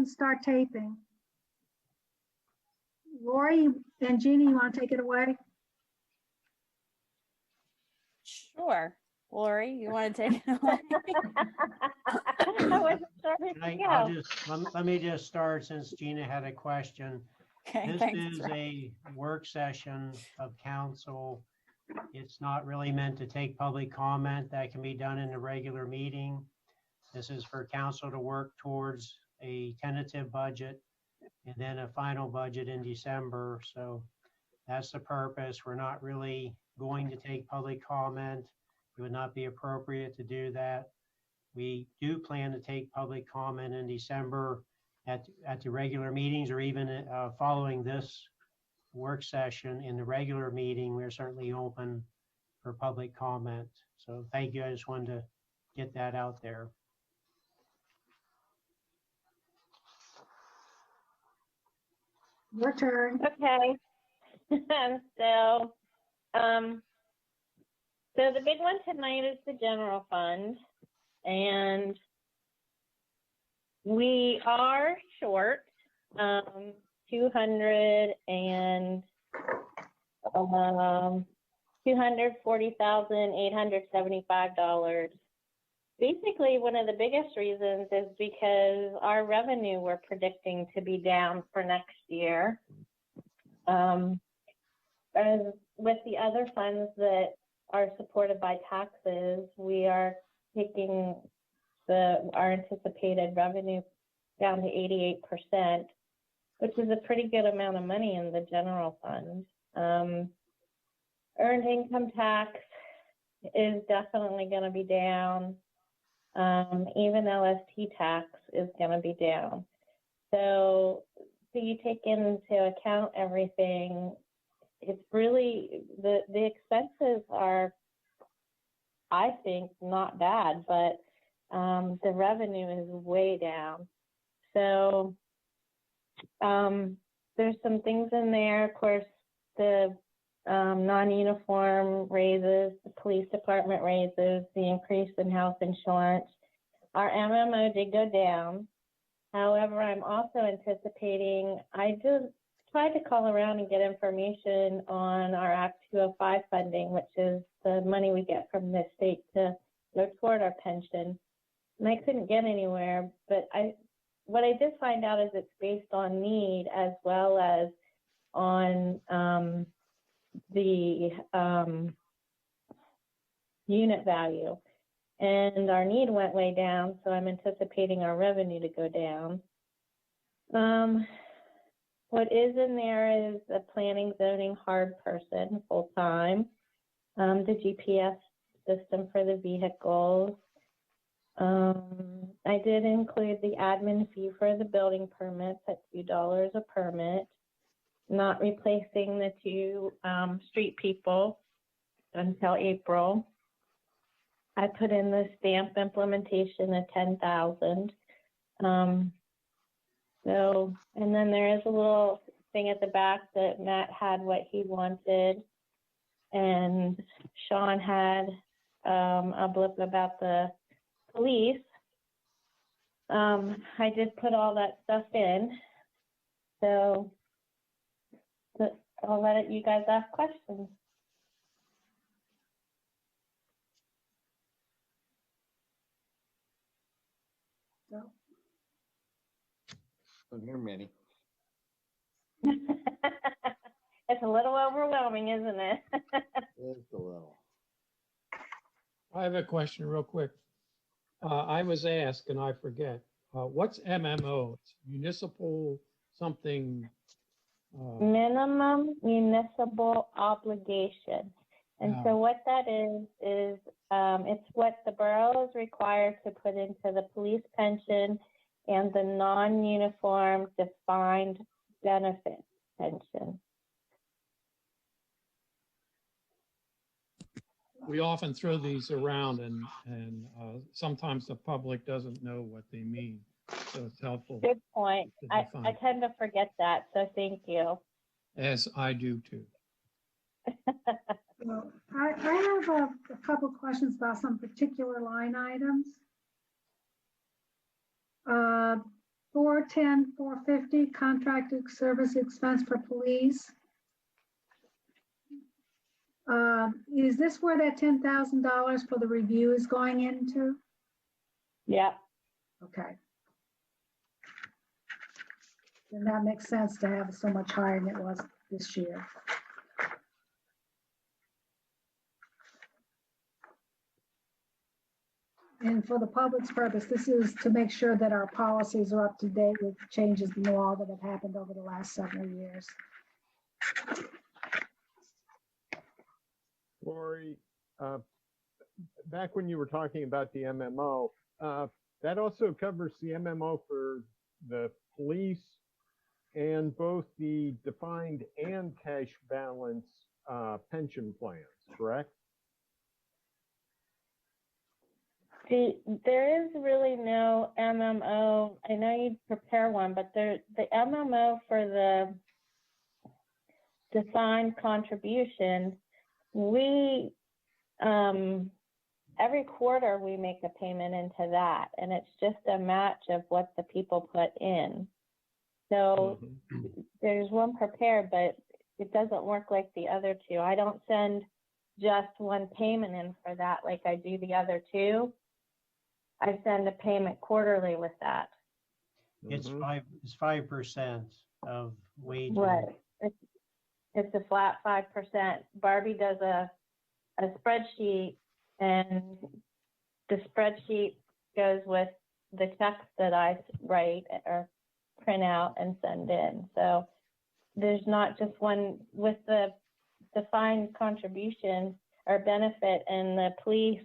can start taping. Lori and Jeannie, you want to take it away? Sure. Lori, you want to take it away? I wasn't sure who to I'll go. just, let me just start since Gina had a question. Okay, This thanks. is a work session of council. It's not really meant to take public comment. That can be done in a regular meeting. This is for council to work towards a tentative budget and then a final budget in December. So that's the purpose. We're not really going to take public comment. It would not be appropriate to do that. We do plan to take public comment in December at the regular meetings, or even following this work session in the regular meeting. We're certainly open for public comment. So thank you. I just wanted to get that out there. Your turn. Okay. So the big one tonight is the general fund, and we are short $240,875. Basically, one of the biggest reasons is because our revenue we're predicting to be down for next year. As with the other funds that are supported by taxes, we are taking our anticipated revenue down to 88%, which is a pretty good amount of money in the general fund. Earned income tax is definitely going to be down. Even LST tax is going to be down. So you take into account everything. It's really, the expenses are, I think, not bad, but the revenue is way down. So there's some things in there. Of course, the non-uniform raises, the police department raises, the increase in health insurance. Our MMO did go down. However, I'm also anticipating, I just tried to call around and get information on our Act 205 funding, which is the money we get from the state to go toward our pension. And I couldn't get anywhere, but what I did find out is it's based on need as well as on the unit value. And our need went way down, so I'm anticipating our revenue to go down. What is in there is a planning zoning hard person full-time, the GPS system for the vehicles. I did include the admin fee for the building permits at $2 a permit, not replacing the 2 street people until April. I put in the stamp implementation at $10,000. And then there is a little thing at the back that Matt had what he wanted, and Sean had a blip about the police. I did put all that stuff in, so I'll let you guys ask questions. Don't hear many. It's a little overwhelming, isn't it? Just a little. I have a question real quick. I was asked, and I forget, what's MMO? It's municipal something. Minimum municipal obligation. And so what that is it's what the borough is required to put into the police pension and the non-uniform defined benefit pension. We often throw these around, and sometimes the public doesn't know what they mean. So it's helpful. Good point. I tend to forget that, so thank you. As I do too. Well, I have a couple questions about some particular line items. 410,450 contracted service expense for police. Is this where that $10,000 for the review is going into? Yep. Okay. Then that makes sense to have it so much higher than it was this year. And for the public's purpose, this is to make sure that our policies are up to date with changes in law that have happened over the last several years. Lori, back when you were talking about the MMO, that also covers the MMO for the police and both the defined and cash balance pension plans, correct? There is really no MMO. I know you'd prepare one, but the MMO for the defined contribution, we every quarter we make a payment into that, and it's just a match of what the people put in. So there's one prepared, but it doesn't work like the other two. I don't send just one payment in for that like I do the other two. I send a payment quarterly with that. It's 5% of wages. Right. It's a flat 5%. Barbie does a spreadsheet, and the spreadsheet goes with the checks that I write or print out and send in. So there's not just one with the defined contribution or benefit and the police.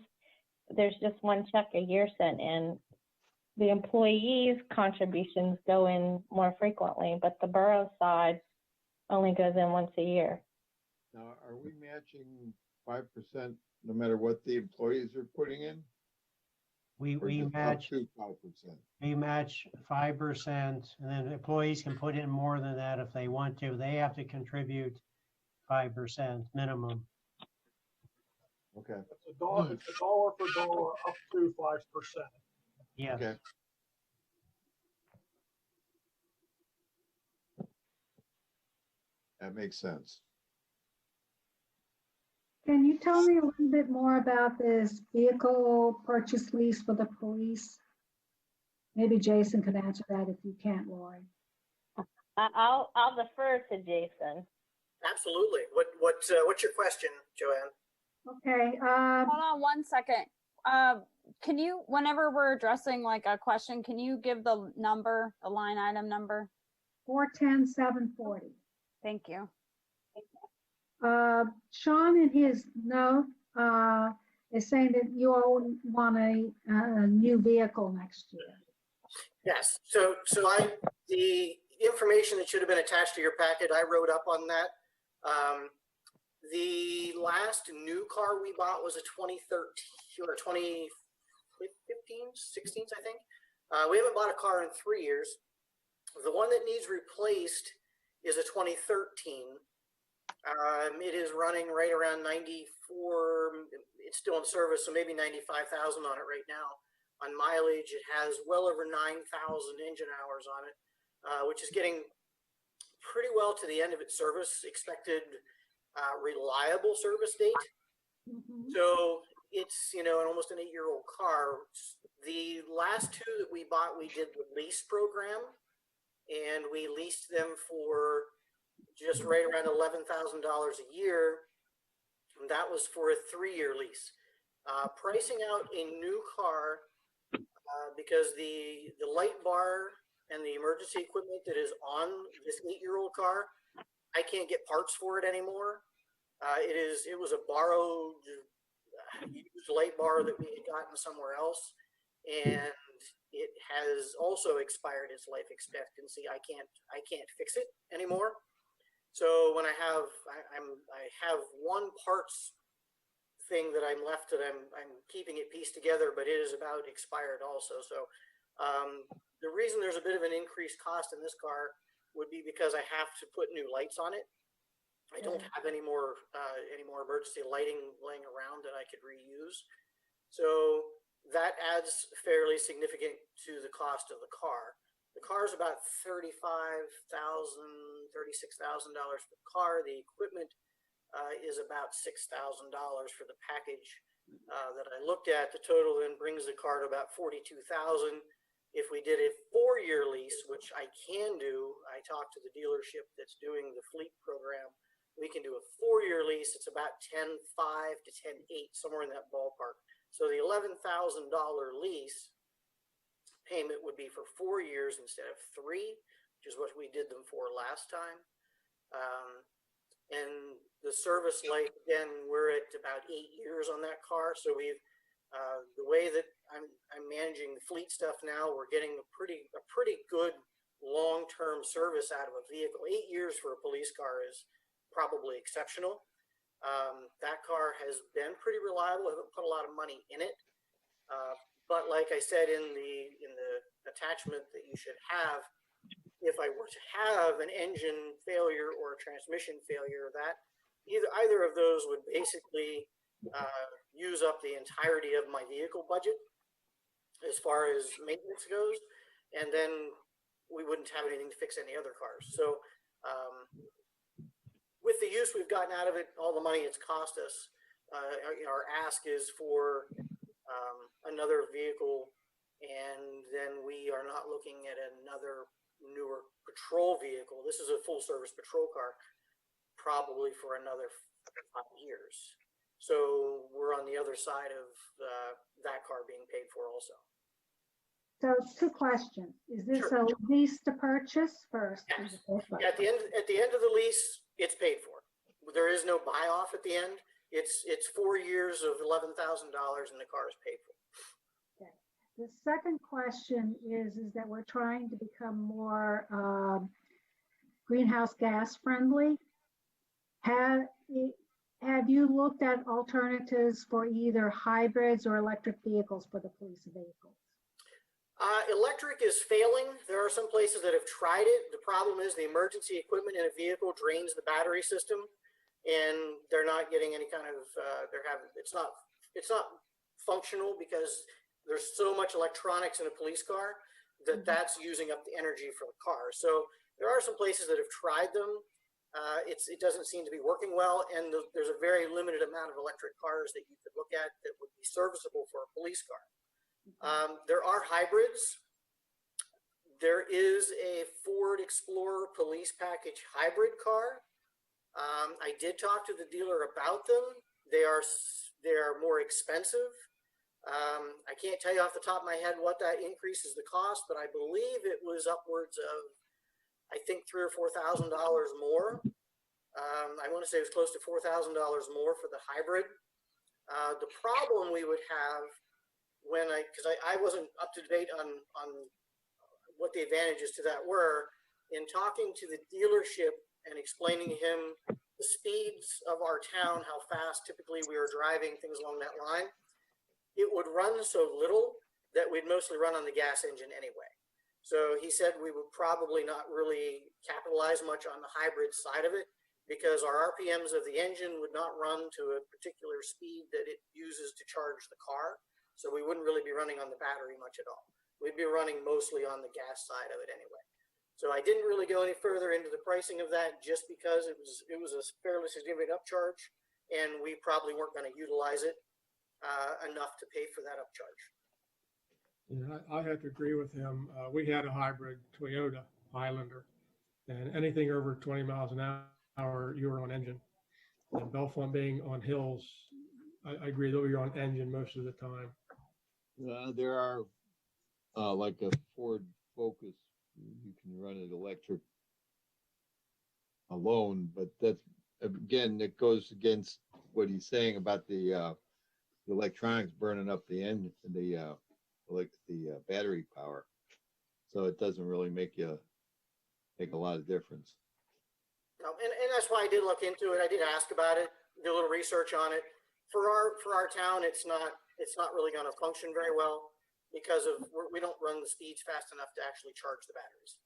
There's just one check a year sent in. The employees' contributions go in more frequently, but the borough side only goes in once a year. Now, are we matching 5% no matter what the employees are putting in? We Or just up match, to 5%? we match 5%, and then employees can put in more than that if they want to. They have to contribute 5% minimum. Okay, It's a dollar for dollar up to 5%. Yes. okay. That makes sense. Can you tell me a little bit more about this vehicle purchase lease for the police? Maybe Jason could answer that if you can't, Lori. I'll defer to Jason. Absolutely. What's your question, Joanne? Okay, Hold on one second. Can you, whenever we're addressing like a question, can you give the number, the line item number? 410,740. Thank you. Sean in his note is saying that you all want a new vehicle next year. Yes. So the information that should have been attached to your packet, I wrote up on that. The last new car we bought was a 2013 or 2015, 16, I think. We haven't bought a car in 3 years. The one that needs replaced is a 2013. It is running right around 94. It's still in service, so maybe 95,000 on it right now. On mileage, it has well over 9,000 engine hours on it, which is getting pretty well to the end of its service expected reliable service date. So it's, an almost an 8-year-old car. The last two that we bought, we did the lease program, and we leased them for just right around $11,000 a year. And that was for a 3-year lease. Pricing out a new car, because the light bar and the emergency equipment that is on this 8-year-old car, I can't get parts for it anymore. It was a borrowed used light bar that we had gotten somewhere else, and it has also expired its life expectancy. I can't fix it anymore. So when I have one parts thing that I'm left that I'm keeping it pieced together, but it is about expired also. So the reason there's a bit of an increased cost in this car would be because I have to put new lights on it. I don't have any more emergency lighting laying around that I could reuse. So that adds fairly significant to the cost of the car. The car is about $36,000 for the car. The equipment is about $6,000 for the package that I looked at. The total then brings the car to about $42,000. If we did a 4-year lease, which I can do, I talked to the dealership that's doing the fleet program. We can do a 4-year lease. It's about $10,500 to $10,800, somewhere in that ballpark. So the $11,000 lease payment would be for 4 years instead of 3, which is what we did them for last time. And the service life, again, we're at about 8 years on that car. So we've the way that I'm managing the fleet stuff now, we're getting a pretty good long-term service out of a vehicle. 8 years for a police car is probably exceptional. That car has been pretty reliable. I haven't put a lot of money in it, but like I said in the attachment that you should have, if I were to have an engine failure or a transmission failure, that either of those would basically use up the entirety of my vehicle budget as far as maintenance goes, and then we wouldn't have anything to fix any other cars. So with the use we've gotten out of it, all the money it's cost us, our ask is for another vehicle, and then we are not looking at another newer patrol vehicle. This is a full service patrol car, probably for another 5 years. So we're on the other side of that car being paid for also. So 2 questions. Is this a lease to purchase first? Yes. At the end of the lease, it's paid for. There is no buy off at the end. It's 4 years of $11,000 and the car is paid for. Okay. The second question is that we're trying to become more greenhouse gas friendly. Have you looked at alternatives for either hybrids or electric vehicles for the police vehicles? Electric is failing. There are some places that have tried it. The problem is the emergency equipment in a vehicle drains the battery system, and they're not getting any kind of. It's not functional because there's so much electronics in a police car that that's using up the energy for the car. So there are some places that have tried them. It doesn't seem to be working well, and there's a very limited amount of electric cars that you could look at that would be serviceable for a police car. There are hybrids. There is a Ford Explorer police package hybrid car. I did talk to the dealer about them. They are more expensive. I can't tell you off the top of my head what that increases the cost, but I believe it was upwards of, I think, $3,000 or $4,000 more. I want to say it was close to $4,000 more for the hybrid. The problem we would have because I wasn't up to date on what the advantages to that were, in talking to the dealership and explaining to him the speeds of our town, how fast typically we were driving, things along that line, it would run so little that we'd mostly run on the gas engine anyway. So he said we would probably not really capitalize much on the hybrid side of it because our RPMs of the engine would not run to a particular speed that it uses to charge the car. So we wouldn't really be running on the battery much at all. We'd be running mostly on the gas side of it anyway. So I didn't really go any further into the pricing of that just because it was a fairly significant upcharge, and we probably weren't going to utilize it enough to pay for that upcharge. Yeah, I have to agree with him. We had a hybrid Toyota Highlander, and anything over 20 miles an hour, you were on engine. And Bellefonte being on hills, I agree that you're on engine most of the time. There are like a Ford Focus, you can run it electric alone, but that's, again, it goes against what he's saying about the electronics burning up the engine, the battery power. So it doesn't really make a lot of difference. No, and that's why I did look into it. I did ask about it, do a little research on it. For our town, it's not really going to function very well because we don't run the speeds fast enough to actually charge the batteries.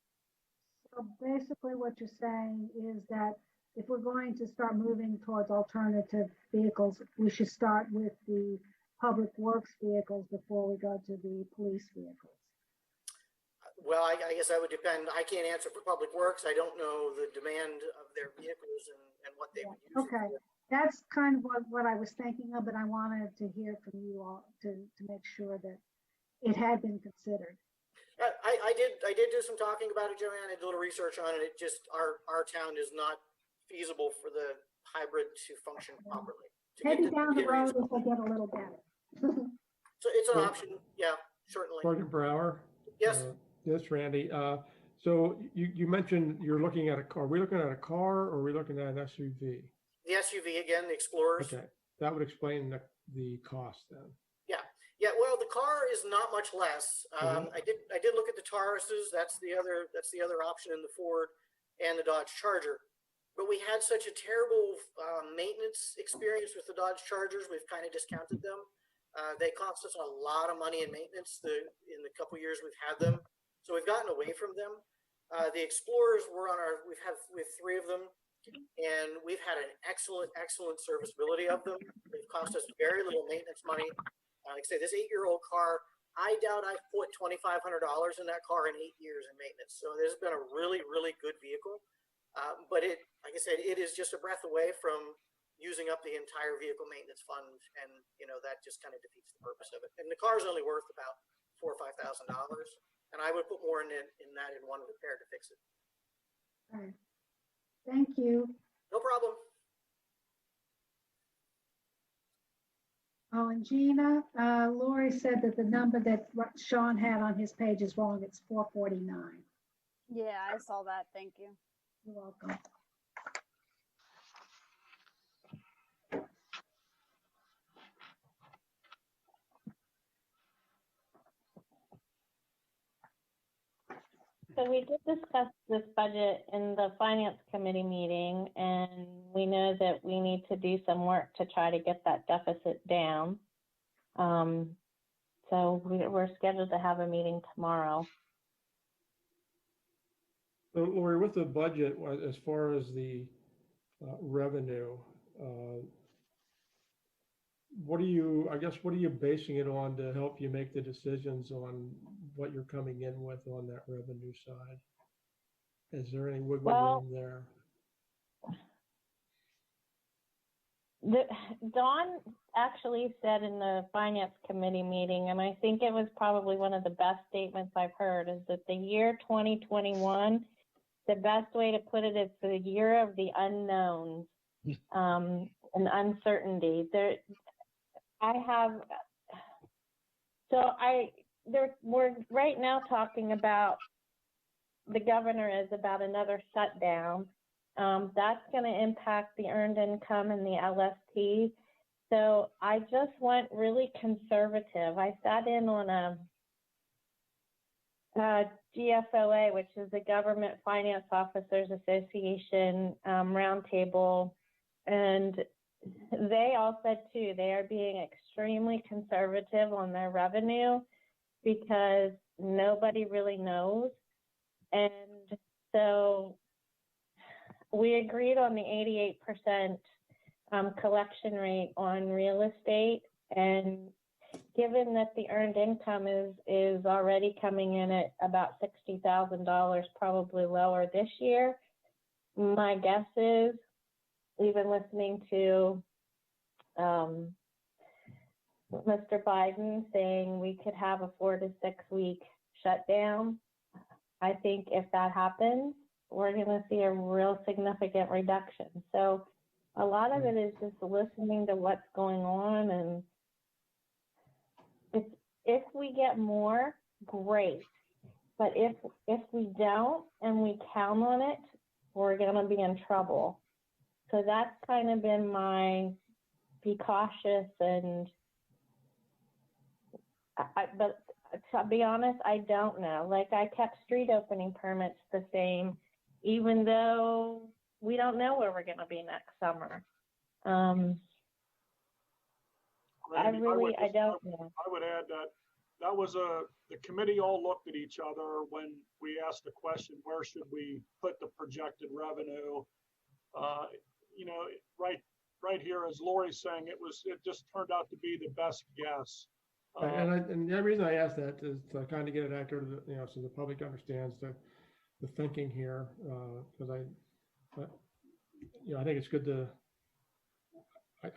So basically what you're saying is that if we're going to start moving towards alternative vehicles, we should start with the public works vehicles before we go to the police vehicles. Well, I guess that would depend. I can't answer for Public Works. I don't know the demand of their vehicles and what they would use. it Okay, for. that's kind of what I was thinking of, but I wanted to hear from you all to make sure that it had been considered. I did do some talking about it, Joanne. I did a little research on it. It just, our town is not feasible for the hybrid to function properly. To get Maybe to down the areas- road if they get a little better. So it's an Well- option, yeah, certainly. Sergeant Brower? Yes. Yes, Randy. So you mentioned you're looking at a car. Are we looking at a car or are we looking at an SUV? The SUV again, the Explorers. Okay, that would explain the cost then. Yeah, well, the car is not much less. I did look at the Tauruses. That's the other option in the Ford and the Dodge Charger. But we had such a terrible maintenance experience with the Dodge Chargers. We've kind of discounted them. They cost us a lot of money in maintenance in the couple years we've had them. So we've gotten away from them. The Explorers we have three of them, and we've had an excellent serviceability of them. They've cost us very little maintenance money. Like I say, this 8-year-old car, I doubt I've put $2,500 in that car in 8 years in maintenance. So this has been a really good vehicle. But like I said, it is just a breath away from using up the entire vehicle maintenance fund, and that just kind of defeats the purpose of it. And the car is only worth about $4,000 or $5,000, and I would put more in that in one repair to fix it. All right. Thank you. No problem. Oh, and Gina, Lori said that the number that Sean had on his page is wrong. It's 449. Yeah, I saw that. Thank you. You're welcome. So we did discuss this budget in the finance committee meeting, and we know that we need to do some work to try to get that deficit down. So we're scheduled to have a meeting tomorrow. So Lori, with the budget, as far as the revenue, what are you basing it on to help you make the decisions on what you're coming in with on that revenue side? Is there any wiggle room there? Dawn actually said in the finance committee meeting, and I think it was probably one of the best statements I've heard, is that the year 2021, the best way to put it is the year of the unknowns and uncertainty. We're right now talking about, the governor is about another shutdown. That's going to impact the earned income and the LST. So I just went really conservative. I sat in on a GFOA, which is the Government Finance Officers Association roundtable, and they all said too, they are being extremely conservative on their revenue because nobody really knows. And so we agreed on the 88% collection rate on real estate. And given that the earned income is already coming in at about $60,000, probably lower this year, my guess is, even listening to Mr. Biden saying we could have a 4 to 6 week shutdown, I think if that happens, we're going to see a real significant reduction. So a lot of it is just listening to what's going on, and if we get more, great. But if we don't and we count on it, we're going to be in trouble. So that's kind of been my be cautious, and but to be honest, I don't know. Like, I kept street opening permits the same, even though we don't know where we're going to be next summer. I don't know. I would add that was the committee all looked at each other when we asked the question, where should we put the projected revenue? Right here, as Lori's saying, it just turned out to be the best guess. And the reason I asked that is to kind of get it accurate, so the public understands the thinking here, because I think it's good to,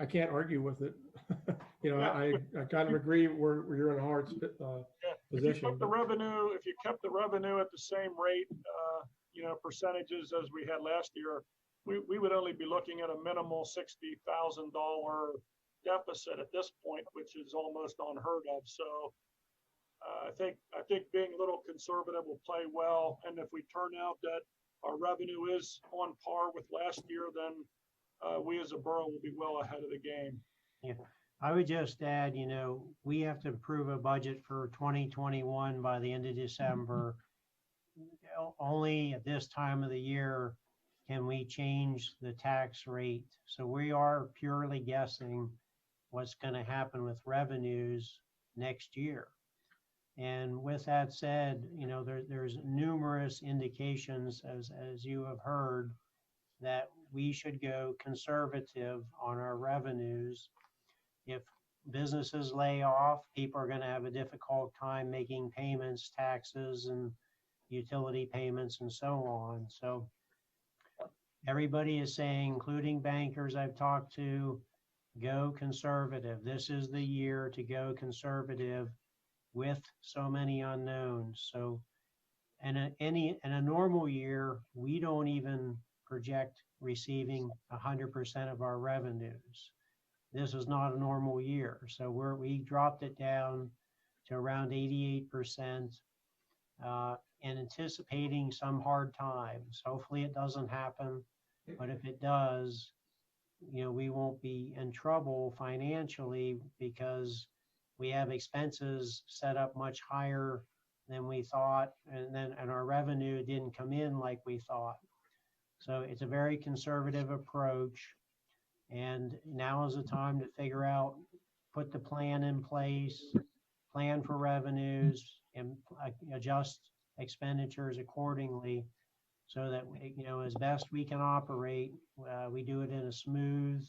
I can't argue with it. I kind of agree where you're in a hard If you position. kept the revenue at the same rate, percentages as we had last year, we would only be looking at a minimal $60,000 deficit at this point, which is almost unheard of. So I think being a little conservative will play well. And if we turn out that our revenue is on par with last year, then we as a borough will be well ahead of the game. Yeah, I would just add, we have to approve a budget for 2021 by the end of December. Only at this time of the year can we change the tax rate. So we are purely guessing what's going to happen with revenues next year. And with that said, there's numerous indications, as you have heard, that we should go conservative on our revenues. If businesses lay off, people are going to have a difficult time making payments, taxes, and utility payments, and so on. So everybody is saying, including bankers I've talked to, go conservative. This is the year to go conservative with so many unknowns. So in a normal year, we don't even project receiving 100% of our revenues. This is not a normal year. So we dropped it down to around 88%, and anticipating some hard times. Hopefully it doesn't happen, but if it does, we won't be in trouble financially because we have expenses set up much higher than we thought, and our revenue didn't come in like we thought. So it's a very conservative approach, and now is the time to figure out, put the plan in place, plan for revenues, and adjust expenditures accordingly, so that as best we can operate, we do it in a smooth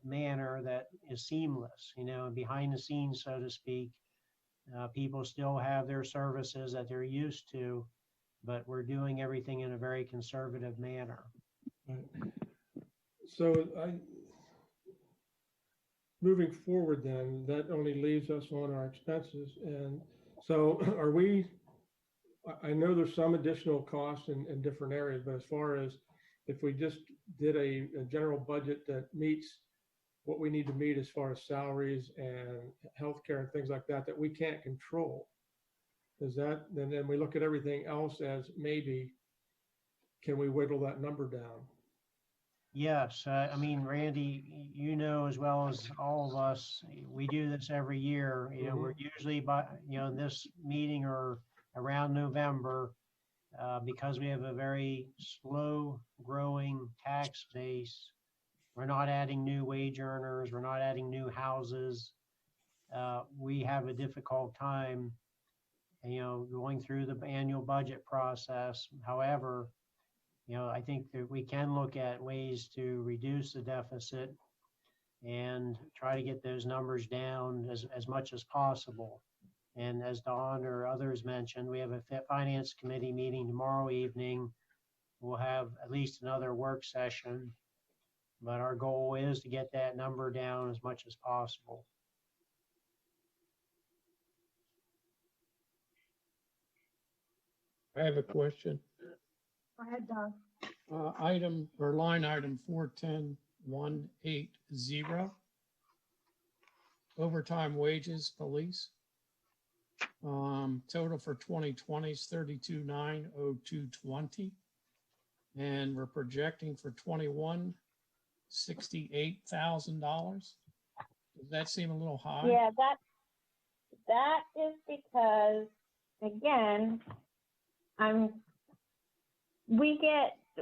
manner that is seamless, behind the scenes, so to speak. People still have their services that they're used to, but we're doing everything in a very conservative manner. So moving forward then, that only leaves us on our expenses. And so I know there's some additional costs in different areas, but as far as if we just did a general budget that meets what we need to meet as far as salaries and healthcare and things like that we can't control, then we look at everything else as maybe, can we whittle that number down? Yes, Randy, as well as all of us, we do this every year. We're usually this meeting or around November, because we have a very slow growing tax base. We're not adding new wage earners. We're not adding new houses. We have a difficult time, going through the annual budget process. However, I think that we can look at ways to reduce the deficit and try to get those numbers down as much as possible. And as Don or others mentioned, we have a finance committee meeting tomorrow evening. We'll have at least another work session, but our goal is to get that number down as much as possible. I have a question. Go ahead, Doug. Line item 410180, overtime wages, police. Total for 2020 is $32,902.20, and we're projecting for 21 $68,000. Does that seem a little high? Yeah, that is because, again,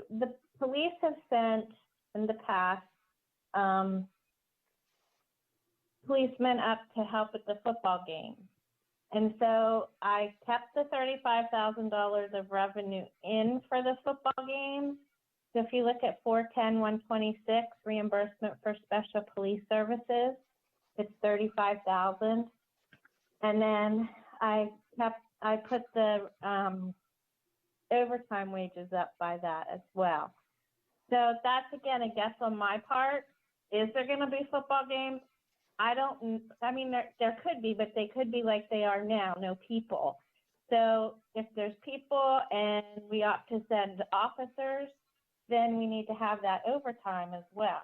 the police have sent in the past policemen up to help at the football game. And so I kept the $35,000 of revenue in for the football games. So if you look at 410-126, reimbursement for special police services, it's $35,000. And then I put the overtime wages up by that as well. So that's, again, a guess on my part. Is there going to be football games? I mean, there could be, but they could be like they are now, no people. So if there's people and we opt to send officers, then we need to have that overtime as well.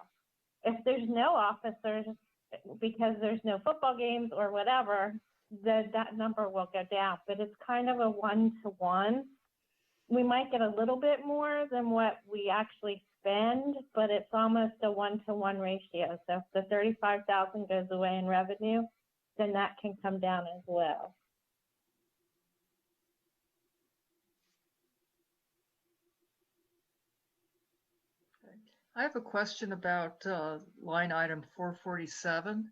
If there's no officers because there's no football games or whatever, then that number will go down. But it's kind of a one-to-one. We might get a little bit more than what we actually spend, but it's almost a one-to-one ratio. So if the 35,000 goes away in revenue, then that can come down as well. I have a question about line item 447,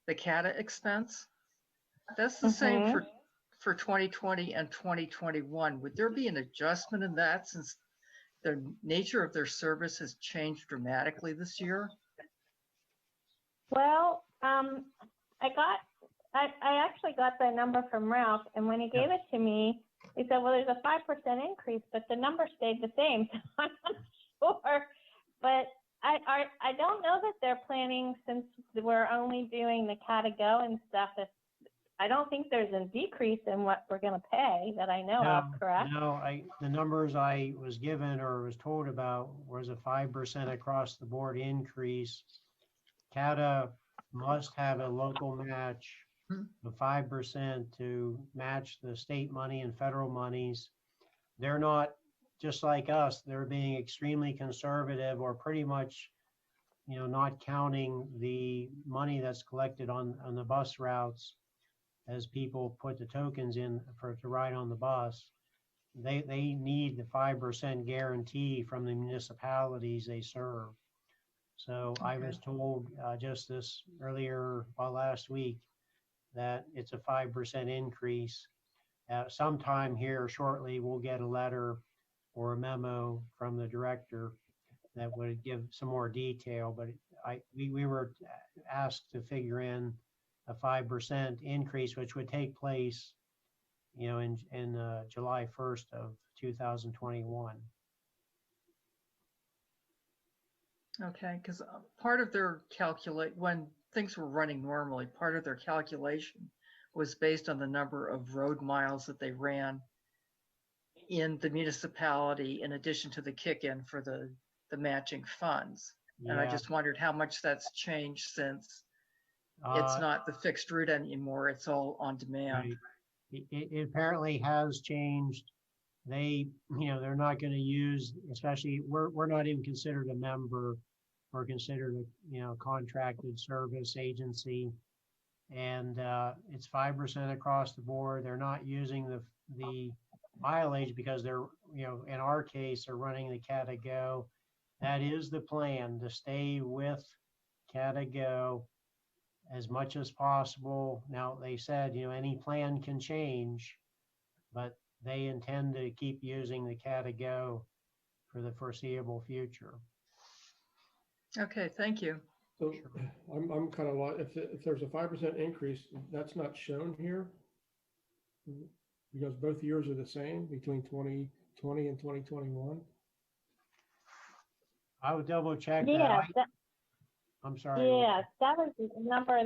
the CATA expense. That's the same for 2020 and 2021. Would there be an adjustment in that since the nature of their service has changed dramatically this year? Well, I actually got that number from Ralph, and when he gave it to me, he said, well, there's a 5% increase, but the number stayed the same. So I'm not sure, but I don't know that they're planning, since we're only doing the Cata-Go and stuff. I don't think there's a decrease in what we're going to pay that I know of, correct? No, the numbers I was given or was told about was a 5% across the board increase. CATA must have a local match of 5% to match the state money and federal monies. They're not just like us. They're being extremely conservative, or pretty much, not counting the money that's collected on the bus routes as people put the tokens in to ride on the bus. They need the 5% guarantee from the municipalities they serve. So okay. I was told just this last week, that it's a 5% increase. Sometime here shortly, we'll get a letter or a memo from the director that would give some more detail, but we were asked to figure in a 5% increase, which would take place, in July 1st of 2021. Okay, because part of their when things were running normally, part of their calculation was based on the number of road miles that they ran in the municipality, in addition to the kick-in for the matching funds. Yeah. And I just wondered how much that's changed since it's not the fixed route anymore, it's all on demand. Right. It apparently has changed. They're not going to use, especially, we're not even considered a member. We're considered a contracted service agency, and it's 5% across the board. They're not using the mileage because they're, in our case, they're running the Cata-Go. That is the plan, to stay with Cata-Go as much as possible. Now, they said, any plan can change, but they intend to keep using the Cata-Go for the foreseeable future. Okay, thank you. So I'm kind of like, if there's a 5% increase, that's not shown here because both years are the same between 2020 and 2021. I would double check that. I'm sorry. Yeah, that was the number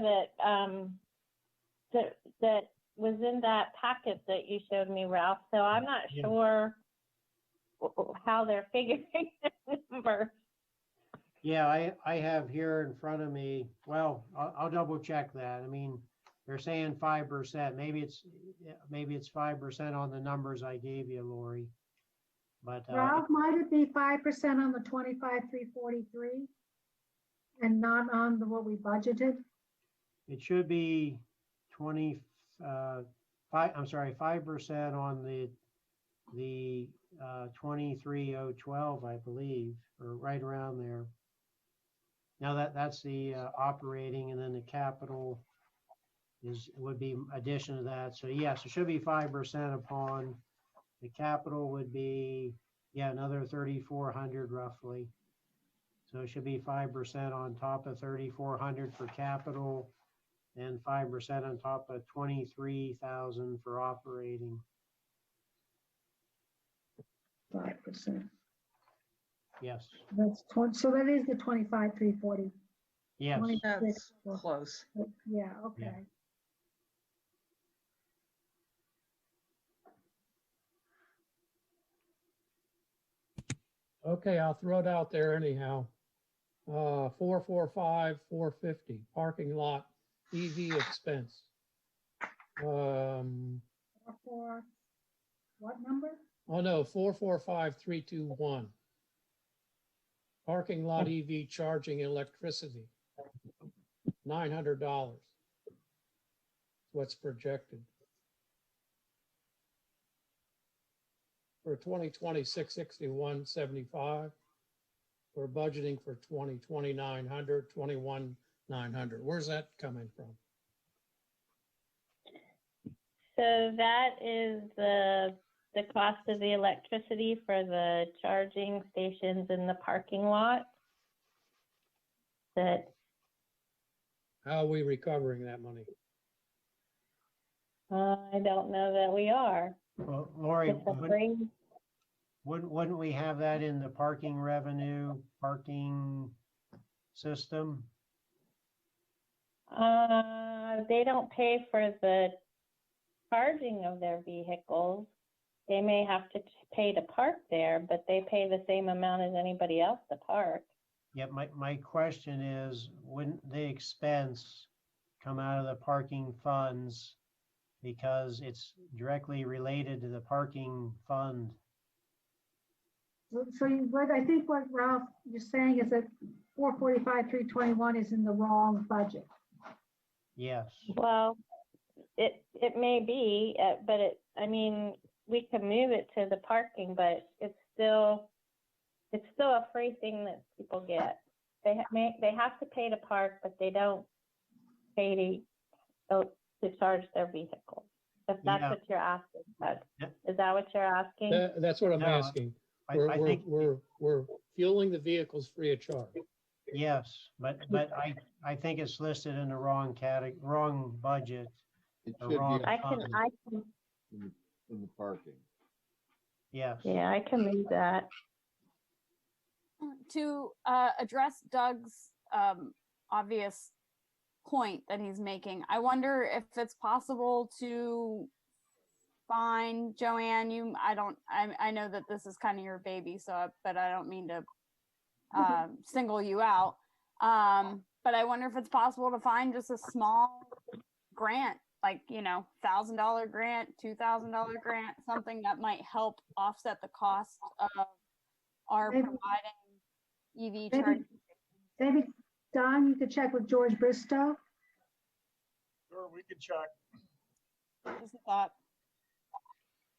that was in that packet that you showed me, Ralph. So I'm not sure how they're figuring the number. Yeah, I have here in front of me. Well, I'll double check that. I mean, they're saying 5%. Maybe it's 5% on the numbers I gave you, Lori. But Ralph, might it be 5% on the 25,343 and not on what we budgeted? It should be 5% on the 23,012, I believe, or right around there. Now that's the operating, and then the capital would be addition to that. So yes, it should be 5% upon. The capital would be another 3,400 roughly. So it should be 5% on top of 3,400 for capital, and 5% on top of 23,000 for operating. 5%. Yes, That's 20, so that is the 25,340. yes. 26, That's close. yeah, okay. Okay, I'll throw it out there anyhow. 445, 450, parking lot, EV expense. For what number? Oh no, 445321. Parking lot EV charging electricity, $900. What's projected. For 2020, 661.75. We're budgeting for 2020, 900, 21, 900. Where's that coming from? So that is the cost of the electricity for the charging stations in the parking lot. That How are we recovering that money? I don't know that we are. Well, Lori, It's a free- wouldn't we have that in the parking revenue, parking system? They don't pay for the charging of their vehicles. They may have to pay to park there, but they pay the same amount as anybody else to park. Yeah, my question is, wouldn't the expense come out of the parking funds because it's directly related to the parking fund? So what I think what Ralph, you're saying is that 445,321 is in the wrong budget. Yes. Well, it may be, but I mean, we can move it to the parking, but it's still a free thing that people get. They have to pay to park, but they don't pay to charge their vehicle. If that's Yeah. what you're asking, but Yeah. is that what you're asking? That's what I'm No, asking. I think, We're fueling the vehicles free of charge. yes, but I think it's listed in the wrong wrong budget. It The should wrong be I can, in the parking. Yes. yeah, I can move that. To address Doug's obvious point that he's making, I wonder if it's possible to find Joanne. I know that this is kind of your baby, but I don't mean to single you out. But I wonder if it's possible to find just a small grant, like, $1,000 grant, $2,000 grant, something that might help offset the cost of our Maybe- providing EV Maybe- charging. Maybe, Don, you could check with George Bristow. Sure, we can check. Just a thought.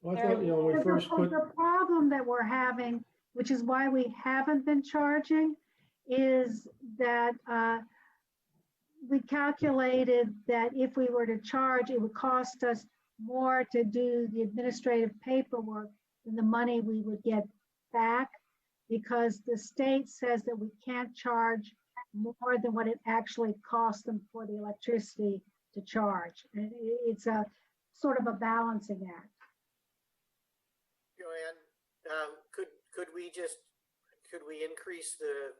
Well, I thought, when we first put, The problem that we're having, which is why we haven't been charging, is that we calculated that if we were to charge, it would cost us more to do the administrative paperwork than the money we would get back, because the state says that we can't charge more than what it actually costs them for the electricity to charge. And it's a sort of a balancing act. Joanne, could we increase the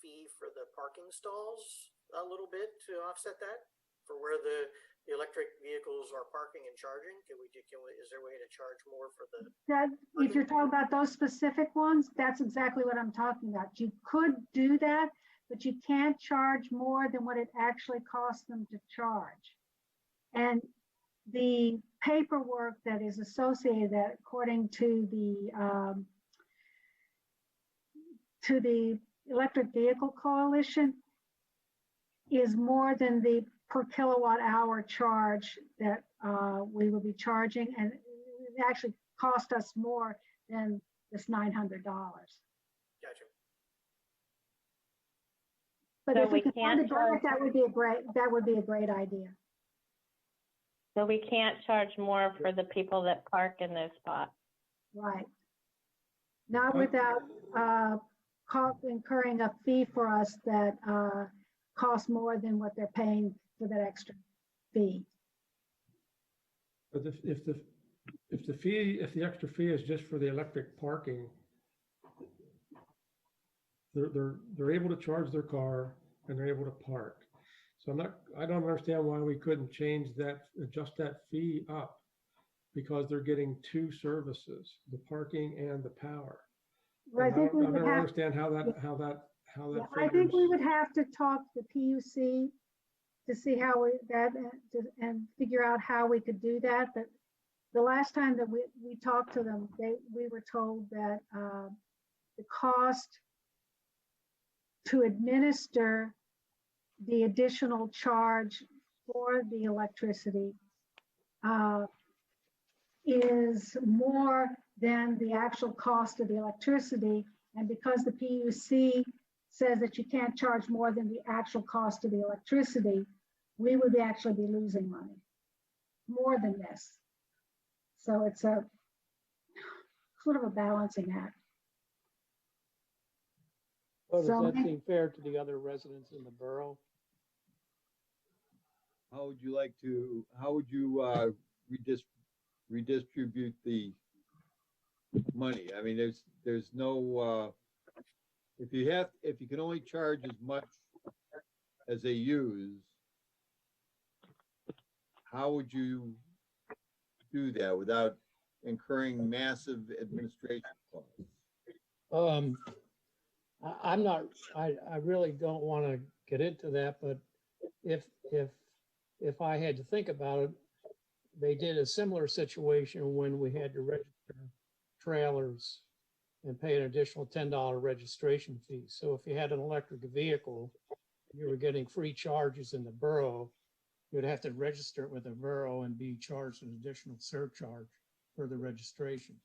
fee for the parking stalls a little bit to offset that for where the electric vehicles are parking and charging? Is there a way to charge more for the? That, if you're talking about those specific ones, that's exactly what I'm talking about. You could do that, but you can't charge more than what it actually costs them to charge. And the paperwork that is associated that, according to the Electric Vehicle Coalition, is more than the per kilowatt hour charge that we will be charging, and it actually cost us more than this $900. Gotcha. But So if we we could find a can't grant, charge- that would be a great idea. So we can't charge more for the people that park in those spots. Right. Not without incurring a fee for us that costs more than what they're paying for that extra fee. But if the extra fee is just for the electric parking, they're able to charge their car and they're able to park. So I don't understand why we couldn't adjust that fee up, because they're getting two services, the parking and the power. Well, I think we I would don't have, understand how that yeah, I think we figures. would have to talk to the PUC to see how and figure out how we could do that. But the last time that we talked to them, we were told that the cost to administer the additional charge for the electricity is more than the actual cost of the electricity. And because the PUC says that you can't charge more than the actual cost of the electricity, we would actually be losing money, more than this. So it's a sort of a balancing act. So does So that seem fair to the other residents in the borough? How would you redistribute the money? I mean, there's no, if you can only charge as much as they use, how would you do that without incurring massive administration costs? I really don't want to get into that, but if I had to think about it, they did a similar situation when we had to register trailers and pay an additional $10 registration fee. So if you had an electric vehicle, you were getting free charges in the borough, you'd have to register it with the borough and be charged an additional surcharge for the registration.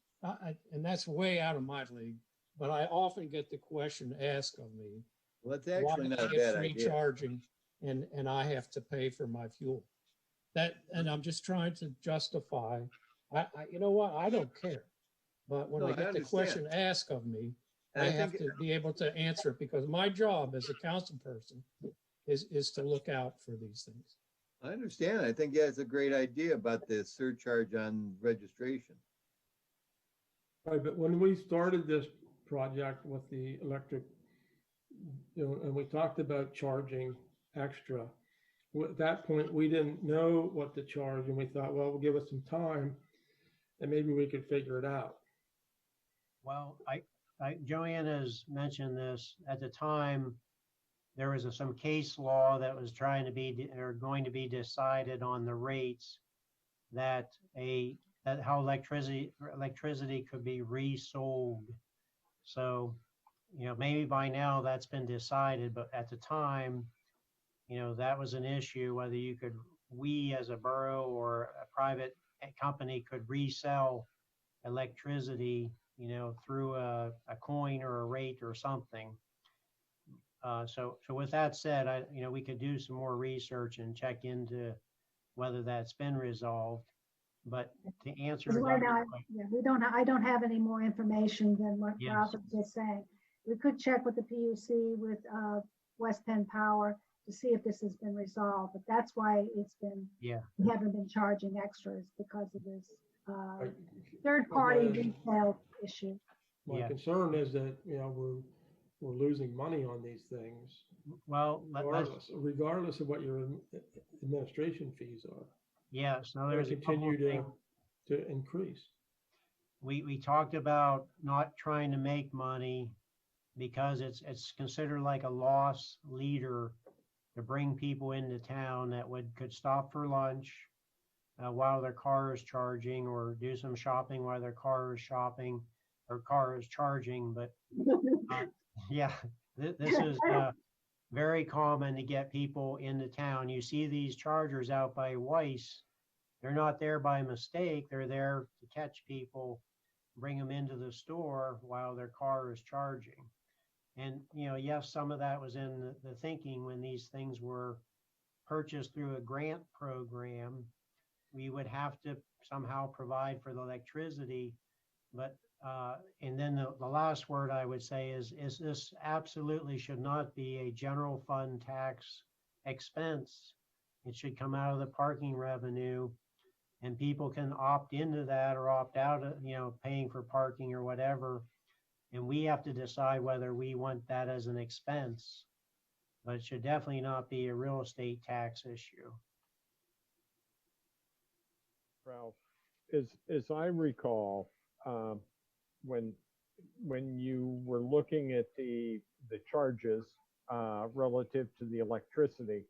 And that's way out of my league, but I often get the question asked of me, Well, that's actually why not a do I get bad free idea. charging and I have to pay for my fuel? And I'm just trying to justify, you know what, I don't care. But when No, I I get the understand. question asked of me, And I I have think- to be able to answer it, because my job as a council person is to look out for these things. I understand. I think that's a great idea about the surcharge on registration. Right, but when we started this project with the electric, and we talked about charging extra, at that point, we didn't know what to charge, and we thought, well, we'll give us some time and maybe we could figure it out. Well, Joanne has mentioned this. At the time, there was some case law that was going to be decided on the rates that how electricity could be resold. So, maybe by now that's been decided, but at the time, that was an issue, whether we as a borough or a private company could resell electricity, through a coin or a rate or something. So with that said, we could do some more research and check into whether that's been resolved. But to answer, right now, I don't have any more information than what Yes. Ralph was just saying. We could check with the PUC with West Penn Power to see if this has been resolved, but that's why we haven't been charging extras, because of this third-party retail issue. My concern is that, we're losing money on these things. Well, regardless of what your administration fees are. Yes, now They there's a continue couple to increase. we talked about not trying to make money because it's considered like a loss leader to bring people into town that could stop for lunch while their car is charging, or do some shopping while their car is charging. But this is very common to get people into town. You see these chargers out by Weiss. They're not there by mistake. They're there to catch people, bring them into the store while their car is charging. And, yes, some of that was in the thinking when these things were purchased through a grant program. We would have to somehow provide for the electricity. But, and then the last word I would say is this absolutely should not be a general fund tax expense. It should come out of the parking revenue, and people can opt into that or opt out of, paying for parking or whatever. And we have to decide whether we want that as an expense, but it should definitely not be a real estate tax issue. Ralph, as I recall, when you were looking at the charges relative to the electricity,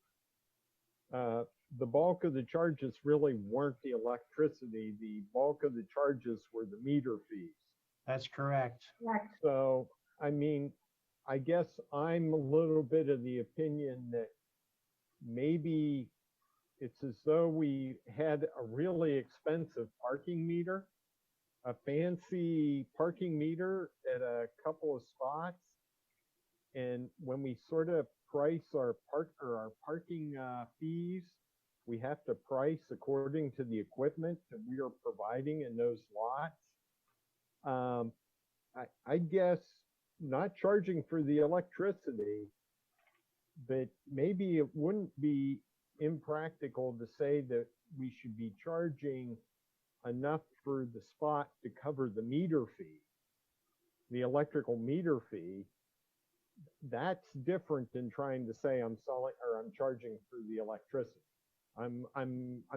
the bulk of the charges really weren't the electricity. The bulk of the charges were the meter fees. That's correct. Correct. So, I mean, I guess I'm a little bit of the opinion that maybe it's as though we had a really expensive parking meter, a fancy parking meter at a couple of spots. And when we sort of price our parking fees, we have to price according to the equipment that we are providing in those lots. I guess not charging for the electricity, but maybe it wouldn't be impractical to say that we should be charging enough for the spot to cover the meter fee, the electrical meter fee. That's different than trying to say I'm selling or I'm charging for the electricity. I'm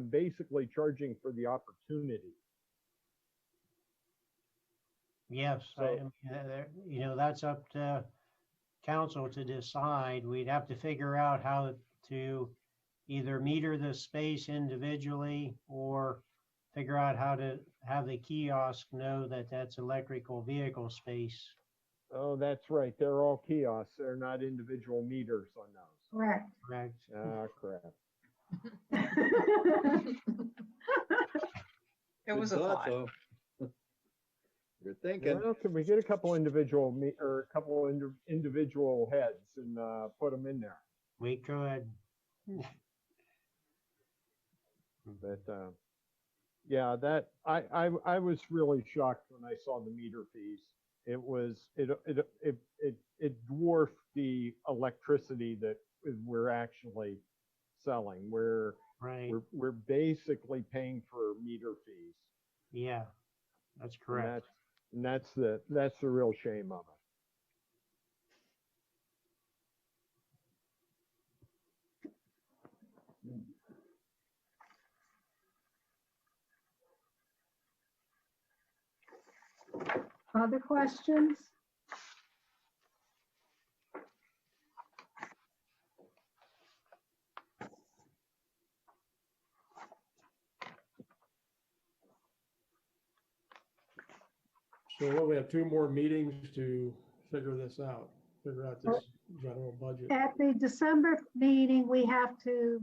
basically charging for the opportunity. Yes, So- that's up to council to decide. We'd have to figure out how to either meter the space individually or figure out how to have the kiosk know that that's electrical vehicle space. Oh, that's right. They're all kiosks. They're not individual meters on those. Correct. Correct. Ah, crap. It was a thought. You're thinking. Well, can we get a couple individual individual heads and put them in there? We could. But yeah, that I was really shocked when I saw the meter fees. It dwarfed the electricity that we're actually selling. We're basically paying for meter fees. Yeah, that's correct. And that's the real shame of it. Other questions? So what, we have 2 more meetings to figure this out, figure out this general budget. At the December meeting, we have to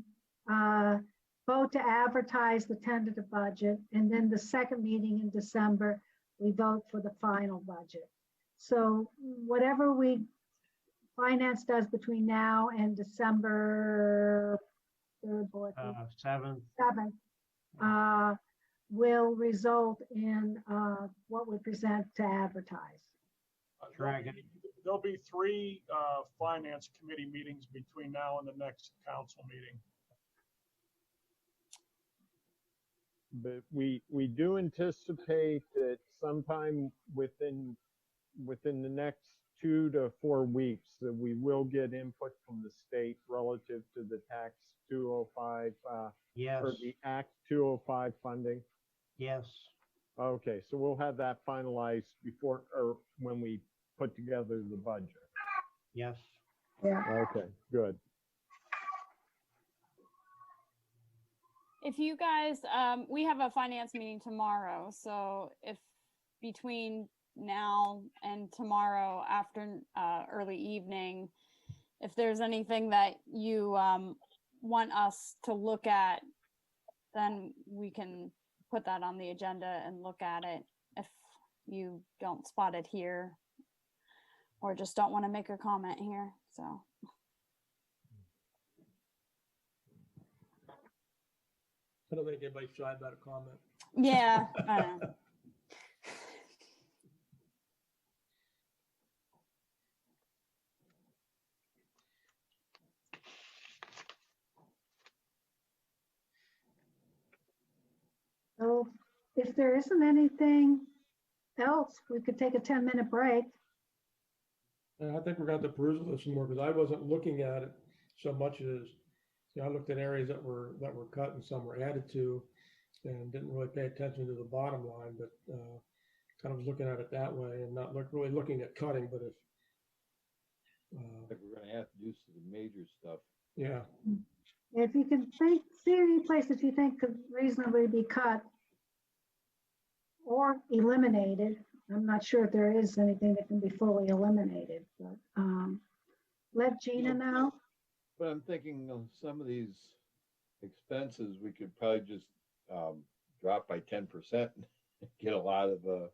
vote to advertise the tentative budget. And then the second meeting in December, we vote for the final budget. So whatever finance does between now and December 3rd, 4th, 7th, will result in what we present to advertise. Correct. There'll be 3 finance committee meetings between now and the next council meeting. But we do anticipate that sometime within the next 2 to 4 weeks that we will get input from the state relative to the tax 205 Yes. or the Act 205 funding. Yes. Okay, so we'll have that finalized before or when we put together the budget. Yes. Yeah. Okay, good. If you guys, we have a finance meeting tomorrow, so if between now and tomorrow after early evening, if there's anything that you want us to look at, then we can put that on the agenda and look at it if you don't spot it here or just don't want to make a comment here, so. I don't think anybody's shy about a comment. Yeah, I know. if there isn't anything else, we could take a 10-minute break. And I think we're going to have to peruse this some more because I wasn't looking at it so much as, I looked at areas that were cut and some were added to, and didn't really pay attention to the bottom line, but kind of was looking at it that way and not really looking at cutting, but if. I think we're gonna have to do some major stuff. Yeah. If you can see any place that you think could reasonably be cut or eliminated, I'm not sure if there is anything that can be fully eliminated, but let Gina know. But I'm thinking of some of these expenses, we could probably just drop by 10%, and get a lot of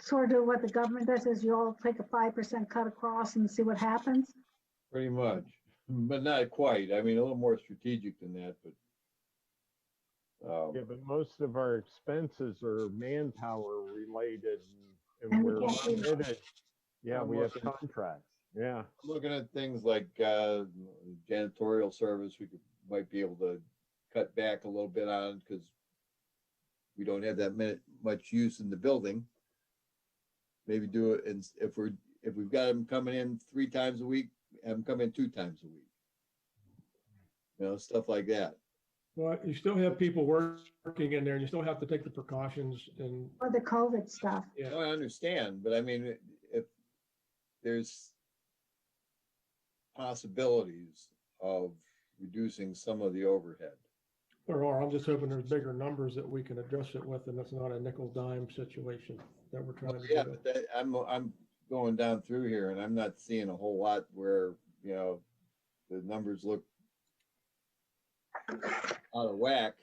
Sort of what the government does is you all take a 5% cut across and see what happens. pretty much, but not quite. I mean, a little more strategic than that, but. Yeah, but most of our expenses are manpower related and And we we're can't do that. limited. Yeah, we have contracts. Yeah. Looking at things like janitorial service, might be able to cut back a little bit on because we don't have that much use in the building. Maybe do it, and if we've got them coming in 3 times a week, have them come in 2 times a week. You know, stuff like that. Well, you still have people working in there, and you still have to take the precautions and. Or the COVID stuff. Yeah. No, I understand, but I mean, if there's possibilities of reducing some of the overhead. There are. I'm just hoping there's bigger numbers that we can address it with, and it's not a nickel dime situation that we're trying to Yeah, do. but I'm going down through here and I'm not seeing a whole lot where, you know, the numbers look out of whack.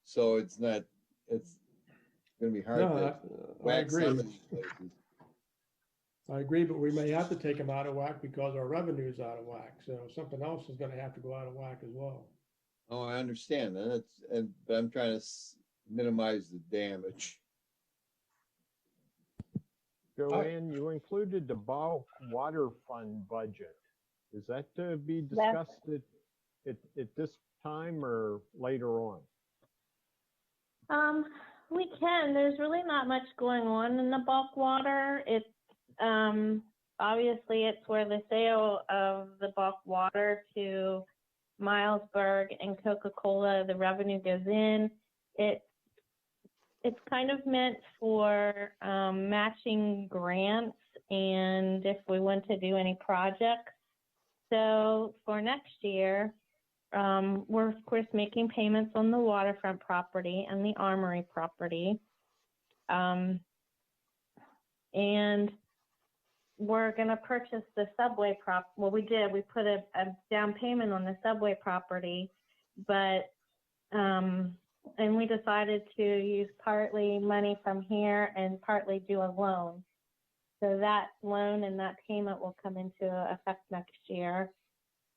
So it's gonna be hard No, to I whack agree. some of these places. I agree, but we may have to take them out of whack because our revenue is out of whack. So something else is going to have to go out of whack as well. Oh, I understand. But I'm trying to minimize the damage. Joanne, you included the bulk water fund budget. Is that to be discussed at this time or later on? We can. There's really not much going on in the bulk water. It's obviously it's where the sale of the bulk water to Milesburg and Coca-Cola, the revenue goes in. It's kind of meant for matching grants and if we want to do any projects. So for next year, we're of course making payments on the waterfront property and the armory property. And we're going to purchase the subway well, we put a down payment on the subway property, but, and we decided to use partly money from here and partly do a loan. So that loan and that payment will come into effect next year.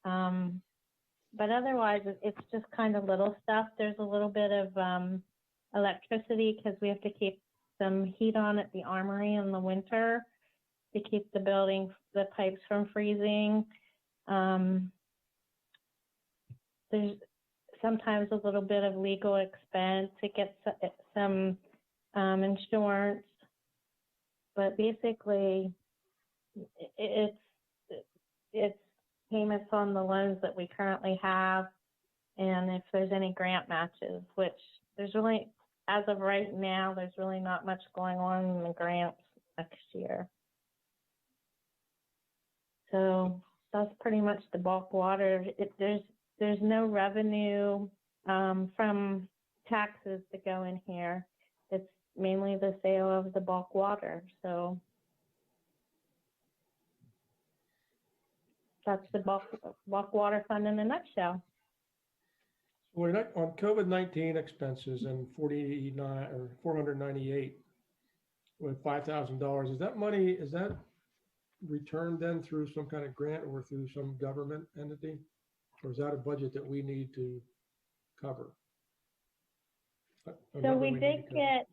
But otherwise, it's just kind of little stuff. There's a little bit of electricity because we have to keep some heat on at the armory in the winter to keep the pipes from freezing. There's sometimes a little bit of legal expense to get some insurance, but basically it's payments on the loans that we currently have, and if there's any grant matches, which there's really, as of right now, there's really not much going on in the grants next year. So that's pretty much the bulk water. There's no revenue from taxes to go in here. It's mainly the sale of the bulk water. So that's the bulk water fund in a nutshell. We're not on COVID-19 expenses and 498 with $5,000. Is that money? Is that returned then through some kind of grant or through some government entity, or is that a budget that we need to cover? So we did get.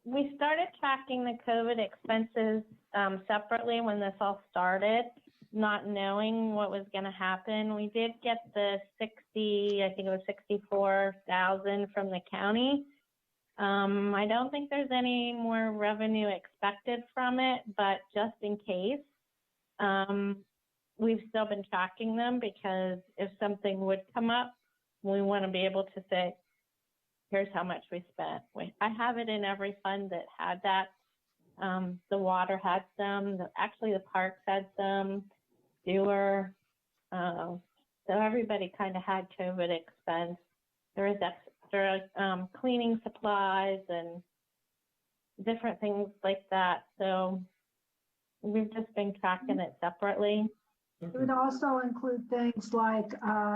We started tracking the COVID expenses separately when this all started. not knowing what was going to happen. We did get the 60, I think it was 64,000 from the county. I don't think there's any more revenue expected from it, but just in case, we've still been tracking them because if something would come up, we want to be able to say, here's how much we spent. I have it in every fund that had that. The water had some, actually the parks had some, sewer. So everybody kind of had COVID expense. There was extra cleaning supplies and different things like that. So we've just been tracking it separately. It would also include things like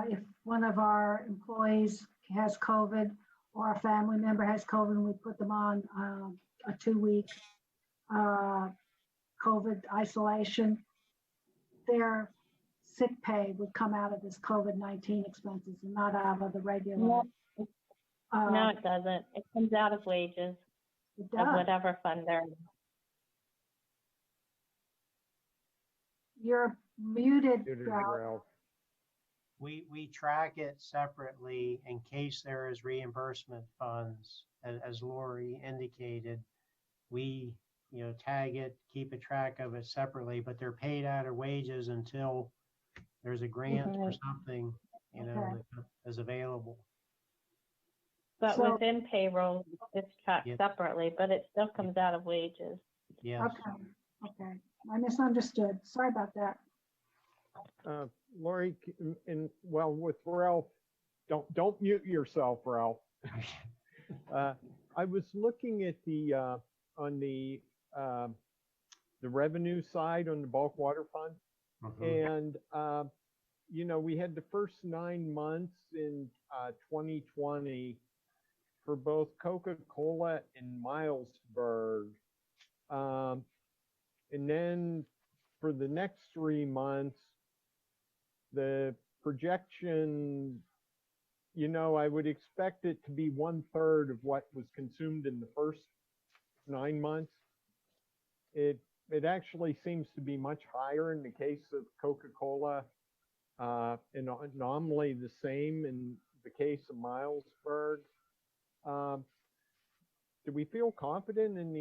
if one of our employees has COVID or a family member has COVID, we put them on a 2-week COVID isolation. Their sick pay would come out of this COVID-19 expenses and not out of the regular. No, it doesn't. It comes out of wages of whatever fund they're in. You're muted, Muted, Ralph. Ralph. We track it separately in case there is reimbursement funds, as Lori indicated. We, tag it, keep a track of it separately, but they're paid out of wages until there's a grant or something, that is available. But within payroll, it's tracked separately, but it still comes out of wages. Yes. Okay. I misunderstood. Sorry about that. Lori, with Ralph, don't mute yourself, Ralph. I was looking at the on the revenue side on the bulk water fund, and we had the first 9 months in 2020 for both Coca-Cola and Milesburg, and then for the next 3 months, the projection, I would expect it to be 1/3 of what was consumed in the first 9 months. It actually seems to be much higher in the case of Coca-Cola, and nominally the same in the case of Milesburg. Do we feel confident in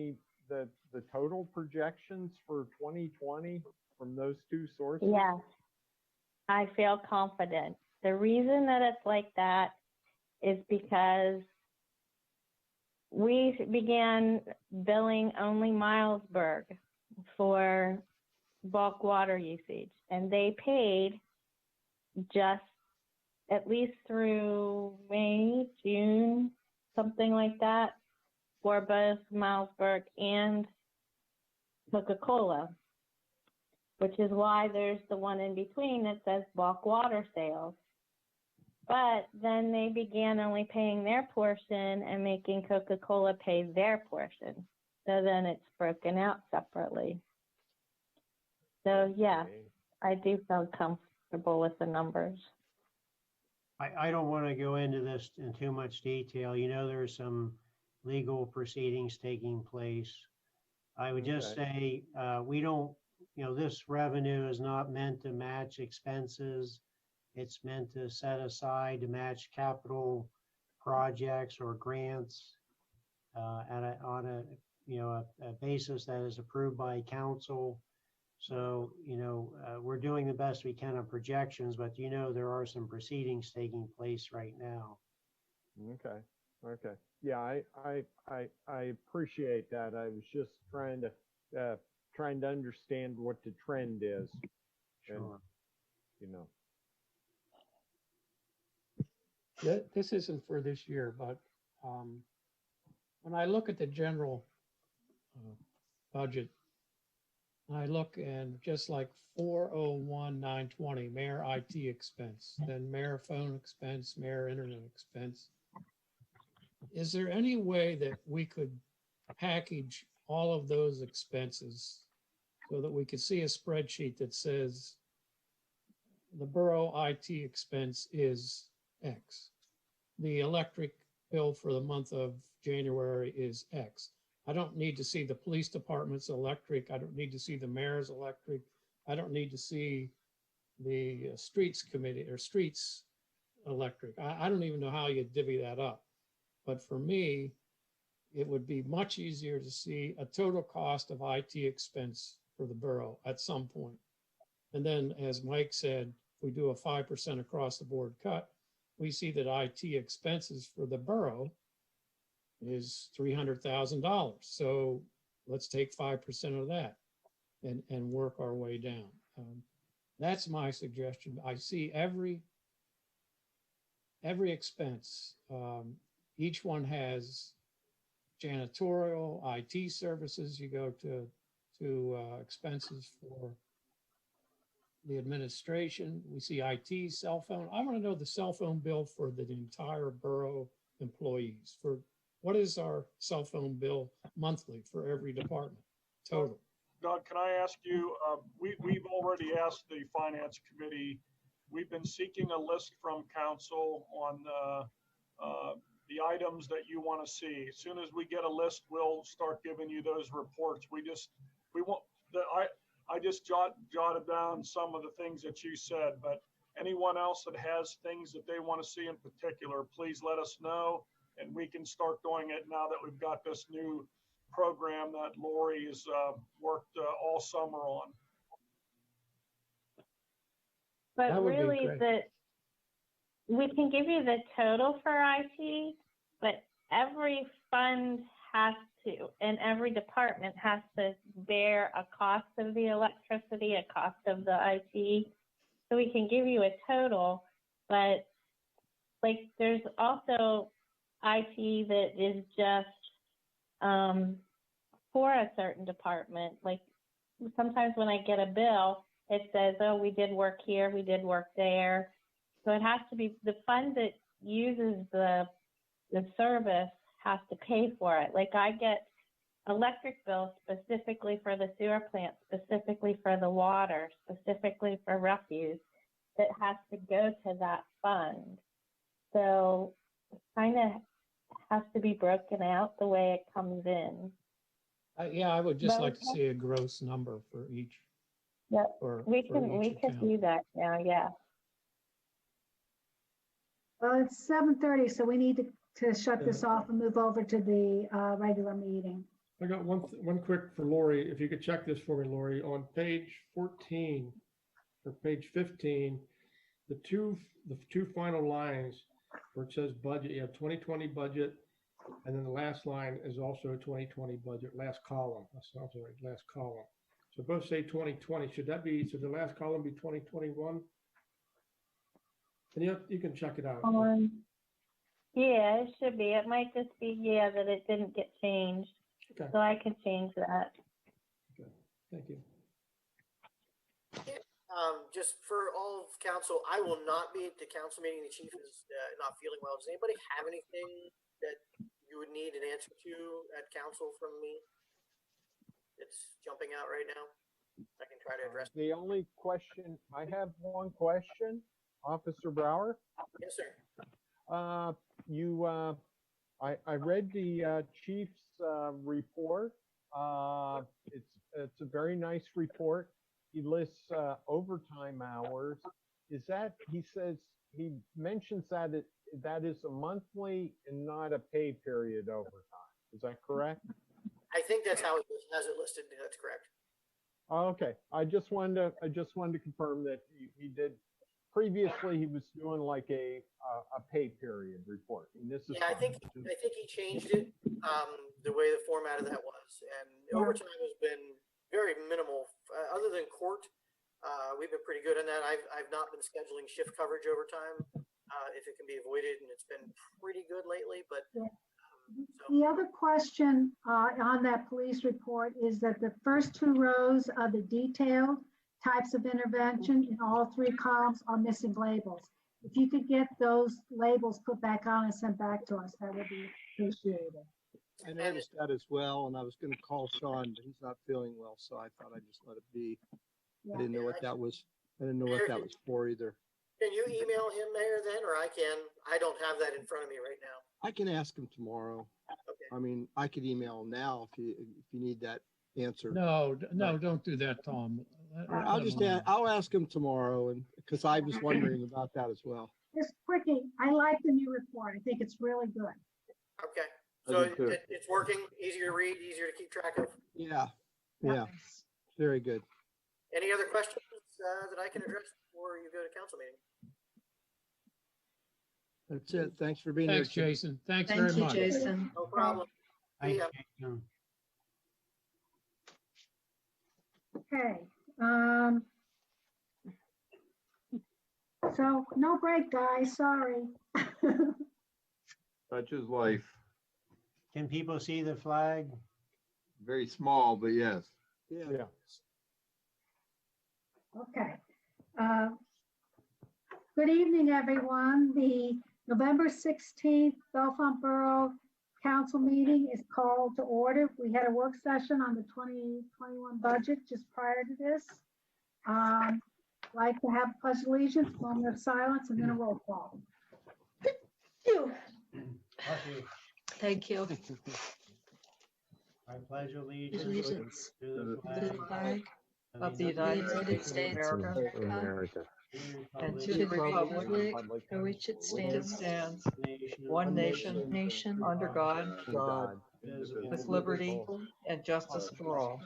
the total projections for 2020 from those two sources? Yes, I feel confident. The reason that it's like that is because we began billing only Milesburg for bulk water usage, and they paid just at least through May, June, something like that, for both Milesburg and Coca-Cola, which is why there's the one in between that says bulk water sales. But then they began only paying their portion and making Coca-Cola pay their portion. So then it's broken out separately. So yes, I do feel comfortable with the numbers. I don't want to go into this in too much detail. There's some legal proceedings taking place. I would just say we don't, this revenue is not meant to match expenses. It's meant to set aside to match capital projects or grants on a basis that is approved by council. So, we're doing the best we can on projections, but there are some proceedings taking place right now. Okay. Yeah, I appreciate that. I was just trying to understand what the trend is. Sure. And, This isn't for this year, but when I look at the general budget, I look and just like 401,920, mayor IT expense, then mayor phone expense, mayor internet expense. Is there any way that we could package all of those expenses so that we could see a spreadsheet that says the borough IT expense is X? The electric bill for the month of January is X. I don't need to see the police department's electric. I don't need to see the mayor's electric, I don't need to see the streets committee or streets electric. I don't even know how you divvy that up. But for me, it would be much easier to see a total cost of IT expense for the borough at some point. And then, as Mike said, if we do a 5% across the board cut, we see that IT expenses for the borough is $300,000. So let's take 5% of that and work our way down. That's my suggestion. I see every expense. Each one has janitorial, IT services. You go to expenses for the administration. We see IT, cell phone. I want to know the cell phone bill for the entire borough employees. For what is our cell phone bill monthly for every department total? Doug, can I ask you, we've already asked the finance committee, we've been seeking a list from council on the items that you want to see. As soon as we get a list, we'll start giving you those reports. I just jotted down some of the things that you said, but anyone else that has things that they want to see in particular, please let us know, and we can start doing it now that we've got this new program that Lori has worked all summer on. But really, we can give you the total for IT, but every fund has to, and every department has to bear a cost of the electricity, a cost of the IT. So we can give you a total, but like there's also IT that is just for a certain department. Like sometimes when I get a bill, it says, oh, we did work here, we did work there. So it has to be the fund that uses the service has to pay for it. Like I get electric bills specifically for the sewer plant, specifically for the water, specifically for refuse, that has to go to that fund. So it kind of has to be broken out the way it comes in. Yeah, I would just like to see a gross number for each. Yep, we could do that now, yeah. Well, it's 7:30, so we need to shut this off and move over to the regular meeting. I got one quick for Lori. If you could check this for me, Lori, on page 14 or page 15, the two final lines where it says budget, you have 2020 budget, and then the last line is also a 2020 budget, last column. That sounds right, last column. So both say 2020. Should the last column be 2021? And you can check it out. Yeah, it should be. It might just be, that it didn't get changed. Okay. So I can change that. Okay, thank you. Just for all of council, I will not be at the council meeting. The chief is not feeling well. Does anybody have anything that you would need an answer to at council from me? It's jumping out right now. I can try to address. The only question, I have one question, Officer Brower. Yes, sir. I read the chief's report. It's a very nice report. He lists overtime hours. He mentions that that is a monthly and not a pay period overtime. Is that correct? I think that's how it has it listed. That's correct. Oh, okay. I just wanted to confirm that he did. Previously, he was doing like a pay period report. And this is I think he changed it the way the format of that was, and overtime has been very minimal. Other than court, we've been pretty good on that. I've not been scheduling shift coverage overtime if it can be avoided, and it's been pretty good lately. But the other question on that police report is that the first two rows of the detailed types of intervention in all three columns are missing labels. If you could get those labels put back on and sent back to us, that would be appreciated. I noticed that as well, and I was going to call Sean, but he's not feeling well, so I thought I'd just let it be. I didn't know what that was. I didn't know what that was for either. Can you email him, Mayor, then, or I can? I don't have that in front of me right now. I can ask him tomorrow. Okay. I mean, I could email him now if you need that answer. No, don't do that, Tom. I'll just, I'll ask him tomorrow, and, because I was wondering about that as well. Just quickie, I like the new report. I think it's really good. Okay, I so do too. it's working, easier to read, easier to keep track of. Yeah, yeah, very good. Any other questions that I can address before you go to council meeting? That's it. Thanks for being here. Thanks, Jason. Thanks Thank very you, much. Jason. No problem. Thanks, Yeah. Jason. Okay. So no break, guys, sorry. Such is life. Can people see the flag? Very small, but yes. Yeah. Yeah. Okay. Good evening, everyone. The November 16th Bellefonte Borough Council meeting is called to order. We had a work session on the 2021 budget just prior to this. Like to have pledge allegiance, moment of silence, and then a roll call. Thank you. I pledge allegiance Allegiance to the to the flag flag of the United States of America and to the republic for which it stands, one nation, under God, with liberty and justice for all.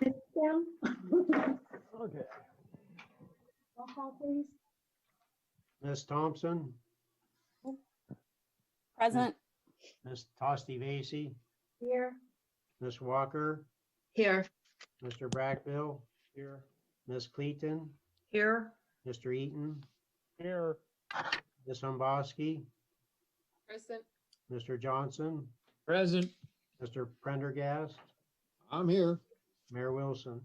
Sit down. Okay. Roll call, please. Ms. Thompson, Present. Ms. Tosti Vasey, Here. Ms. Walker, Here. Mr. Brackbill, Here. Ms. Cleaton, Here. Mr. Eaton, Here. Ms. Umbowski, Present. Mr. Johnson, Present. Mr. Prendergast, I'm here. Mayor Wilson.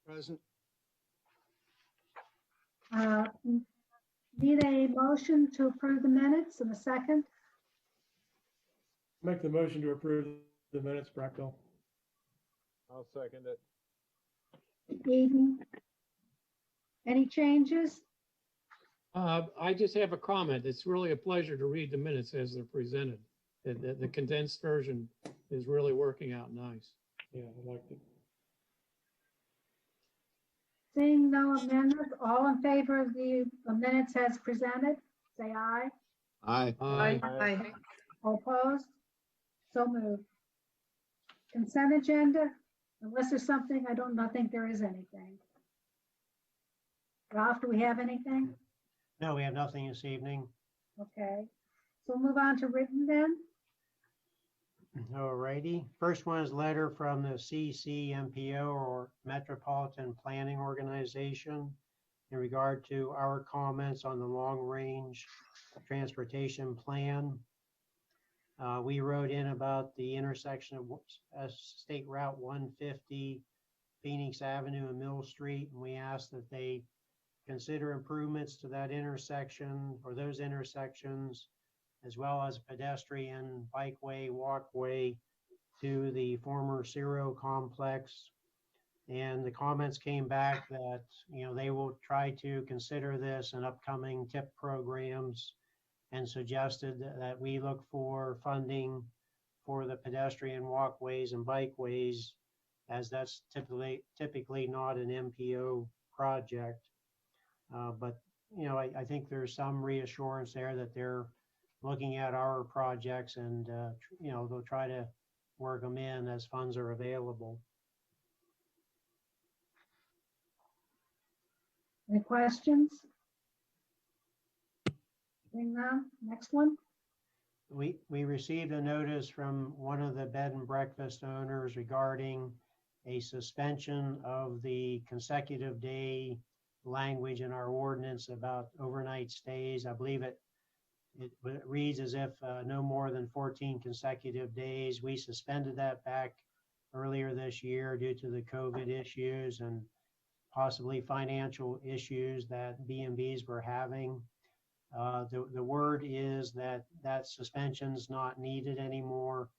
Present. Need a motion to approve the minutes in a second. Make the motion to approve the minutes, Brackbill. I'll second it. Eden. Any changes? I just have a comment. It's really a pleasure to read the minutes as they're presented. The condensed version is really working out nice. Yeah, I liked it. Seeing no amendments, all in favor of the minutes as presented, say aye. Aye. Aye. All opposed? So moved. Consent agenda, unless there's something, I don't think there is anything. Ralph, do we have anything? No, we have nothing this evening. Okay, so we'll move on to written then. All righty. First one is letter from the CCMPO, or Metropolitan Planning Organization, in regard to our comments on the long-range transportation plan. We wrote in about the intersection of State Route 150, Phoenix Avenue and Mill Street, and we asked that they consider improvements to that intersection or those intersections, as well as pedestrian, bikeway, walkway to the former Ciro complex. And the comments came back that, they will try to consider this in upcoming TIP programs, and suggested that we look for funding for the pedestrian walkways and bikeways, as that's typically not an MPO project. But, I think there's some reassurance there that they're looking at our projects, and they'll try to work them in as funds are available. Any questions? Seeing none, next one. We received a notice from one of the bed and breakfast owners regarding a suspension of the consecutive day language in our ordinance about overnight stays. I believe it reads as if no more than 14 consecutive days. We suspended that back earlier this year due to the COVID issues and possibly financial issues that B&Bs were having. The word is that suspension's not needed anymore.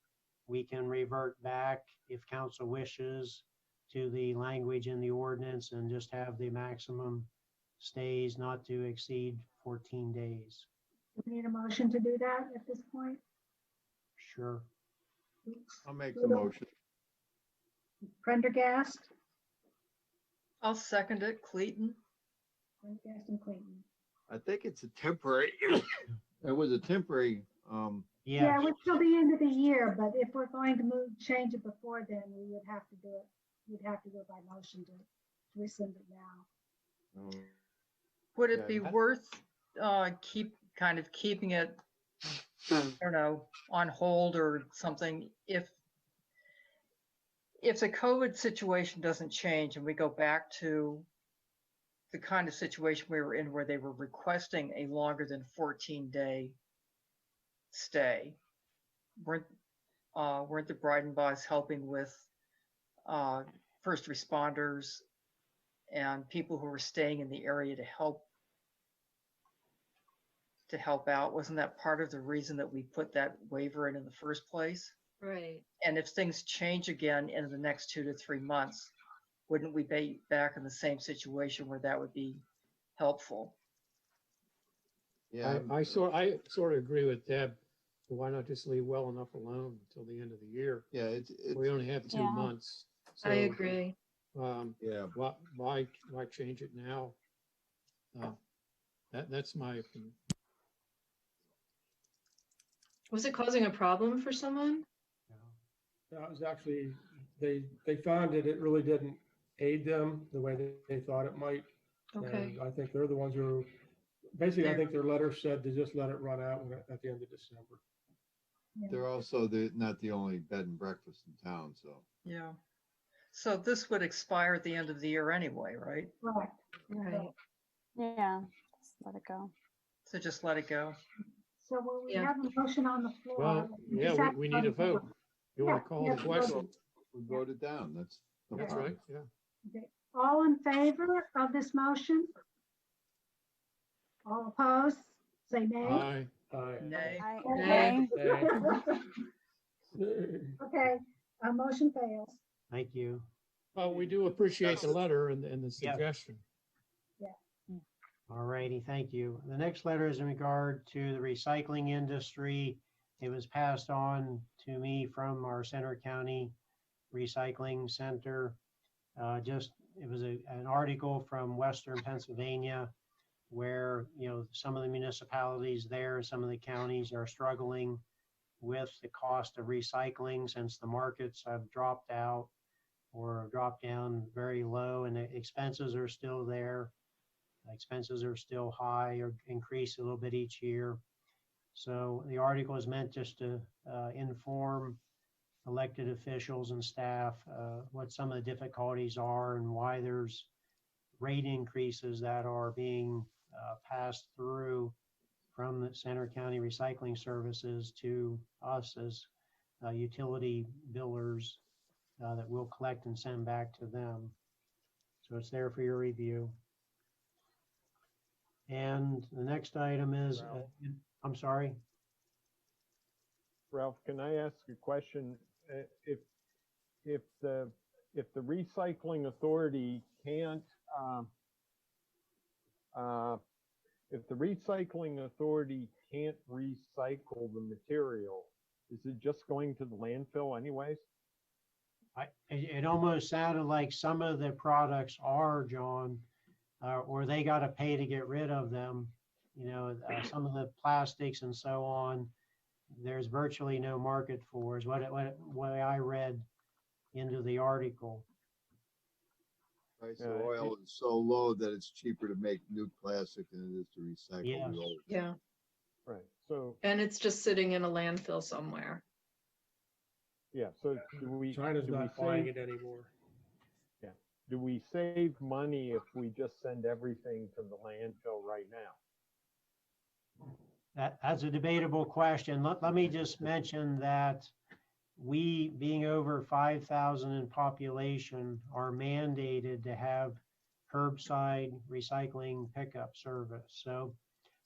We can revert back, if council wishes, to the language in the ordinance and just have the maximum stays not to exceed 14 days. We need a motion to do that at this point. Sure. I'll make the motion. Prendergast, I'll second it, Clayton. Prendergast and Clayton. I think it's a temporary, it was a temporary, Yeah, Yeah, it would till the end of the year, but if we're going to change it before then, we would have to do it. We'd have to do it by motion to rescind it now. Would Yeah, it be I- worth keeping it, I don't know, on hold or something if the COVID situation doesn't change and we go back to the kind of situation we were in where they were requesting a longer than 14-day stay? Weren't the Breidenbaus helping with first responders and people who were staying in the area to help out? Wasn't that part of the reason that we put that waiver in the first place? Right. And if things change again in the next 2 to 3 months, wouldn't we be back in the same situation where that would be helpful? yeah, I sort of agree with Deb. Why not just leave well enough alone until the end of the year? yeah, it's, We only have 2 Yeah. months. I so, agree. yeah. Why change it now? That's my opinion. Was it causing a problem for someone? That was actually, they found that it really didn't aid them the way they thought it might. Okay. And I think they're the ones who, basically, I think their letter said to just let it run out at the end of December. They're also not the only bed and breakfast in town, so. Yeah. So this would expire at the end of the year anyway, right? Correct. Right. Yeah, just let it go. So just let it go. So will we Yeah. have a motion on the floor? Well, We yeah, just have we to need a on the floor. vote. You want to call Yeah, the question? We voted down, that's. no That's problem. right, yeah. Okay. All in favor of this motion? All opposed? Say nay. Aye. Nay. Nay. Okay, motion fails. thank you. Well, we do appreciate the letter and the suggestion. All righty, thank you. The next letter is in regard to the recycling industry. It was passed on to me from our Center County Recycling Center. It was an article from Western Pennsylvania where, some of the municipalities there, some of the counties are struggling with the cost of recycling since the markets have dropped out or dropped down very low and the expenses are still there. Expenses are still high or increase a little bit each year. So the article is meant just to inform elected officials and staff what some of the difficulties are and why there's rate increases that are being passed through from the Center County Recycling Services to us as utility billers that we'll collect and send back to them. So it's there for your review. And the next item is, I'm sorry. Ralph, can I ask a question? If the recycling authority can't, if the recycling authority can't recycle the material, is it just going to the landfill anyways? It almost sounded like some of the products are, John, or they got to pay to get rid of them. Some of the plastics and so on, there's virtually no market for, is what I read into the article. Price of oil is so low that it's cheaper to make new plastic than it is to recycle the old. Yeah. Right, so, And it's just sitting in a landfill somewhere. yeah, so China's not buying it anymore. do we save money if we just send everything to the landfill right now? That's a debatable question. Let me just mention that we, being over 5,000 in population, are mandated to have curbside recycling pickup service. So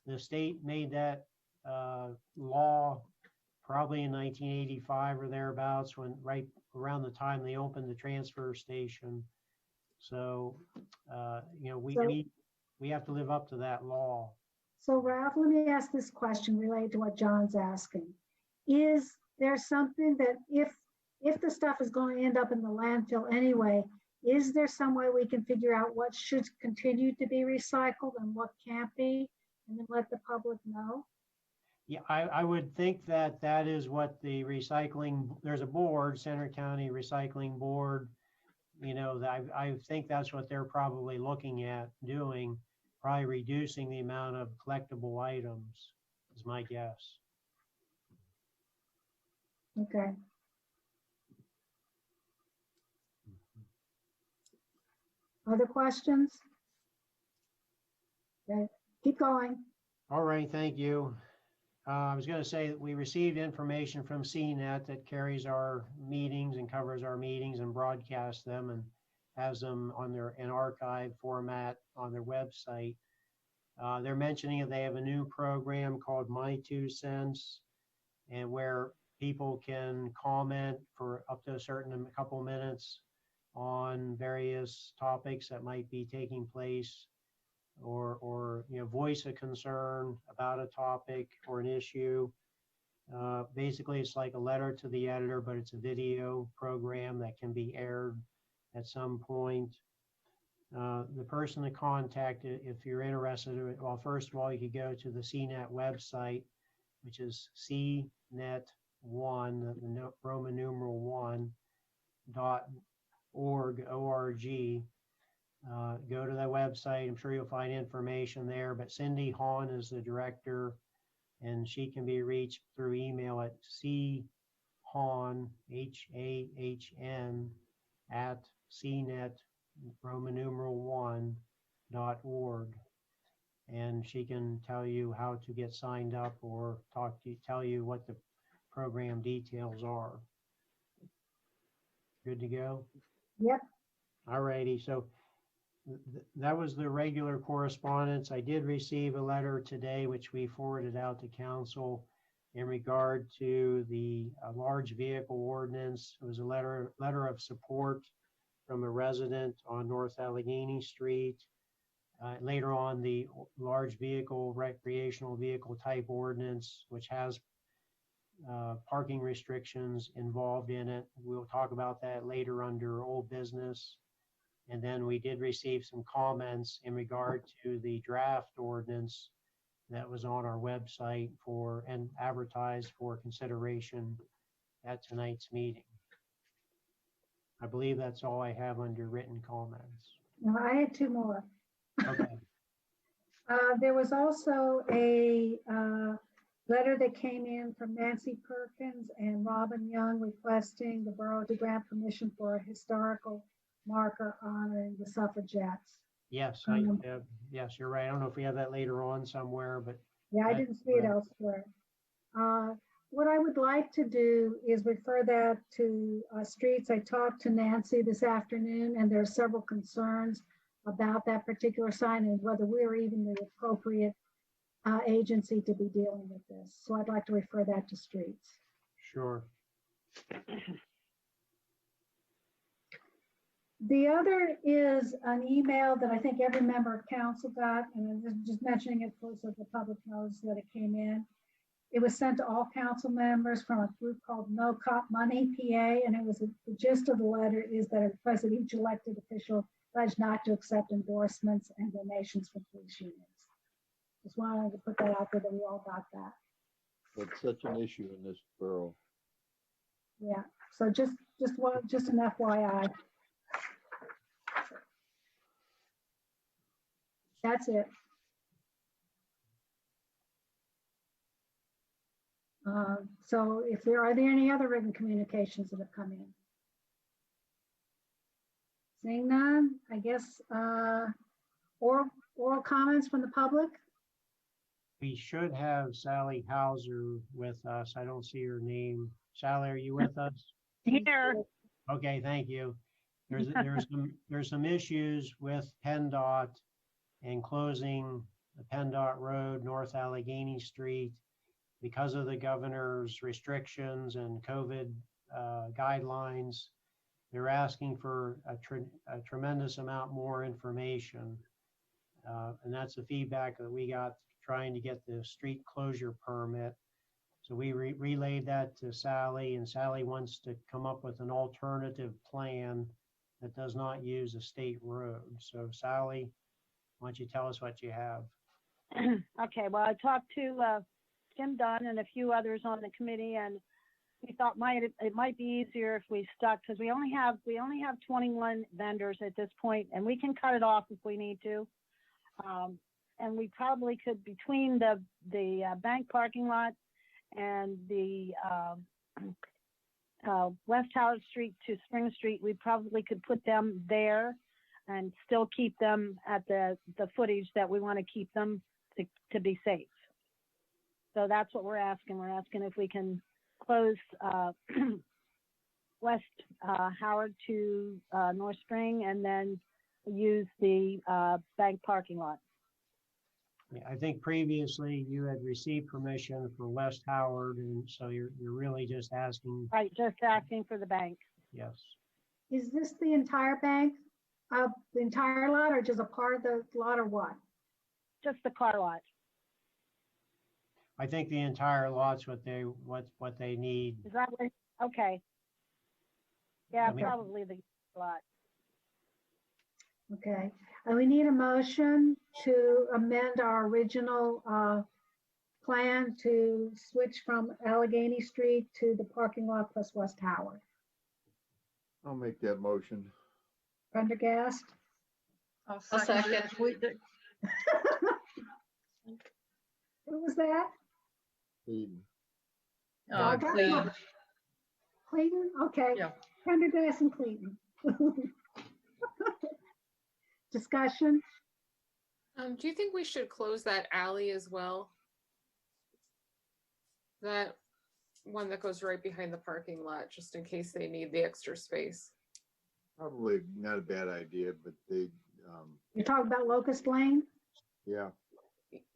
the state made that law probably in 1985 or thereabouts, right around the time they opened the transfer station. So, we have to live up to that law. So Ralph, let me ask this question related to what John's asking. Is there something that if the stuff is going to end up in the landfill anyway, is there some way we can figure out what should continue to be recycled and what can't be, and then let the public know? Yeah, I would think that that is what the recycling, there's a board, Center County Recycling Board, you know, that I think that's what they're probably looking at doing, probably reducing the amount of collectible items, is my guess. Okay. Other questions? Okay, keep going. All right, thank you. I was going to say that we received information from CNET that carries our meetings and covers our meetings and broadcasts them and has them on an archive format on their website. They're mentioning that they have a new program called My 2 Cents, and where people can comment for up to a couple minutes on various topics that might be taking place, or you know, voice a concern about a topic or an issue. Basically, it's like a letter to the editor, but it's a video program that can be aired at some point. The person to contact, if you're interested, well, first of all, you could go to the CNET website, which is CNET1, the Roman numeral 1.org, O-R-G. Go to that website. I'm sure you'll find information there, but Cindy Hahn is the director, and she can be reached through email at chahn, H-A-H-N, at CNET, Roman numeral 1.org. And she can tell you how to get signed up or tell you what the program details are. Good to go? Yep. All righty. So that was the regular correspondence. I did receive a letter today, which we forwarded out to council in regard to the large vehicle ordinance. It was a letter of support from a resident on North Allegheny Street. Later on, the large vehicle, recreational vehicle type ordinance, which has parking restrictions involved in it. We'll talk about that later under old business. And then we did receive some comments in regard to the draft ordinance that was on our website and advertised for consideration at tonight's meeting. I believe that's all I have under written comments. No, I had two more. Okay. There was also a letter that came in from Nancy Perkins and Robin Young requesting the borough to grant permission for a historical marker honoring the suffragettes. Yes, yes, you're right. I don't know if we have that later on somewhere, but yeah, I didn't see it elsewhere. What I would like to do is refer that to streets. I talked to Nancy this afternoon, and there are several concerns about that particular sign and whether we're even the appropriate agency to be dealing with this. So I'd like to refer that to streets. Sure. The other is an email that I think every member of council got, and I'm just mentioning it so the public knows that it came in. It was sent to all council members from a group called No Cop Money, PA, and it was the gist of the letter is that it requests that each elected official pledge not to accept endorsements and donations from police unions. Just wanted to put that out there that we all got that. That's such an issue in this borough. Yeah, so just an FYI. That's it. So if there are any other written communications that have come in? Seeing none, I guess oral comments from the public? We should have Sally Hauser with us. I don't see her name. Sally, are you with us? Here. Okay, thank you. There's some issues with PennDOT and closing the PennDOT Road, North Allegheny Street, because of the governor's restrictions and COVID guidelines. They're asking for a tremendous amount more information. And that's the feedback that we got trying to get the street closure permit. So we relayed that to Sally, and Sally wants to come up with an alternative plan that does not use a state road. So Sally, why don't you tell us what you have? Okay, well, I talked to Jim Dunn and a few others on the committee, and we thought it might be easier if we stuck, because we only have 21 vendors at this point, and we can cut it off if we need to. And we probably could, between the bank parking lot and the West Howard Street to Spring Street, we probably could put them there and still keep them at the footage that we want to keep them to be safe. So that's what we're asking. We're asking if we can close West Howard to North Spring and then use the bank parking lot. Yeah, I think previously you had received permission for West Howard, and so you're really just asking. Right, just asking for the bank. Yes. Is this the entire bank, the entire lot, or just a part of the lot, or what? Just the car lot. I think the entire lot's what they need. Is that what? Okay. Yeah, I mean, probably the lot. Okay, and we need a motion to amend our original plan to switch from Allegheny Street to the parking lot plus West Howard. I'll make that motion. Prendergast? I'll second. it. Who was that? Eden. Cleve. Clayton? Okay. Yeah. Prendergast and Clayton. Discussion? Do you think we should close that alley as well? That one that goes right behind the parking lot, just in case they need the extra space. Probably not a bad idea, but they, You're talking about Locust Lane? yeah.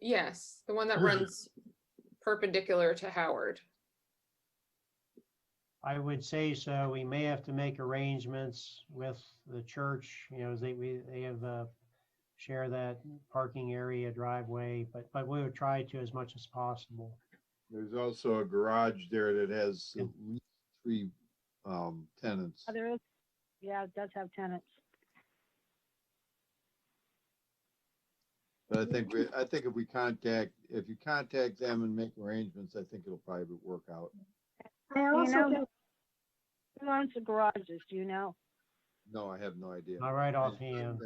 Yes, the one that runs perpendicular to Howard. I would say so. We may have to make arrangements with the church. You know, they have share that parking area driveway, but we would try to as much as possible. There's also a garage there that has at least 3 tenants. Oh, there is. Yeah, it does have tenants. But I think if you contact them and make arrangements, I think it'll probably work out. I also think who owns the garages? Do you know? No, I have no idea. All right, offhand.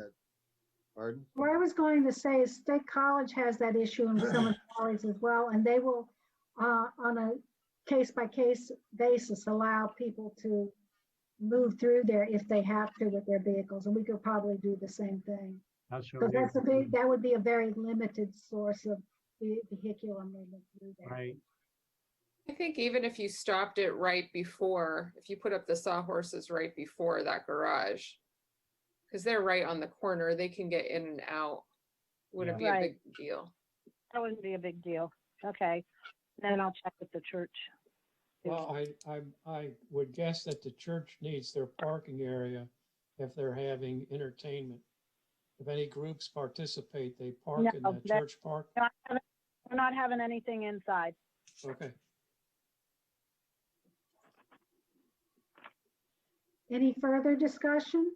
Pardon? what I was going to say is State College has that issue in some of the colleges as well, and they will, on a case-by-case basis, allow people to move through there if they have to with their vehicles, and we could probably do the same thing. That's Because what that would be a very limited source of vehicular movement through there. right. I think even if you stopped it right before, if you put up the sawhorses right before that garage, because they're right on the corner, they can get in and out. Wouldn't be a big deal. That wouldn't be a big deal. Okay. Then I'll check with the church. Well, I would guess that the church needs their parking area if they're having entertainment. If any groups participate, they park in the church park. We're not having anything inside. Okay. Any further discussion?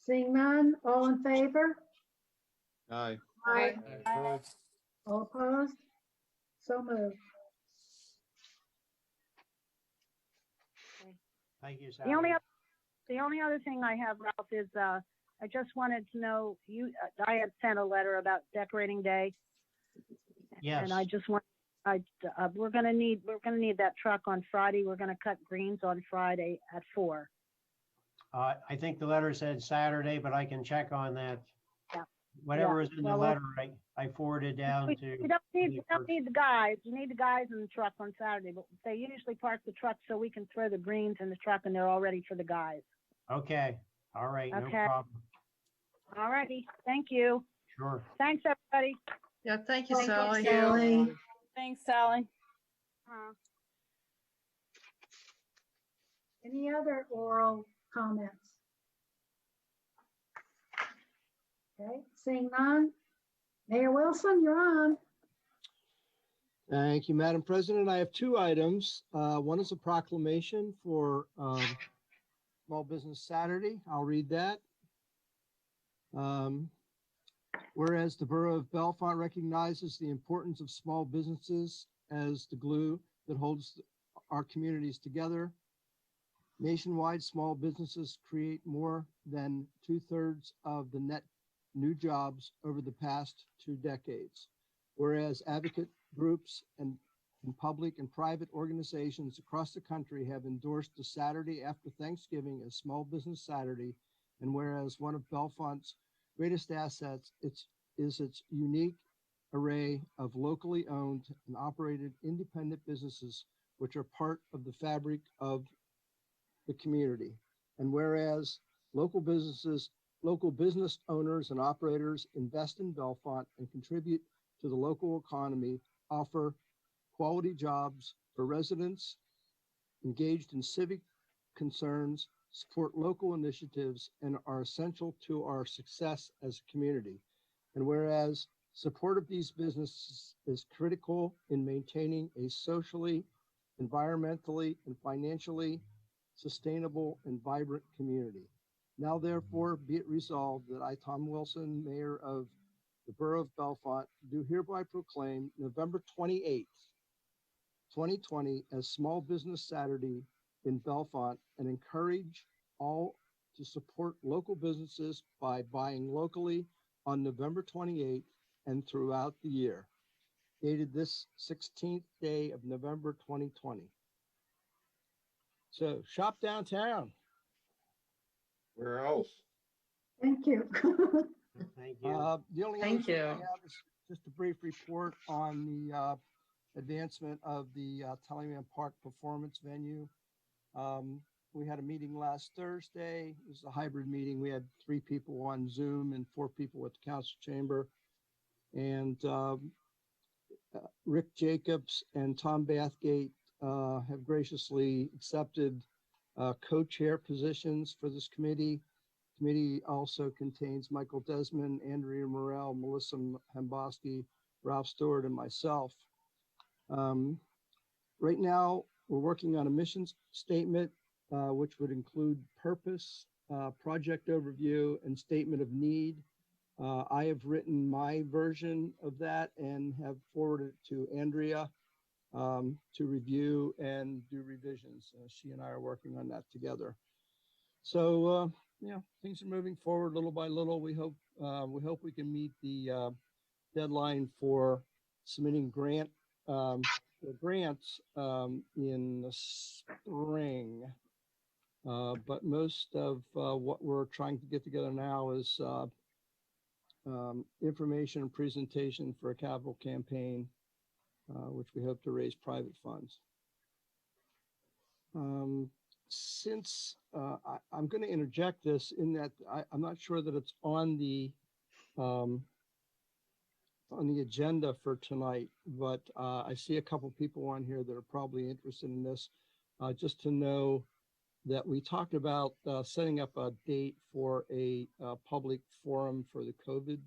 Seeing none, all in favor? Aye. Aye. Aye. All opposed? So moved. Thank you, The only other thing I have, Ralph, is I just wanted to know, I had sent a letter about decorating day. Yes. And I just want, we're gonna need that truck on Friday. We're gonna cut greens on Friday at 4. I think the letter said Saturday, but I can check on that. Yeah. Whatever is in the Well, letter, I forwarded down to. We don't need the guys. You need the guys in the truck on Saturday, but they usually park the truck so we can throw the greens in the truck and they're all ready for the guys. Okay. All right. No Okay. problem. All righty. Thank you. Sure. Thanks, everybody. Yeah, thank you, Thank you, Sally. Sally. Thanks, Sally. Any other oral comments? Okay, seeing none. Mayor Wilson, you're on. Thank you, Madam President. I have two items. One is a proclamation for Small Business Saturday. I'll read that. Whereas the Borough of Bellefonte recognizes the importance of small businesses as the glue that holds our communities together. Nationwide, small businesses create more than 2/3 of the net new jobs over the past 2 decades. Whereas advocate groups and public and private organizations across the country have endorsed the Saturday after Thanksgiving as Small Business Saturday, and whereas one of Bellefonte's greatest assets is its unique array of locally owned and operated independent businesses, which are part of the fabric of the community. And whereas local business owners and operators invest in Bellefonte and contribute to the local economy, offer quality jobs for residents, engaged in civic concerns, support local initiatives, and are essential to our success as a community. And whereas support of these businesses is critical in maintaining a socially, environmentally, and financially sustainable and vibrant community. Now, therefore, be it resolved that I, Tom Wilson, Mayor of the Borough of Bellefonte, do hereby proclaim November 28th, 2020 as Small Business Saturday in Bellefonte and encourage all to support local businesses by buying locally on November 28th and throughout the year. Dated this 16th day of November 2020. So shop downtown. Where else? Thank you. Thank you. The only Thank other thing I you. have is just a brief report on the advancement of the Tallyman Park performance venue. We had a meeting last Thursday. It was a hybrid meeting. We had 3 people on Zoom and 4 people at the council chamber. And Rick Jacobs and Tom Bathgate have graciously accepted co-chair positions for this committee. Committee also contains Michael Desmond, Andrea Morel, Melissa Hemboski, Ralph Stewart, and myself. Right now, we're working on a mission statement, which would include purpose, project overview, and statement of need. I have written my version of that and have forwarded it to Andrea to review and do revisions. She and I are working on that together. So, things are moving forward little by little. We hope we can meet the deadline for submitting grants in the spring. But most of what we're trying to get together now is information and presentation for a capital campaign, which we hope to raise private funds. Since I'm going to interject this in that I'm not sure that it's on the agenda for tonight, but I see a couple people on here that are probably interested in this. Just to know that we talked about setting up a date for a public forum for the COVID.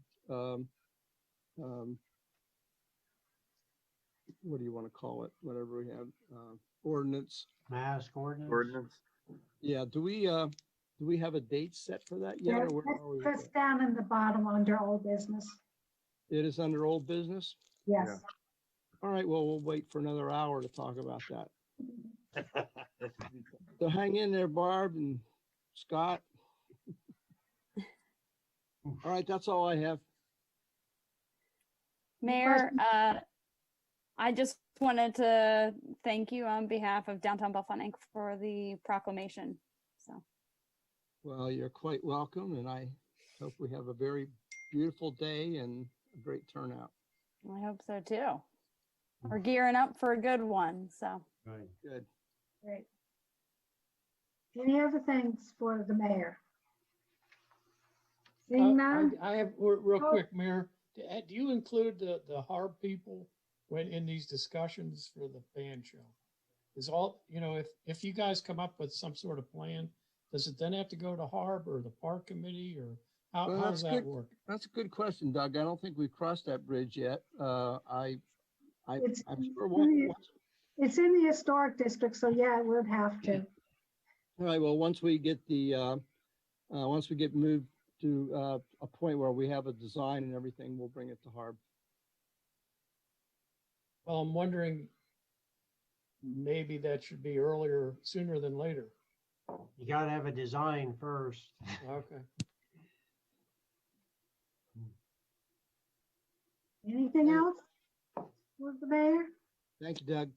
What do you want to call it? Whatever we have, ordinance. Mask ordinance. Ordinance. Yeah. Do we have a date set for that yet? Yeah, Or where are we with that's that? down in the bottom under old business. It is under old business. Yes. Yeah. All right. Well, we'll wait for another hour to talk about that. So hang in there, Barb and Scott. All right. That's all I have. Mayor, I just wanted to thank you on behalf of Downtown Bellefonte Inc. for the proclamation. So, Well, you're quite welcome, and I hope we have a very beautiful day and a great turnout. I hope so too. We're gearing up for a good one. So, Right. Good. Great. Any other things for the mayor? Seeing none? I have, real Oh. quick, Mayor, do you include the HARB people when in these discussions for the band show? Is all, if you guys come up with some sort of plan, does it then have to go to HARB or the park committee or Well, How does that work? That's a good question, Doug. I don't think we've crossed that bridge yet. I'm sure It's in the historic district, so yeah, it would have to. All right, well, once we get moved to a point where we have a design and everything, we'll bring it to Harb. Well, I'm wondering, maybe that should be earlier, sooner than later. You gotta have a design first. Okay. Anything else with the mayor? Thank you, Doug.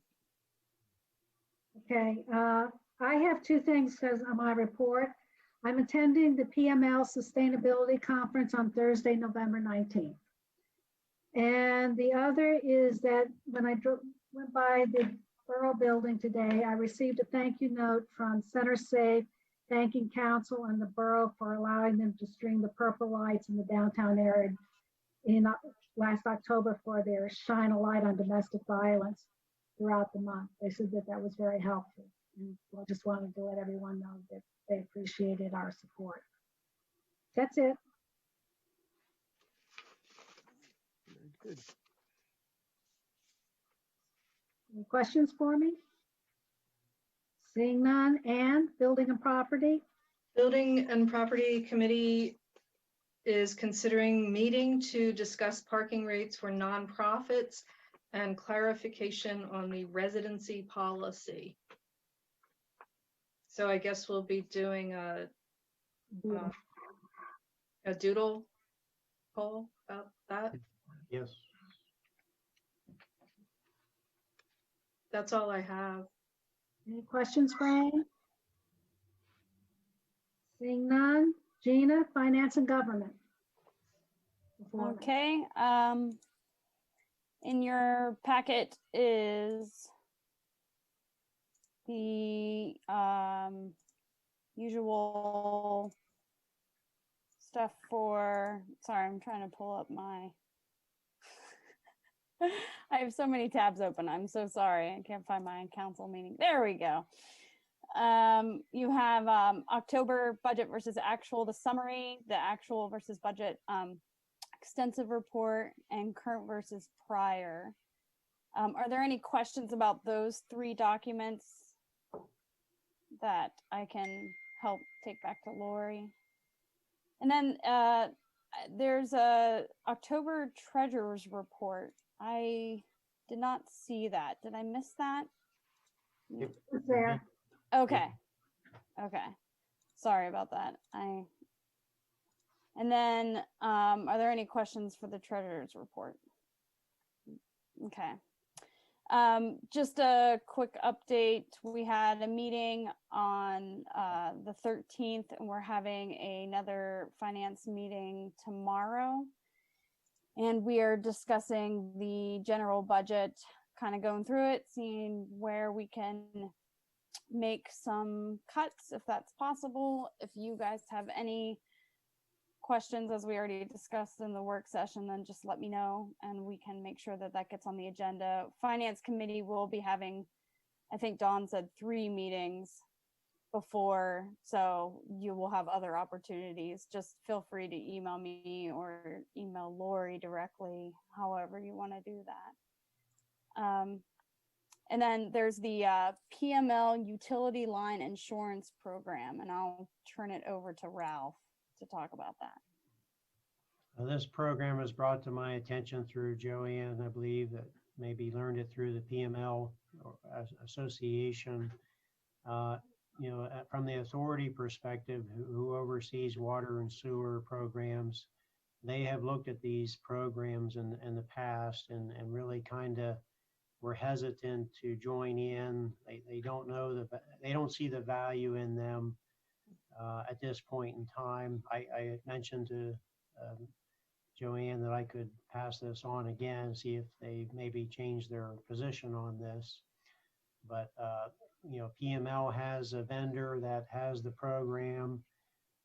Okay, I have two things as on my report. I'm attending the PML Sustainability Conference on Thursday, November 19th. And the other is that when I went by the Borough building today, I received a thank you note from Center Safe, thanking council and the borough for allowing them to string the purple lights in the downtown area in last October for their Shine a Light on Domestic Violence throughout the month. They said that that was very helpful. And I just wanted to let everyone know that they appreciated our support. That's it. Very good. Any questions for me? Seeing none. And Building and Property? Building and Property Committee is considering meeting to discuss parking rates for nonprofits and clarification on the residency policy. So I guess we'll be doing a doodle poll about that. Yes. That's all I have. Any questions for Amy? Seeing none. Gina, Finance and Government. Performance. Okay, in your packet is the usual stuff for, sorry, I'm trying to pull up my, I have so many tabs open. I'm so sorry. I can't find my council meeting. There we go. You have October budget versus actual, the summary, the actual versus budget, extensive report, and current versus prior. Are there any questions about those three documents that I can help take back to Lori? And then there's a October treasurer's report. I did not see that. Did I miss that? It's there. Okay. Okay. Sorry about that. And then, are there any questions for the treasurer's report? Okay. Just a quick update. We had a meeting on the 13th, and we're having another finance meeting tomorrow. And we are discussing the general budget, kind of going through it, seeing where we can make some cuts if that's possible. If you guys have any questions, as we already discussed in the work session, then just let me know and we can make sure that that gets on the agenda. Finance committee will be having, I think Dawn said 3 meetings before, so you will have other opportunities. Just feel free to email me or email Lori directly, however you want to do that. And then there's the PML utility line insurance program, and I'll turn it over to Ralph to talk about that. This program was brought to my attention through Joanne, I believe, that maybe learned it through the PML Association. You know, from the authority perspective, who oversees water and sewer programs, they have looked at these programs in the past and really kind of were hesitant to join in. They don't know they don't see the value in them at this point in time. I mentioned to Joanne that I could pass this on again, see if they maybe change their position on this. But you know, PML has a vendor that has the program.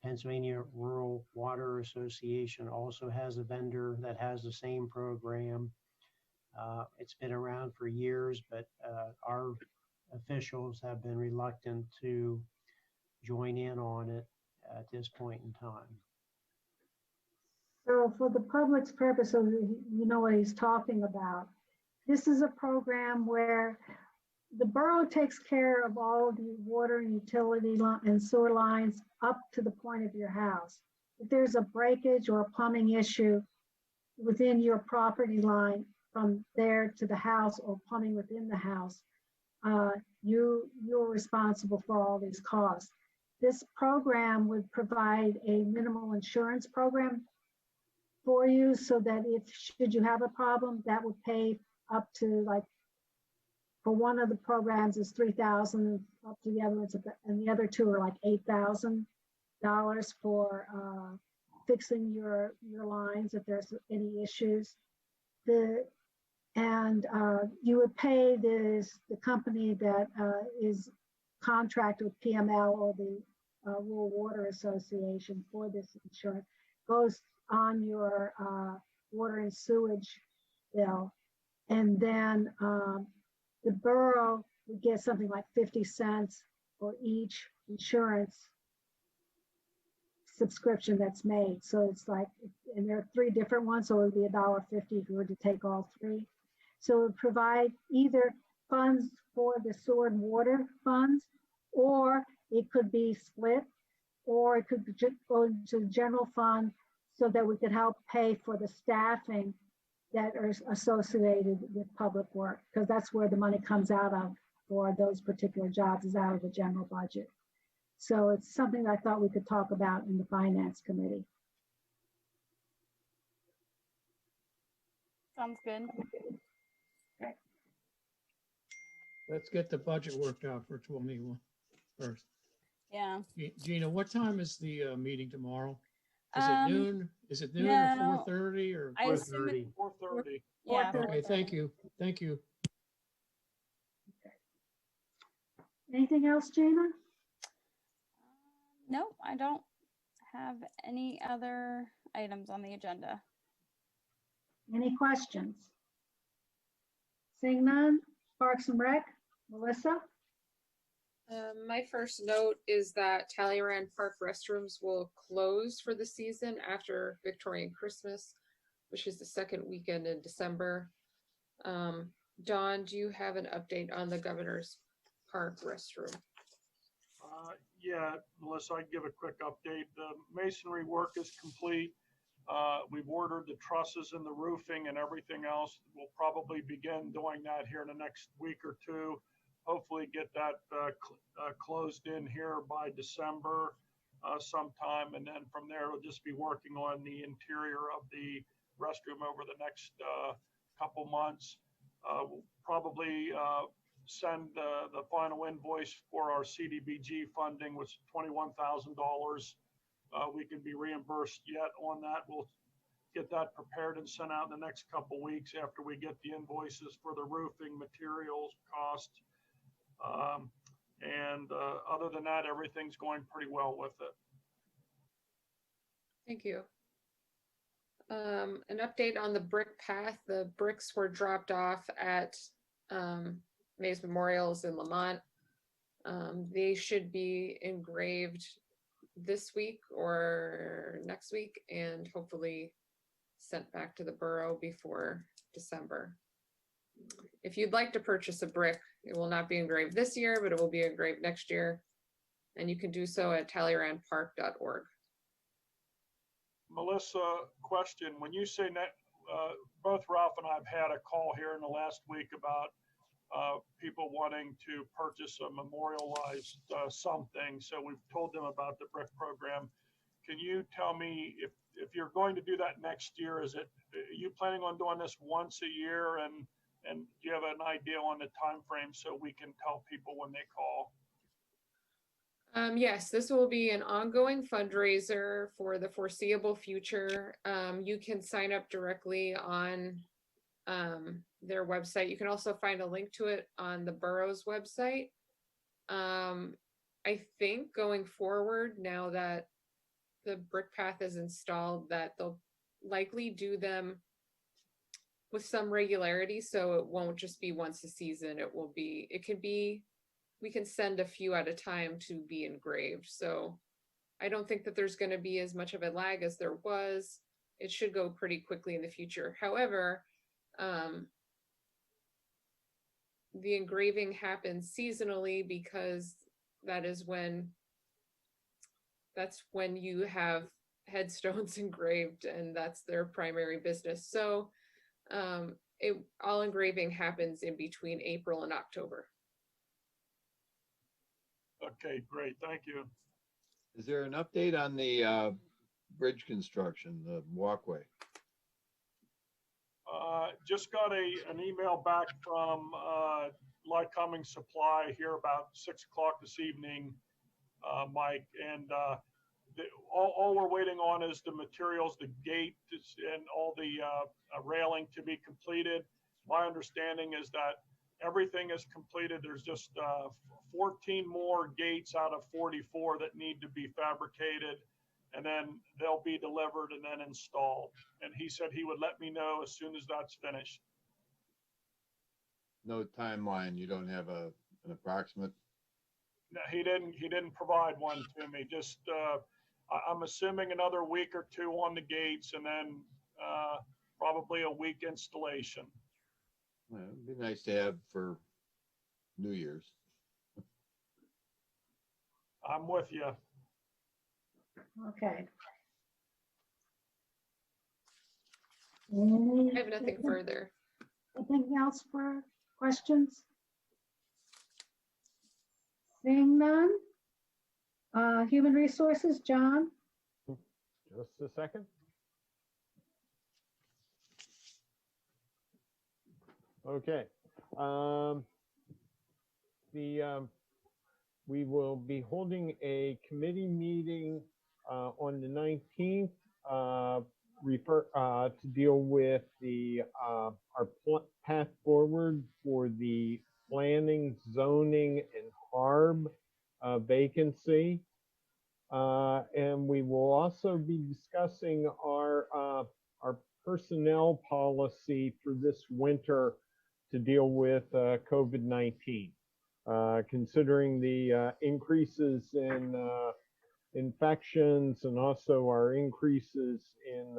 Pennsylvania Rural Water Association also has a vendor that has the same program. It's been around for years, but our officials have been reluctant to join in on it at this point in time. So for the public's purpose, so you know what he's talking about. This is a program where the borough takes care of all the water and utility and sewer lines up to the point of your house. If there's a breakage or a plumbing issue within your property line from there to the house or plumbing within the house, you're responsible for all these costs. This program would provide a minimal insurance program for you so that if should you have a problem, that would pay up to, like, for one of the programs is $3,000 up to the other ones, and the other two are like $8,000 for fixing your lines if there's any issues. You would pay the company that is contracted with PML or the Rural Water Association for this insurance, goes on your water and sewage bill, and then the borough would get something like 50 cents for each insurance subscription that's made. So it's like, and there are 3 different ones, so it would be $1.50 if you were to take all 3. So it would provide either funds for the sewer and water funds, or it could be split, or it could go into the general fund so that we could help pay for the staffing that are associated with public work, because that's where the money comes out of for those particular jobs, is out of the general budget. So it's something I thought we could talk about in the finance committee. Sounds good. Let's get the budget worked out for 21 first. Yeah. Gina, what time is the meeting tomorrow? Is Um, it noon? Is it noon no, or 4:30 or? I assume 4:30. 4:30. Yeah. Okay, thank you. Thank you. Anything else, Gina? No, I don't have any other items on the agenda. Any questions? Seeing none, Parks and Rec, Melissa? My first note is that Talleyrand Park restrooms will close for the season after Victorian Christmas, which is the second weekend in December. Dawn, do you have an update on the Governor's Park restroom? Yeah, Melissa, I'd give a quick update. The masonry work is complete. We've ordered the trusses and the roofing and everything else. We'll probably begin doing that here in the next week or 2. Hopefully get that closed in here by December sometime. And then from there, we'll just be working on the interior of the restroom over the next couple months. We'll probably send the final invoice for our CDBG funding, which is $21,000. We can be reimbursed yet on that. We'll get that prepared and sent out in the next couple weeks after we get the invoices for the roofing, materials, cost. Other than that, everything's going pretty well with it. Thank you. An update on the brick path. The bricks were dropped off at Mays Memorials in Lamont. They should be engraved this week or next week and hopefully sent back to the borough before December. If you'd like to purchase a brick, it will not be engraved this year, but it will be engraved next year. And you can do so at talleyrandpark.org. Melissa, question. When you say both Ralph and I have had a call here in the last week about people wanting to purchase a memorialized something. So we've told them about the brick program. Can you tell me if you're going to do that next year, are you planning on doing this once a year? And do you have an idea on the time frame so we can tell people when they call? Yes, this will be an ongoing fundraiser for the foreseeable future. You can sign up directly on their website. You can also find a link to it on the borough's website. I think going forward, now that the brick path is installed, that they'll likely do them with some regularity. So it won't just be once a season. We can send a few at a time to be engraved. So I don't think that there's going to be as much of a lag as there was. it should go pretty quickly in the future. However, the engraving happens seasonally because that's when you have headstones engraved, and that's their primary business. So all engraving happens in between April and October. Okay, great, thank you. Is there an update on the bridge construction, the walkway? Just got an email back from Light Cummings Supply here about 6 o'clock this evening, Mike, and all we're waiting on is the materials, the gate and all the railing to be completed. My understanding is that everything is completed. There's just 14 more gates out of 44 that need to be fabricated, and then they'll be delivered and then installed. And he said he would let me know as soon as that's finished. No timeline. You don't have an approximate? No, he didn't provide one to me. Just I'm assuming another week or two on the gates, and then probably a week installation. Well, it'd be nice to have for New Year's. I'm with you. Okay. I have nothing further. Anything else for questions? Seeing none. Human Resources, John? Just a second. Okay. We will be holding a committee meeting on the 19th to deal with our path forward for the planning, zoning, and HARB vacancy. And we will also be discussing our personnel policy for this winter to deal with COVID-19. Considering the increases in infections and also our increases in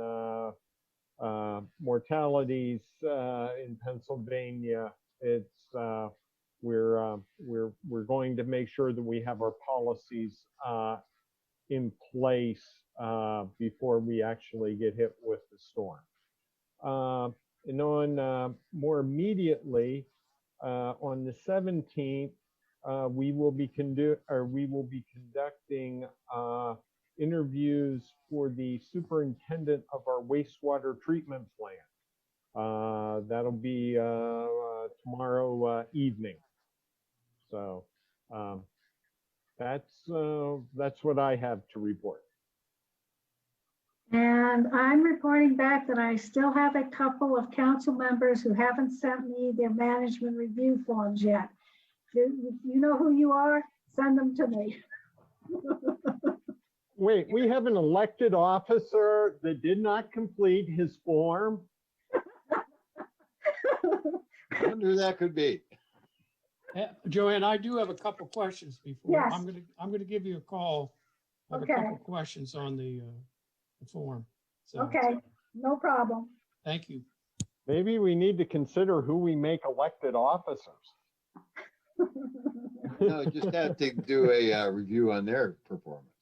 mortalities in Pennsylvania, we're going to make sure that we have our policies in place before we actually get hit with the storm. And on more immediately, on the 17th, we will be conducting interviews for the superintendent of our wastewater treatment plant. That'll be tomorrow evening. So that's what I have to report. And I'm reporting back that I still have a couple of council members who haven't sent me their management review forms yet. If you know who you are, send them to me. Wait, we have an elected officer that did not complete his form? I wonder who that could be. Joanne, I do have a couple questions before. Yes. I'm gonna give you a call. I have Okay. a couple questions on the form. So, Okay, no problem. thank you. Maybe we need to consider who we make elected officers. No, just have to do a review on their performance.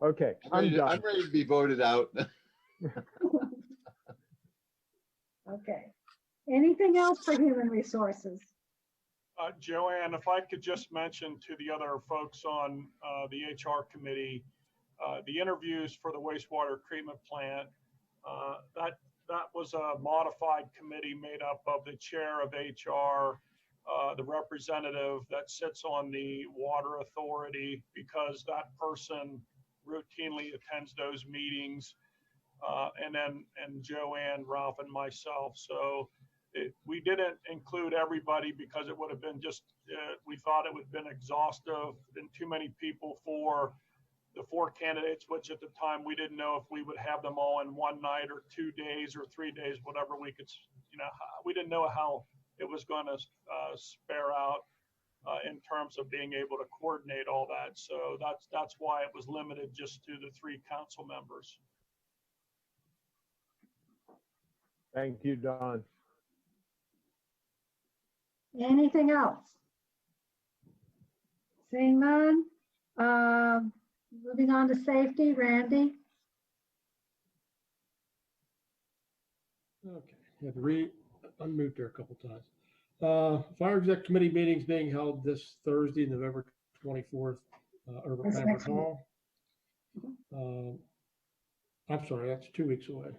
Okay, I'm done. I'm ready to be voted out. Okay. Anything else for Human Resources? Joanne, if I could just mention to the other folks on the HR committee, the interviews for the wastewater treatment plant, that was a modified committee made up of the chair of HR, the representative that sits on the water authority, because that person routinely attends those meetings, and Joanne, Ralph, and myself. So we didn't include everybody because it would have been just, we thought it would have been exhaustive and too many people for the 4 candidates, which at the time we didn't know if we would have them all in one night or 2 days or 3 days, whatever we could, we didn't know how it was going to spare out. in terms of being able to coordinate all that. So that's why it was limited just to the 3 council members. Thank you, Don. Anything else? Seeing none. Moving on to safety, Randy. Okay, had to unmute there a couple times. Fire exec committee meetings being held this Thursday, November 24th, over at Lambert Hall. I'm sorry, that's 2 weeks away.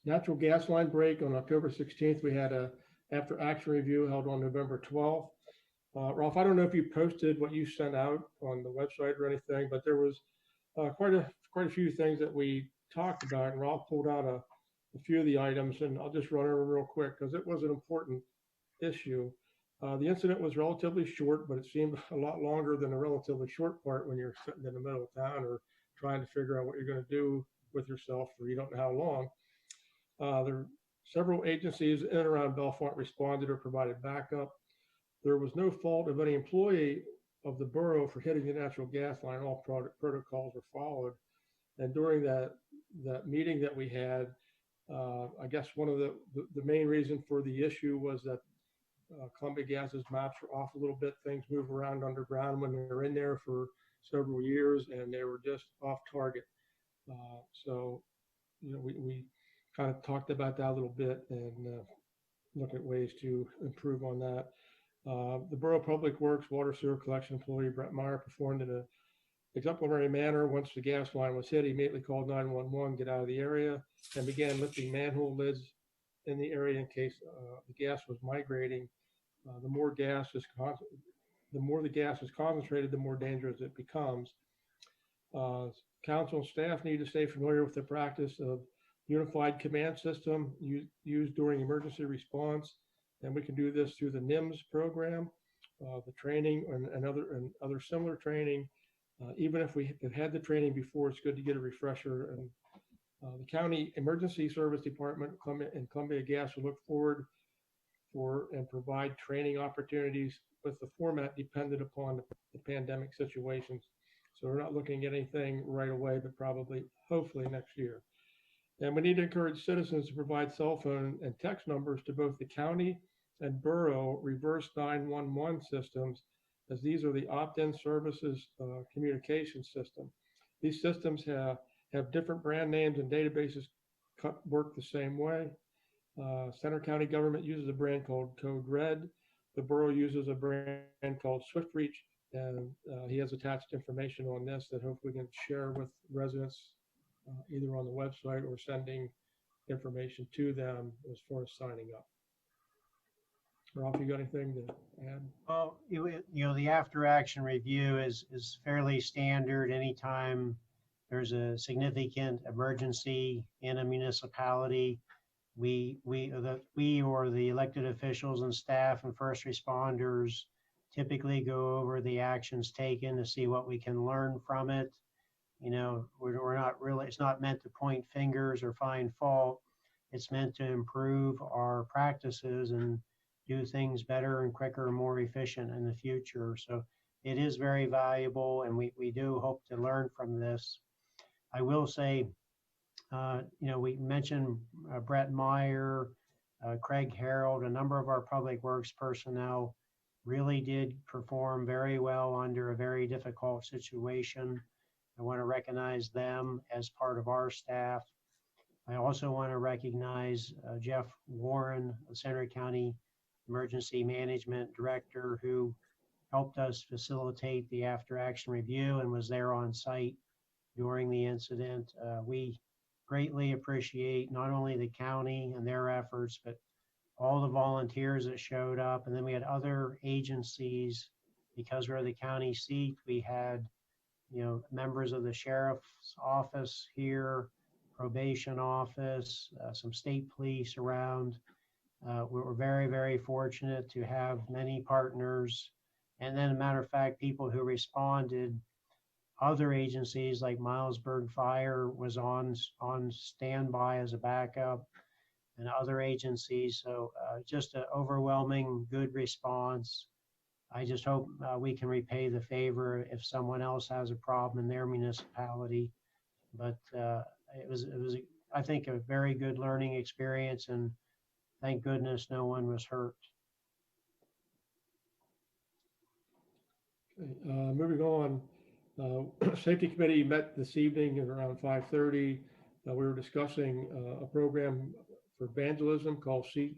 Natural gas line break on October 16th. We had a after action review held on November 12th. Ralph, I don't know if you posted what you sent out on the website or anything, but there was quite a few things that we talked about, and Ralph pulled out a few of the items, and I'll just run over real quick because it was an important issue. The incident was relatively short, but it seemed a lot longer than a relatively short part when you're sitting in the middle of town or trying to figure out what you're going to do with yourself for you don't know how long. There were several agencies in and around Bellefonte responded or provided backup. There was no fault of any employee of the borough for hitting the natural gas line. All protocols were followed. And during that meeting that we had, I guess one of the main reason for the issue was that Columbia Gas's maps were off a little bit. Things move around underground when they're in there for several years, and they were just off target. So, we kind of talked about that a little bit and look at ways to improve on that. The Borough Public Works Water Sewer Collection employee Brett Meyer performed in an exemplary manner. Once the gas line was hit, he immediately called 911, get out of the area, and began lifting manhole lids in the area in case the gas was migrating. The more the gas is concentrated, the more dangerous it becomes. Council and staff need to stay familiar with the practice of unified command system used during emergency response, and we can do this through the NIMS program, the training and other similar training. Even if we have had the training before, it's good to get a refresher. And the County Emergency Service Department and Columbia Gas will look forward for and provide training opportunities with the format dependent upon the pandemic situations. So we're not looking at anything right away, but probably, hopefully next year. And we need to encourage citizens to provide cell phone and text numbers to both the county and borough reverse 911 systems, as these are the opt-in services communication system. These systems have different brand names and databases work the same way. Center County government uses a brand called Code Red. The borough uses a brand called SwiftReach, and he has attached information on this that hopefully we can share with residents either on the website or sending information to them as far as signing up. Ralph, you got anything to add? Well, the after action review is fairly standard. Anytime there's a significant emergency in a municipality, we or the elected officials and staff and first responders typically go over the actions taken to see what we can learn from it. We're not really, it's not meant to point fingers or find fault. It's meant to improve our practices and do things better and quicker and more efficient in the future. So it is very valuable, and we do hope to learn from this. I will say, we mentioned Brett Meyer, Craig Harold, a number of our public works personnel really did perform very well under a very difficult situation. I want to recognize them as part of our staff. I also want to recognize Jeff Warren, the Center County Emergency Management Director, who helped us facilitate the after action review and was there on site during the incident. We greatly appreciate not only the county and their efforts, but all the volunteers that showed up. And then we had other agencies, because we're the county seat. We had members of the sheriff's office here, probation office, some state police around. We were very, very fortunate to have many partners. And then, as a matter of fact, people who responded, other agencies like Milesburg Fire was on standby as a backup. and other agencies. So just an overwhelming good response. I just hope we can repay the favor if someone else has a problem in their municipality. But it was, I think, a very good learning experience, and thank goodness no one was hurt. Okay, moving on, Safety Committee met this evening at around 5:30. We were discussing a program for evangelism called See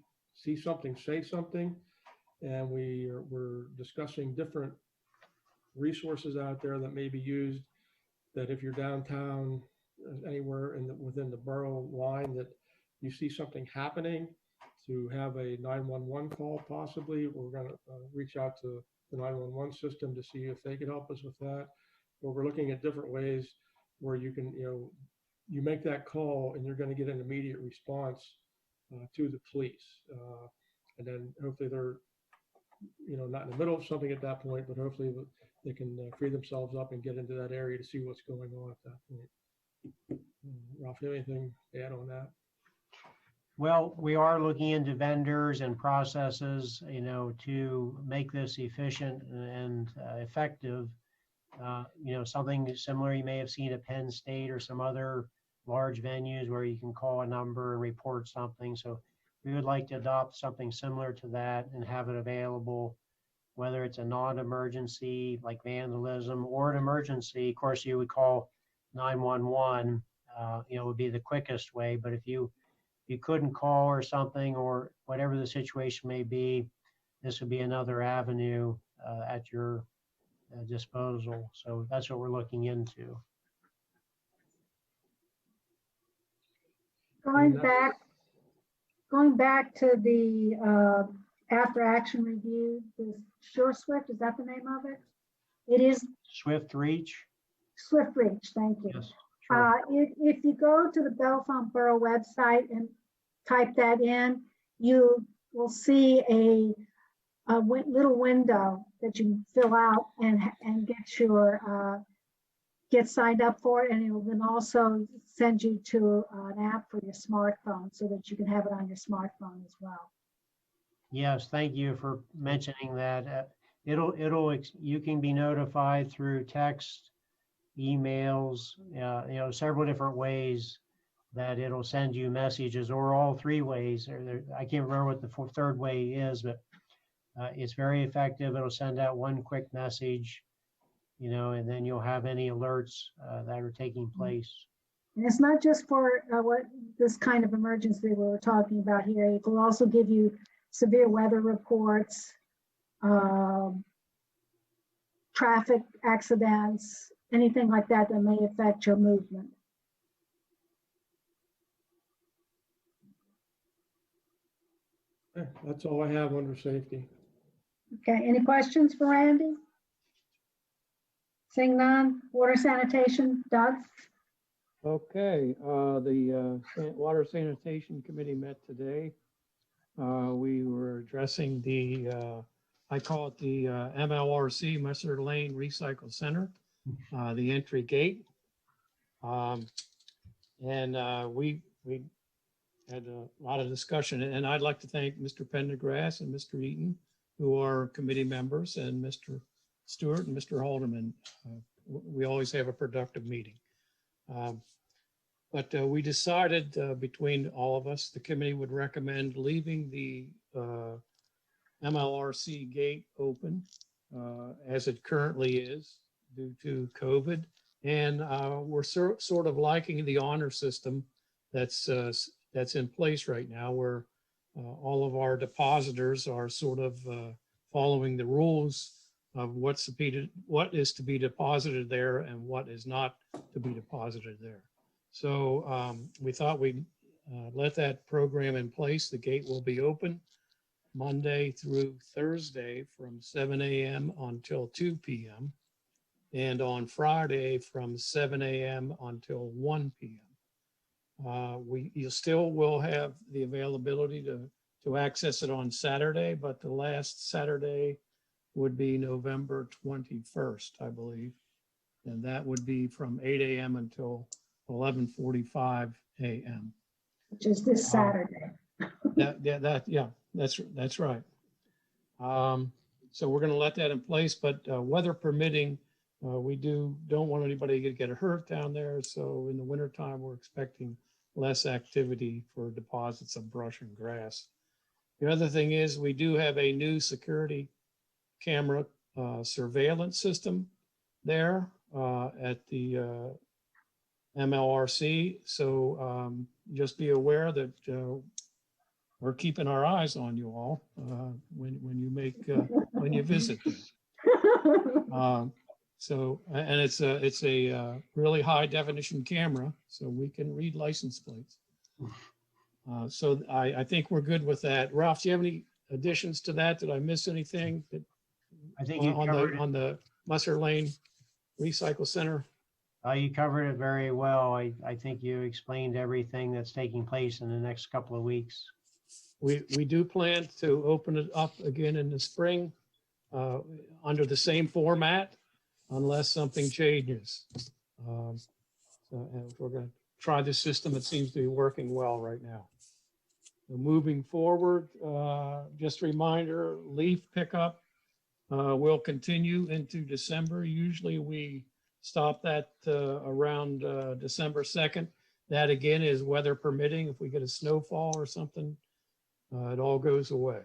Something, Say Something. And we're discussing different resources out there that may be used, that if you're downtown, anywhere within the borough line, that you see something happening, to have a 911 call possibly. We're going to reach out to the 911 system to see if they can help us with that. But we're looking at different ways where you can, you make that call and you're going to get an immediate response to the police. And then hopefully they're, not in the middle of something at that point, but hopefully they can free themselves up and get into that area to see what's going on at that point. Ralph, you have anything to add on that? Well, we are looking into vendors and processes, to make this efficient and effective. Something similar you may have seen at Penn State or some other large venues where you can call a number and report something. So we would like to adopt something similar to that and have it available, whether it's a non-emergency like vandalism or an emergency. Of course, you would call 911, would be the quickest way. But if you couldn't call or something, or whatever the situation may be, this would be another avenue at your disposal. So that's what we're looking into. Going back to the after action review, the Sure Swift, is that the name of it? It is Swift Reach. Swift Reach, thank you. Yes, sure. If you go to the Bellefonte Borough website and type that in, you will see a little window that you can fill out and get signed up for it, and it will then also send you to an app for your smartphone so that you can have it on your smartphone as well. Yes, thank you for mentioning that. You can be notified through text, emails, several different ways that it'll send you messages, or all three ways. I can't remember what the third way is, but it's very effective. It'll send out one quick message, and then you'll have any alerts that are taking place. And it's not just for what this kind of emergency we're talking about here. It will also give you severe weather reports, traffic accidents, anything like that that may affect your movement. That's all I have under safety. Okay, any questions for Randy? Seeing none, water sanitation, Doug? Okay, the Water Sanitation Committee met today. We were addressing I call it the MLRC, Messer Lane Recycle Center, the entry gate. We had a lot of discussion, and I'd like to thank Mr. Pendergrass and Mr. Eaton, who are committee members, and Mr. Stewart and Mr. Haldeman. We always have a productive meeting. But we decided between all of us, the committee would recommend leaving the MLRC gate open as it currently is due to COVID. And we're sort of liking the honor system that's in place right now, where all of our depositors are sort of following the rules of what is to be deposited there and what is not to be deposited there. So we thought we'd let that program in place. The gate will be open Monday through Thursday from 7 a.m. until 2 p.m. and on Friday from 7 a.m. until 1 p.m. You still will have the availability to access it on Saturday, but the last Saturday would be November 21st, I believe. And that would be from 8 a.m. until 11:45 a.m. Which is this Saturday. That's right. So we're going to let that in place, but weather permitting, we don't want anybody to get hurt down there. So in the wintertime, we're expecting less activity for deposits of brush and grass. The other thing is we do have a new security camera surveillance system there at the MLRC. So just be aware that we're keeping our eyes on you all when you visit. So and it's a really high definition camera, so we can read license plates. So I think we're good with that. Ralph, do you have any additions to that? Did I miss anything? I think you covered on the Musser Lane Recycle Center. You covered it very well. I think you explained everything that's taking place in the next couple of weeks. We do plan to open it up again in the spring under the same format, unless something changes. And we're going to try this system. It seems to be working well right now. So moving forward, just a reminder, leaf pickup will continue into December. Usually we stop that around December 2nd. That again is weather permitting. If we get a snowfall or something, it all goes away.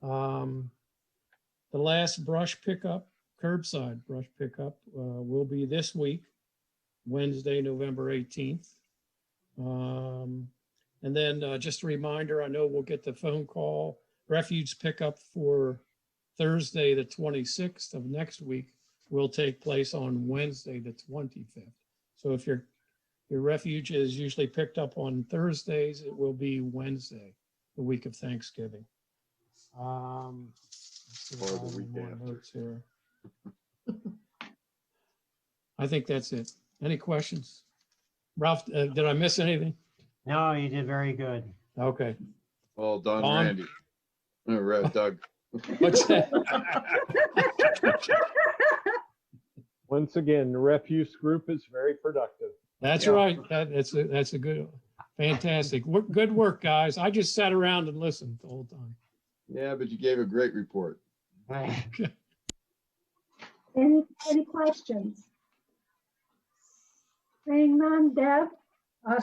The last brush pickup, curbside brush pickup, will be this week, Wednesday, November 18th. And then just a reminder, I know we'll get the phone call, refuge pickup for Thursday, the 26th of next week will take place on Wednesday, the 25th. So if your refuge is usually picked up on Thursdays, it will be Wednesday, the week of Thanksgiving. Or the week after. I think that's it. Any questions? Ralph, did I miss anything? No, you did very good. Okay. Well done, Don? Randy. Doug. What's that? Once again, the refuse group is very productive. That's right. That's a good, fantastic. Good work, guys. I just sat around and listened the whole time. Yeah, but you gave a great report. Any questions? Saying none, Deb,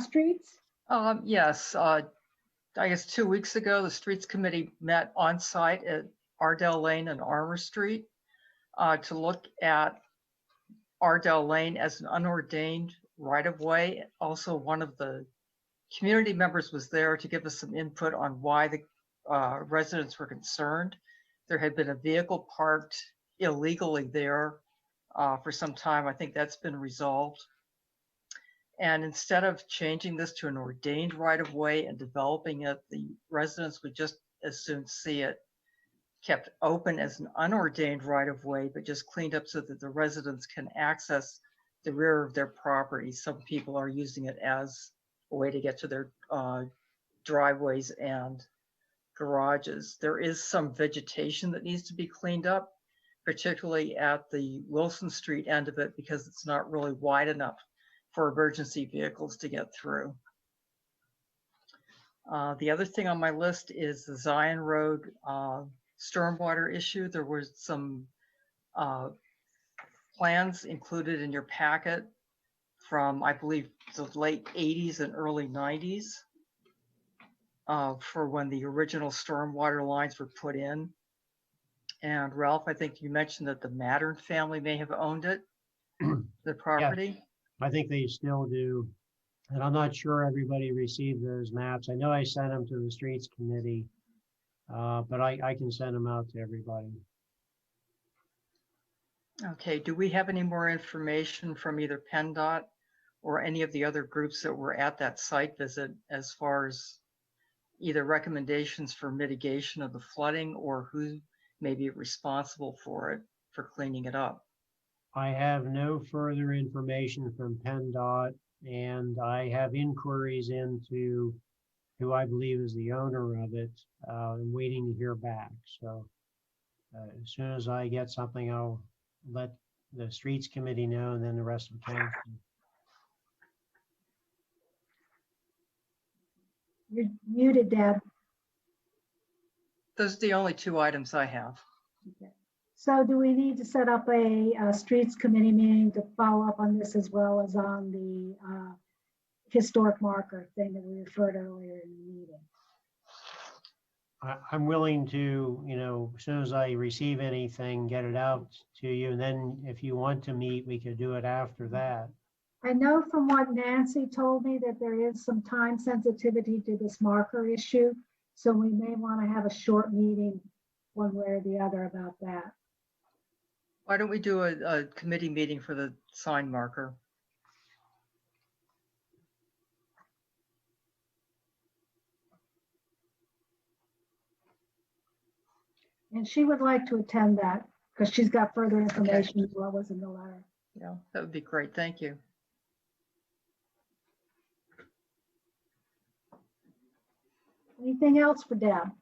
streets? Yes, I guess 2 weeks ago, the Streets Committee met on site at Ardell Lane and Armour Street to look at Ardell Lane as an unordained right-of-way. Also, one of the community members was there to give us some input on why the residents were concerned. There had been a vehicle parked illegally there for some time. I think that's been resolved. And instead of changing this to an ordained right-of-way and developing it, the residents would just as soon see it kept open as an unordained right-of-way, but just cleaned up so that the residents can access the rear of their property. Some people are using it as a way to get to their driveways and garages. There is some vegetation that needs to be cleaned up, particularly at the Wilson Street end of it, because it's not really wide enough for emergency vehicles to get through. The other thing on my list is the Zion Road stormwater issue. There was some plans included in your packet from, I believe, the late 80s and early 90s for when the original stormwater lines were put in. And Ralph, I think you mentioned that the Mattern family may have owned it, the property. Yeah, I think they still do. And I'm not sure everybody received those maps. I know I sent them to the Streets Committee, but I can send them out to everybody. Okay, do we have any more information from either PennDOT or any of the other groups that were at that site visit as far as either recommendations for mitigation of the flooding or who may be responsible for it, for cleaning it up? I have no further information from PennDOT, and I have inquiries into who I believe is the owner of it. I'm waiting to hear back. So as soon as I get something, I'll let the Streets Committee know, and then the rest of the council. You're muted, Deb. Those are the only two items I have. Okay. So do we need to set up a streets committee meeting to follow up on this as well as on the historic marker thing that we referred earlier in the meeting? I'm willing to, as soon as I receive anything, get it out to you. And then if you want to meet, we could do it after that. I know from what Nancy told me that there is some time sensitivity to this marker issue. So we may want to have a short meeting one way or the other about that. Why don't we do a committee meeting for the sign marker? And she would like to attend that because she's got further information as well as in the letter. Yeah, that would be great. Thank you. Anything else for Deb?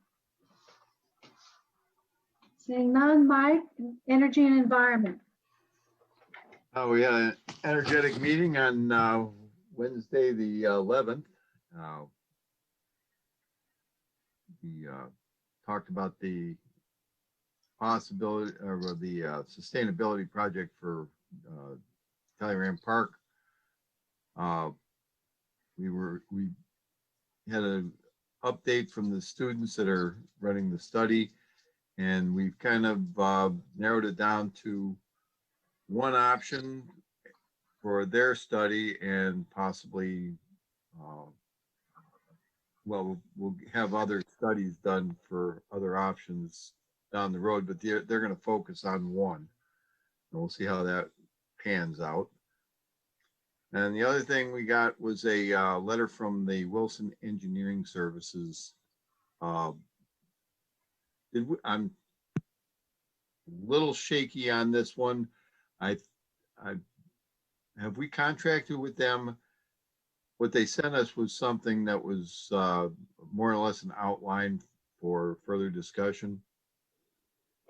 Seeing none, Mike, energy and environment. We had an energetic meeting on Wednesday, the 11th. We talked about the possibility or the sustainability project for Talleyrand Park. We had an update from the students that are running the study, and we've kind of narrowed it down to one option for their study, and possibly we'll have other studies done for other options down the road, but they're going to focus on one, and we'll see how that pans out. And the other thing we got was a letter from the Wilson Engineering Services. I'm a little shaky on this one. Have we contracted with them? What they sent us was something that was more or less an outline for further discussion.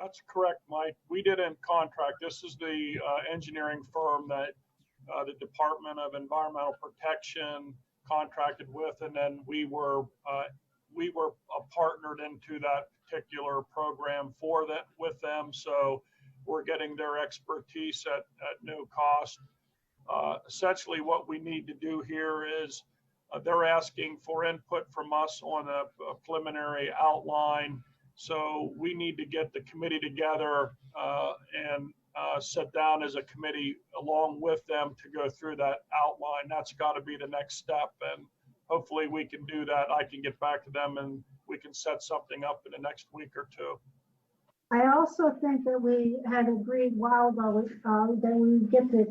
That's correct, Mike. We didn't contract. This is the engineering firm that the Department of Environmental Protection contracted with, and then we were partnered into that particular program for that with them. So we're getting their expertise at no cost. Essentially, what we need to do here is they're asking for input from us on a preliminary outline. So we need to get the committee together and sit down as a committee along with them to go through that outline. That's got to be the next step, and hopefully we can do that. I can get back to them and we can set something up in the next week or two. I also think that we had agreed a while ago that we would get the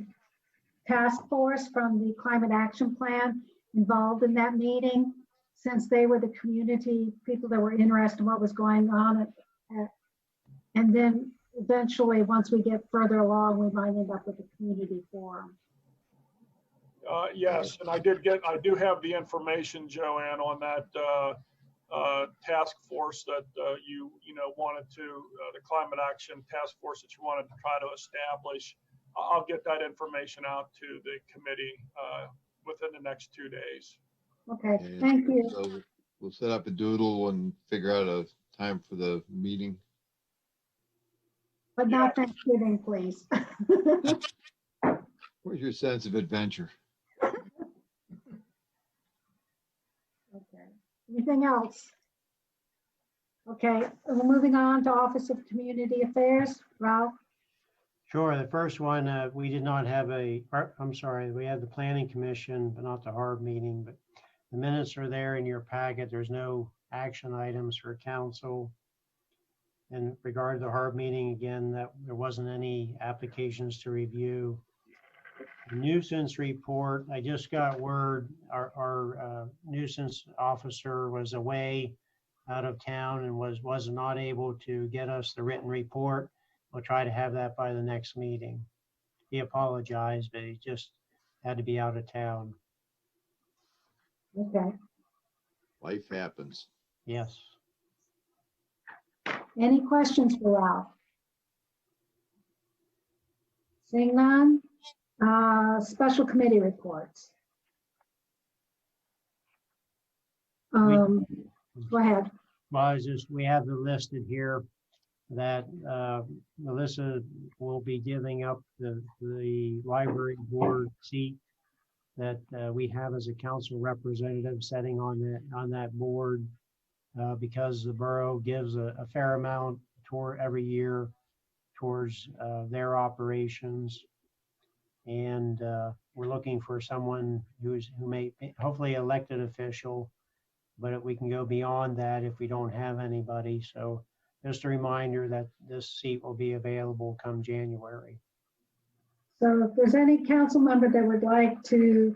task force from the Climate Action Plan involved in that meeting, since they were the community people that were interested in what was going on. And then eventually, once we get further along, we might end up with a community forum. Yes, and I do have the information, Joanne, on that task force that you wanted to, the climate action task force that you wanted to try to establish. I'll get that information out to the committee within the next 2 days. Okay, thank you. So we'll set up a doodle and figure out a time for the meeting. But not Thanksgiving, please. Where's your sense of adventure? Okay, anything else? Okay, we're moving on to Office of Community Affairs. Ralph? Sure. The first one, we did not have we had the Planning Commission, but not the HARB meeting, but the minutes are there in your packet. There's no action items for council. In regard to the HARB meeting, again, that there wasn't any applications to review. The nuisance report, I just got word our nuisance officer was away out of town and was not able to get us the written report. We'll try to have that by the next meeting. He apologized, but he just had to be out of town. Okay. Life happens. Yes. Any questions for Ralph? Seeing none, special committee reports. Go ahead. Well, we have it listed here that Melissa will be giving up the library board seat that we have as a council representative sitting on that board because the borough gives a fair amount every year towards their operations. And we're looking for someone who may hopefully elected official, but we can go beyond that if we don't have anybody. So just a reminder that this seat will be available come January. So if there's any council member that would like to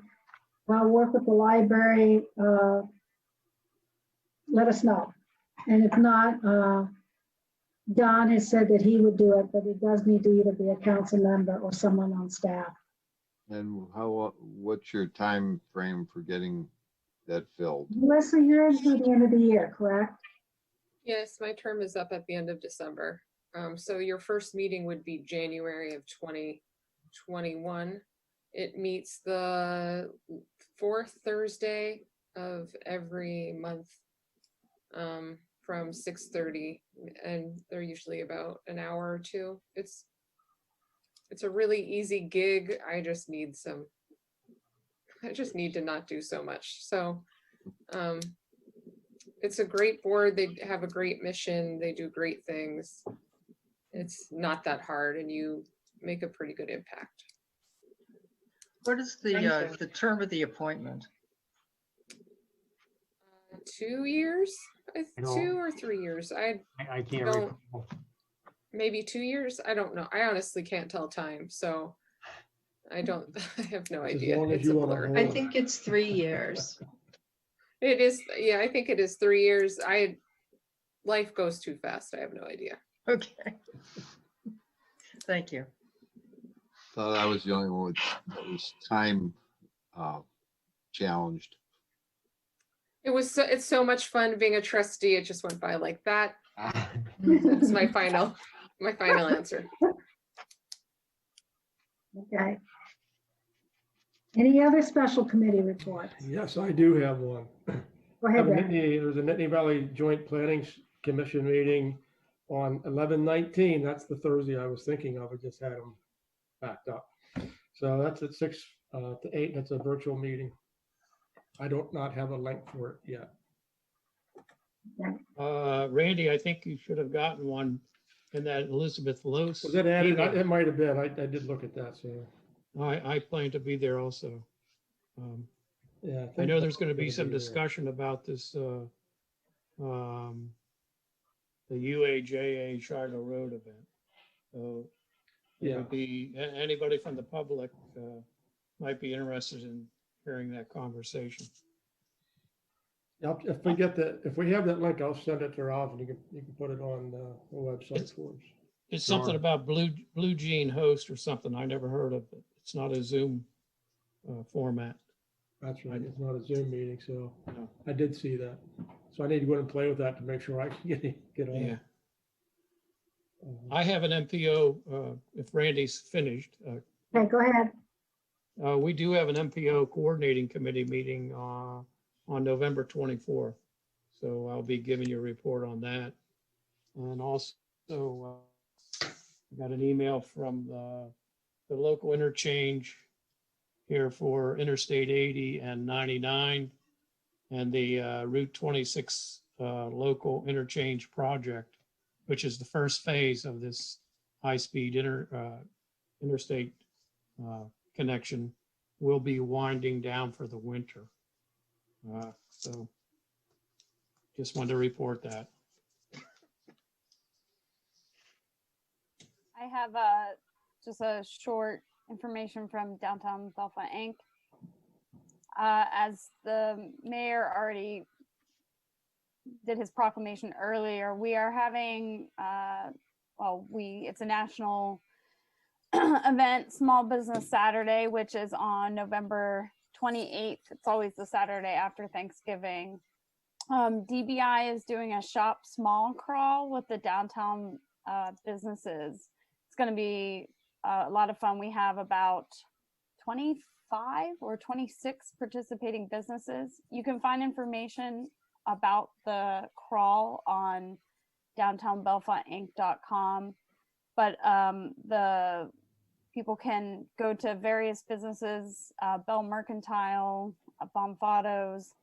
work with the library, let us know. And if not, Don has said that he would do it, but it does need to either be a council member or someone on staff. And what's your time frame for getting that filled? Melissa, you're in through the end of the year, correct? Yes, my term is up at the end of December. So your first meeting would be January of 2021. It meets the fourth Thursday of every month from 6:30, and they're usually about an hour or two. It's a really easy gig. I just need to not do so much. So it's a great board. They have a great mission. They do great things. It's not that hard, and you make a pretty good impact. What is the term of the appointment? 2 years, 2 or 3 years. I can't don't. recall. Maybe 2 years. I don't know. I honestly can't tell time, so I don't. I have no idea. It's a blur. I think it's 3 years. It is. Yeah, I think it is 3 years. Life goes too fast. I have no idea. Okay. Thank you. Thought I was the only one that was time challenged. It's so much fun being a trustee. It just went by like that. That's my final answer. Okay. Any other special committee reports? Yes, I do have one. Go ahead, Dan. There's a Nittany Valley Joint Planning Commission meeting on 11/19. That's the Thursday I was thinking of. I just had them backed up. So that's at 6 to 8. That's a virtual meeting. I don't not have a link for it yet. Randy, I think you should have gotten one in that Elizabeth Lose. Was it added? email. It might have been. I did look at that. So I plan to be there also. yeah, I know there's going to be some discussion about this, the UAJA Shiloh Road event. So it Yeah. would be anybody from the public might be interested in hearing that conversation. If we have that link, I'll send it to Ralph, and you can put it on the website for us. It's something about Blue Jean Host or something. I never heard of it. It's not a Zoom format. That's right. It's not a Zoom meeting, so No. I did see that. So I need to go and play with that to make sure I can get on. Yeah. I have an MPO, if Randy's finished. Okay, go ahead. We do have an MPO coordinating committee meeting on November 24th. So I'll be giving you a report on that. And also, I got an email from the local interchange here for Interstate 80 and 99 and the Route 26 local interchange project, which is the first phase of this high-speed interstate connection, will be winding down for the winter. So just wanted to report that. I have just a short information from Downtown Bellefonte Inc. As the mayor already did his proclamation earlier, we are having, it's a national event, Small Business Saturday, which is on November 28th. It's always the Saturday after Thanksgiving. DBI is doing a shop small crawl with the downtown businesses. It's going to be a lot of fun. We have about 25 or 26 participating businesses. You can find information about the crawl on downtownbellefontinc.com. But the people can go to various businesses, Bell Mercantile, Bonfados.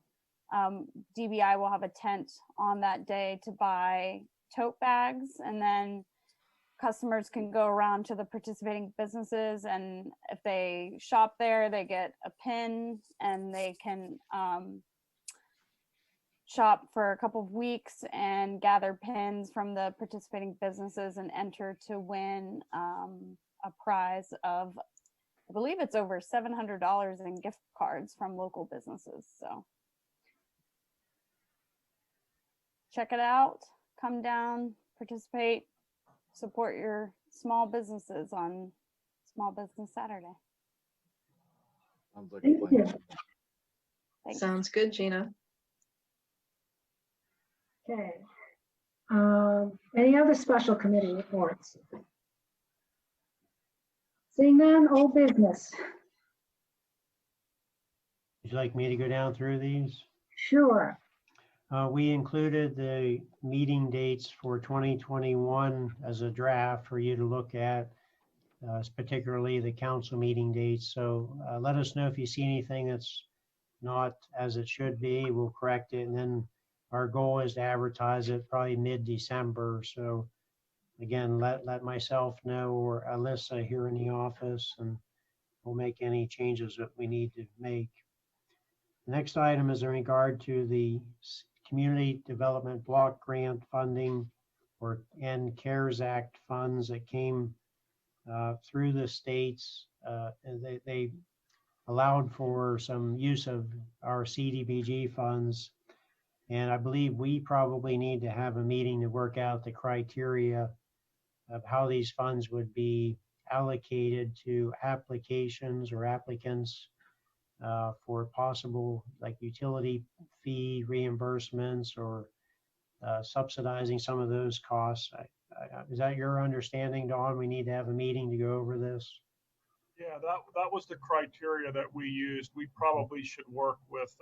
DBI will have a tent on that day to buy tote bags, and then customers can go around to the participating businesses, and if they shop there, they get a pin, and they can shop for a couple of weeks and gather pins from the participating businesses and enter to win a prize of, I believe it's over $700 in gift cards from local businesses. So check it out, come down, participate, support your small businesses on Small Business Saturday. Sounds like a Thank you. plan. Thanks. Sounds good, Gina. Okay. Any other special committee reports? Seeing none, old business. Would you like me to go down through these? Sure. We included the meeting dates for 2021 as a draft for you to look at, particularly the council meeting dates. So let us know if you see anything that's not as it should be. We'll correct it. And then our goal is to advertise it probably mid-December. So again, let myself know or Alyssa here in the office, and we'll make any changes that we need to make. The next item is in regard to the Community Development Block Grant funding and CARES Act funds that came through the states. And they allowed for some use of our CDBG funds. And I believe we probably need to have a meeting to work out the criteria of how these funds would be allocated to applications or applicants for possible like utility fee reimbursements or subsidizing some of those costs. Is that your understanding, Dawn? We need to have a meeting to go over this? Yeah, that was the criteria that we used. We probably should work with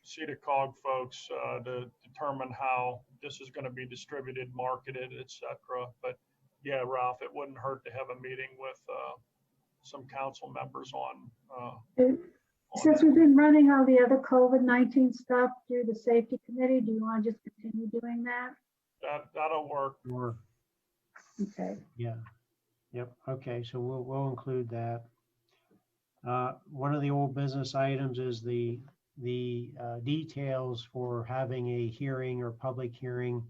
CEDACOG folks to determine how this is going to be distributed, marketed, etc. But yeah, Ralph, it wouldn't hurt to have a meeting with some council members on. Since we've been running all the other COVID-19 stuff through the safety committee, do you want to just continue doing that? That'll work. Or, Okay. yeah. Yep. Okay. So we'll include that. One of the old business items is the details for having a hearing or public hearing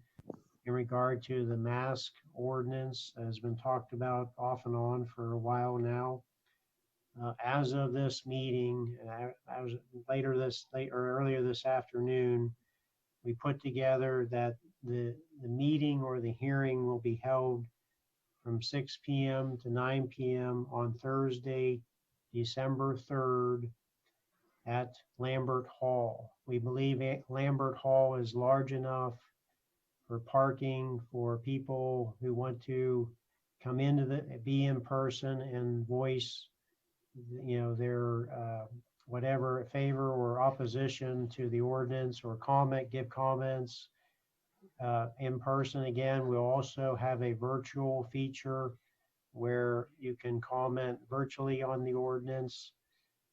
in regard to the mask ordinance that has been talked about off and on for a while now. As of this meeting, earlier this afternoon, we put together that the meeting or the hearing will be held from 6 p.m. to 9 p.m. on Thursday, December 3rd at Lambert Hall. We believe Lambert Hall is large enough for parking for people who want to come be in person and voice, their whatever favor or opposition to the ordinance or give comments in person. Again, we'll also have a virtual feature where you can comment virtually on the ordinance.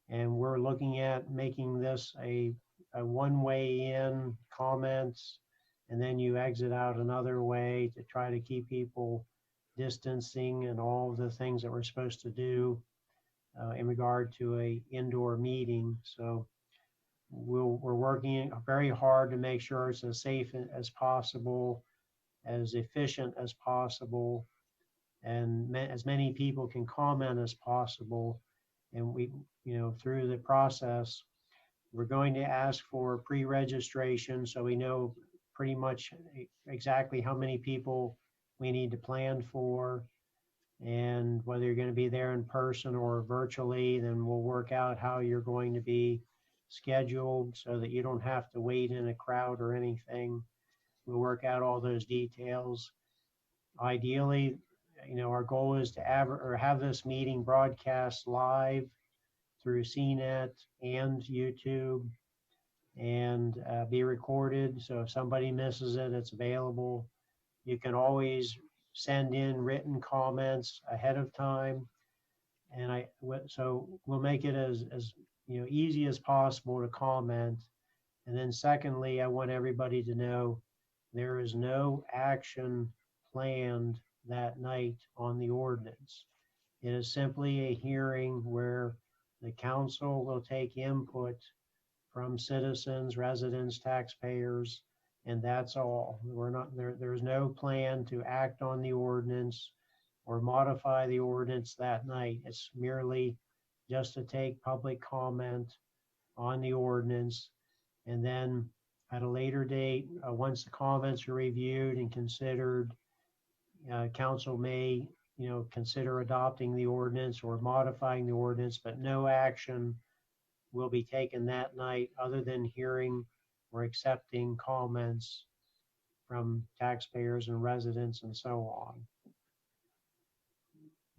And we're looking at making this a one-way in comments, and then you exit out another way to try to keep people distancing and all of the things that we're supposed to do in regard to a indoor meeting. So we're working very hard to make sure it's as safe as possible, as efficient as possible, and as many people can comment as possible. And we, through the process, we're going to ask for pre-registration so we know pretty much exactly how many people we need to plan for, and whether you're going to be there in person or virtually. Then we'll work out how you're going to be scheduled so that you don't have to wait in a crowd or anything. We'll work out all those details. Ideally, our goal is to have this meeting broadcast live through CNET and YouTube. and be recorded. So if somebody misses it, it's available. You can always send in written comments ahead of time. And so we'll make it as easy as possible to comment. And then secondly, I want everybody to know there is no action planned that night on the ordinance. It is simply a hearing where the council will take input from citizens, residents, taxpayers, and that's all. We're not there. There's no plan to act on the ordinance or modify the ordinance that night. It's merely just to take public comment on the ordinance. And then at a later date, once the comments are reviewed and considered, council may, consider adopting the ordinance or modifying the ordinance, but no action will be taken that night other than hearing or accepting comments from taxpayers and residents and so on.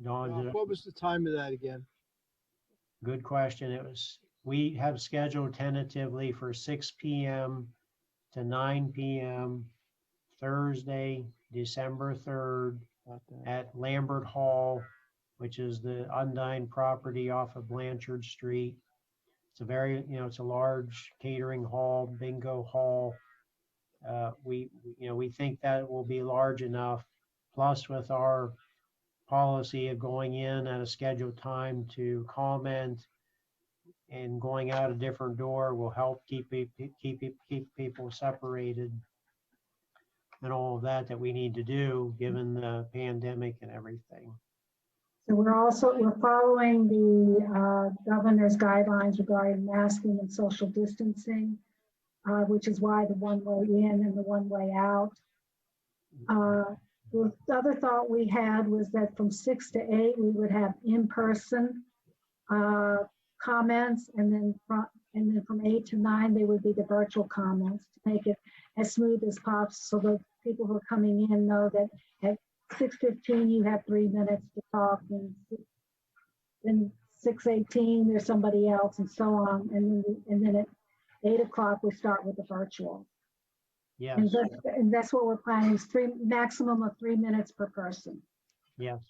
Dawn, What was the time of that again? good question. We have scheduled tentatively for 6 p.m. to 9 p.m. Thursday, December 3rd at Lambert Hall, which is the Undine property off of Blanchard Street. It's a very, it's a large catering hall, bingo hall. We think that will be large enough. Plus, with our policy of going in at a scheduled time to comment and going out a different door will help keep people separated and all of that we need to do given the pandemic and everything. So we're following the governor's guidelines regarding masking and social distancing, which is why the one-way in and the one-way out. The other thought we had was that from 6 to 8, we would have in-person comments, and then from 8 to 9, they would be the virtual comments to make it as smooth as possible, so that people who are coming in know that at 6:15 you have 3 minutes to talk, and then 6:18 there's somebody else, and so on, and then at 8 o'clock we start with the virtual. Yes. And that's what we're planning, is maximum of 3 minutes per person. Yes.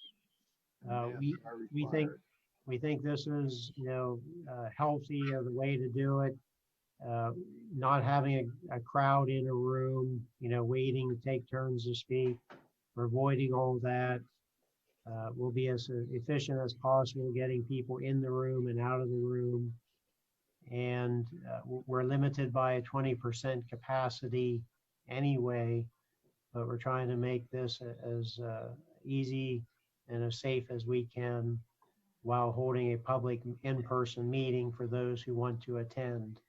We think this is healthy of the way to do it. Not having a crowd in a room, waiting to take turns to speak. We're avoiding all that. We'll be as efficient as possible getting people in the room and out of the room. And we're limited by a 20% capacity anyway, but we're trying to make this as easy and as safe as we can while holding a public in-person meeting for those who want to attend.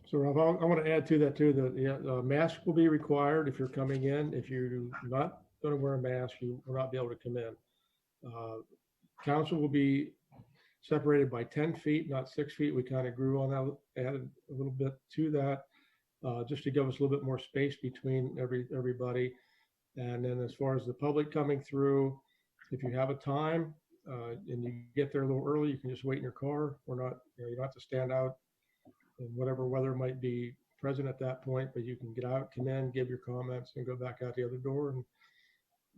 So Ralph, I want to add to that too, that the mask will be required if you're coming in. If you're not going to wear a mask, you will not be able to come in. Council will be separated by 10 feet, not 6 feet. We kind of grew on that, added a little bit to that, just to give us a little bit more space between everybody. And then as far as the public coming through, if you have a time and you get there a little early, you can just wait in your car. You don't have to stand out in whatever weather might be present at that point, but you can get out, come in, give your comments, and go back out the other door, and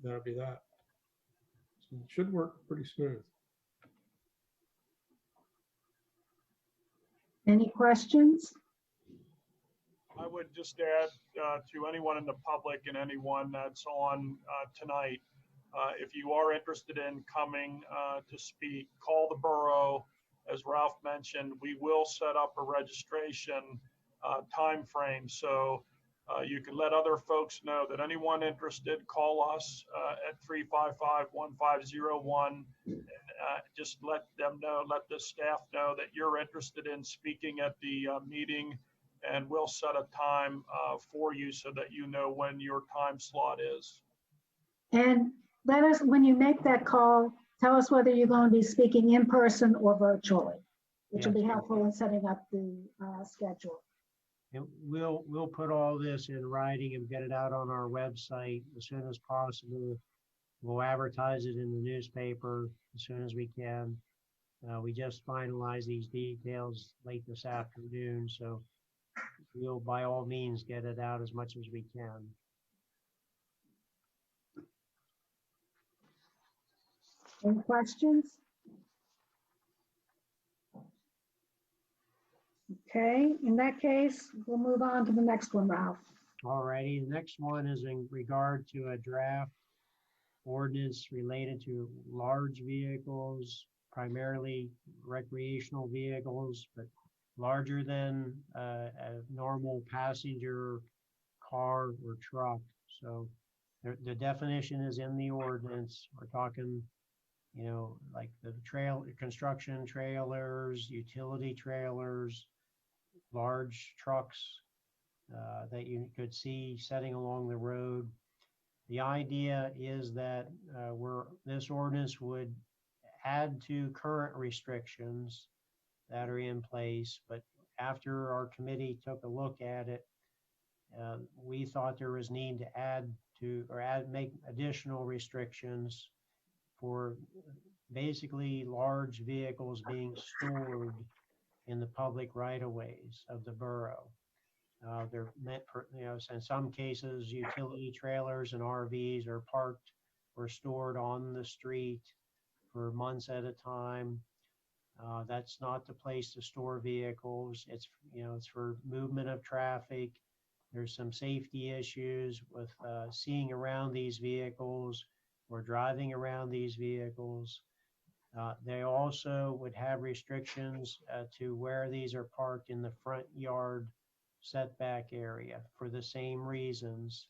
that'll be that. So it should work pretty smooth. Any questions? I would just add to anyone in the public and anyone that's on tonight, if you are interested in coming to speak, call the borough. As Ralph mentioned, we will set up a registration time frame, so you can let other folks know that anyone interested, call us at 355-1501, and just let them know, let the staff know that you're interested in speaking at the meeting, and we'll set a time for you so that you know when your time slot is. And let us, when you make that call, tell us whether you're going to be speaking in person or virtually, which will be helpful in setting up the schedule. And we'll put all this in writing and get it out on our website as soon as possible. We'll advertise it in the newspaper as soon as we can. We just finalized these details late this afternoon, so we'll by all means get it out as much as we can. Any questions? Okay, in that case, we'll move on to the next one, Ralph. All righty, the next one is in regard to a draft ordinance related to large vehicles, primarily recreational vehicles, but larger than a normal passenger car or truck. So the definition is in the ordinance. We're talking, you know, like the construction trailers, utility trailers, large trucks that you could see setting along the road. The idea is that this ordinance would add to current restrictions that are in place, but after our committee took a look at it, we thought there was need to make additional restrictions for basically large vehicles being stored in the public right-of-ways of the borough. They're meant for, you know, in some cases, utility trailers and RVs are parked or stored on the street for months at a time. That's not the place to store vehicles. It's, you know, it's for movement of traffic. There's some safety issues with seeing around these vehicles or driving around these vehicles. They also would have restrictions to where these are parked in the front yard setback area for the same reasons.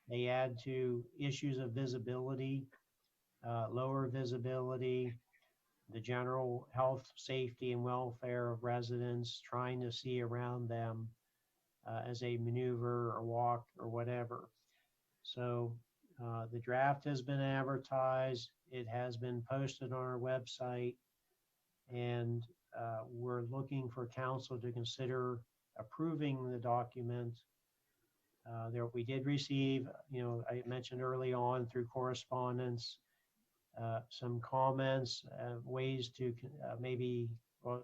They add to issues of visibility, lower visibility, the general health, safety, and welfare of residents trying to see around them as they maneuver or walk or whatever. So the draft has been advertised. It has been posted on our website, and we're looking for council to consider approving the document. We did receive, you know, I mentioned early on through correspondence, some comments, ways to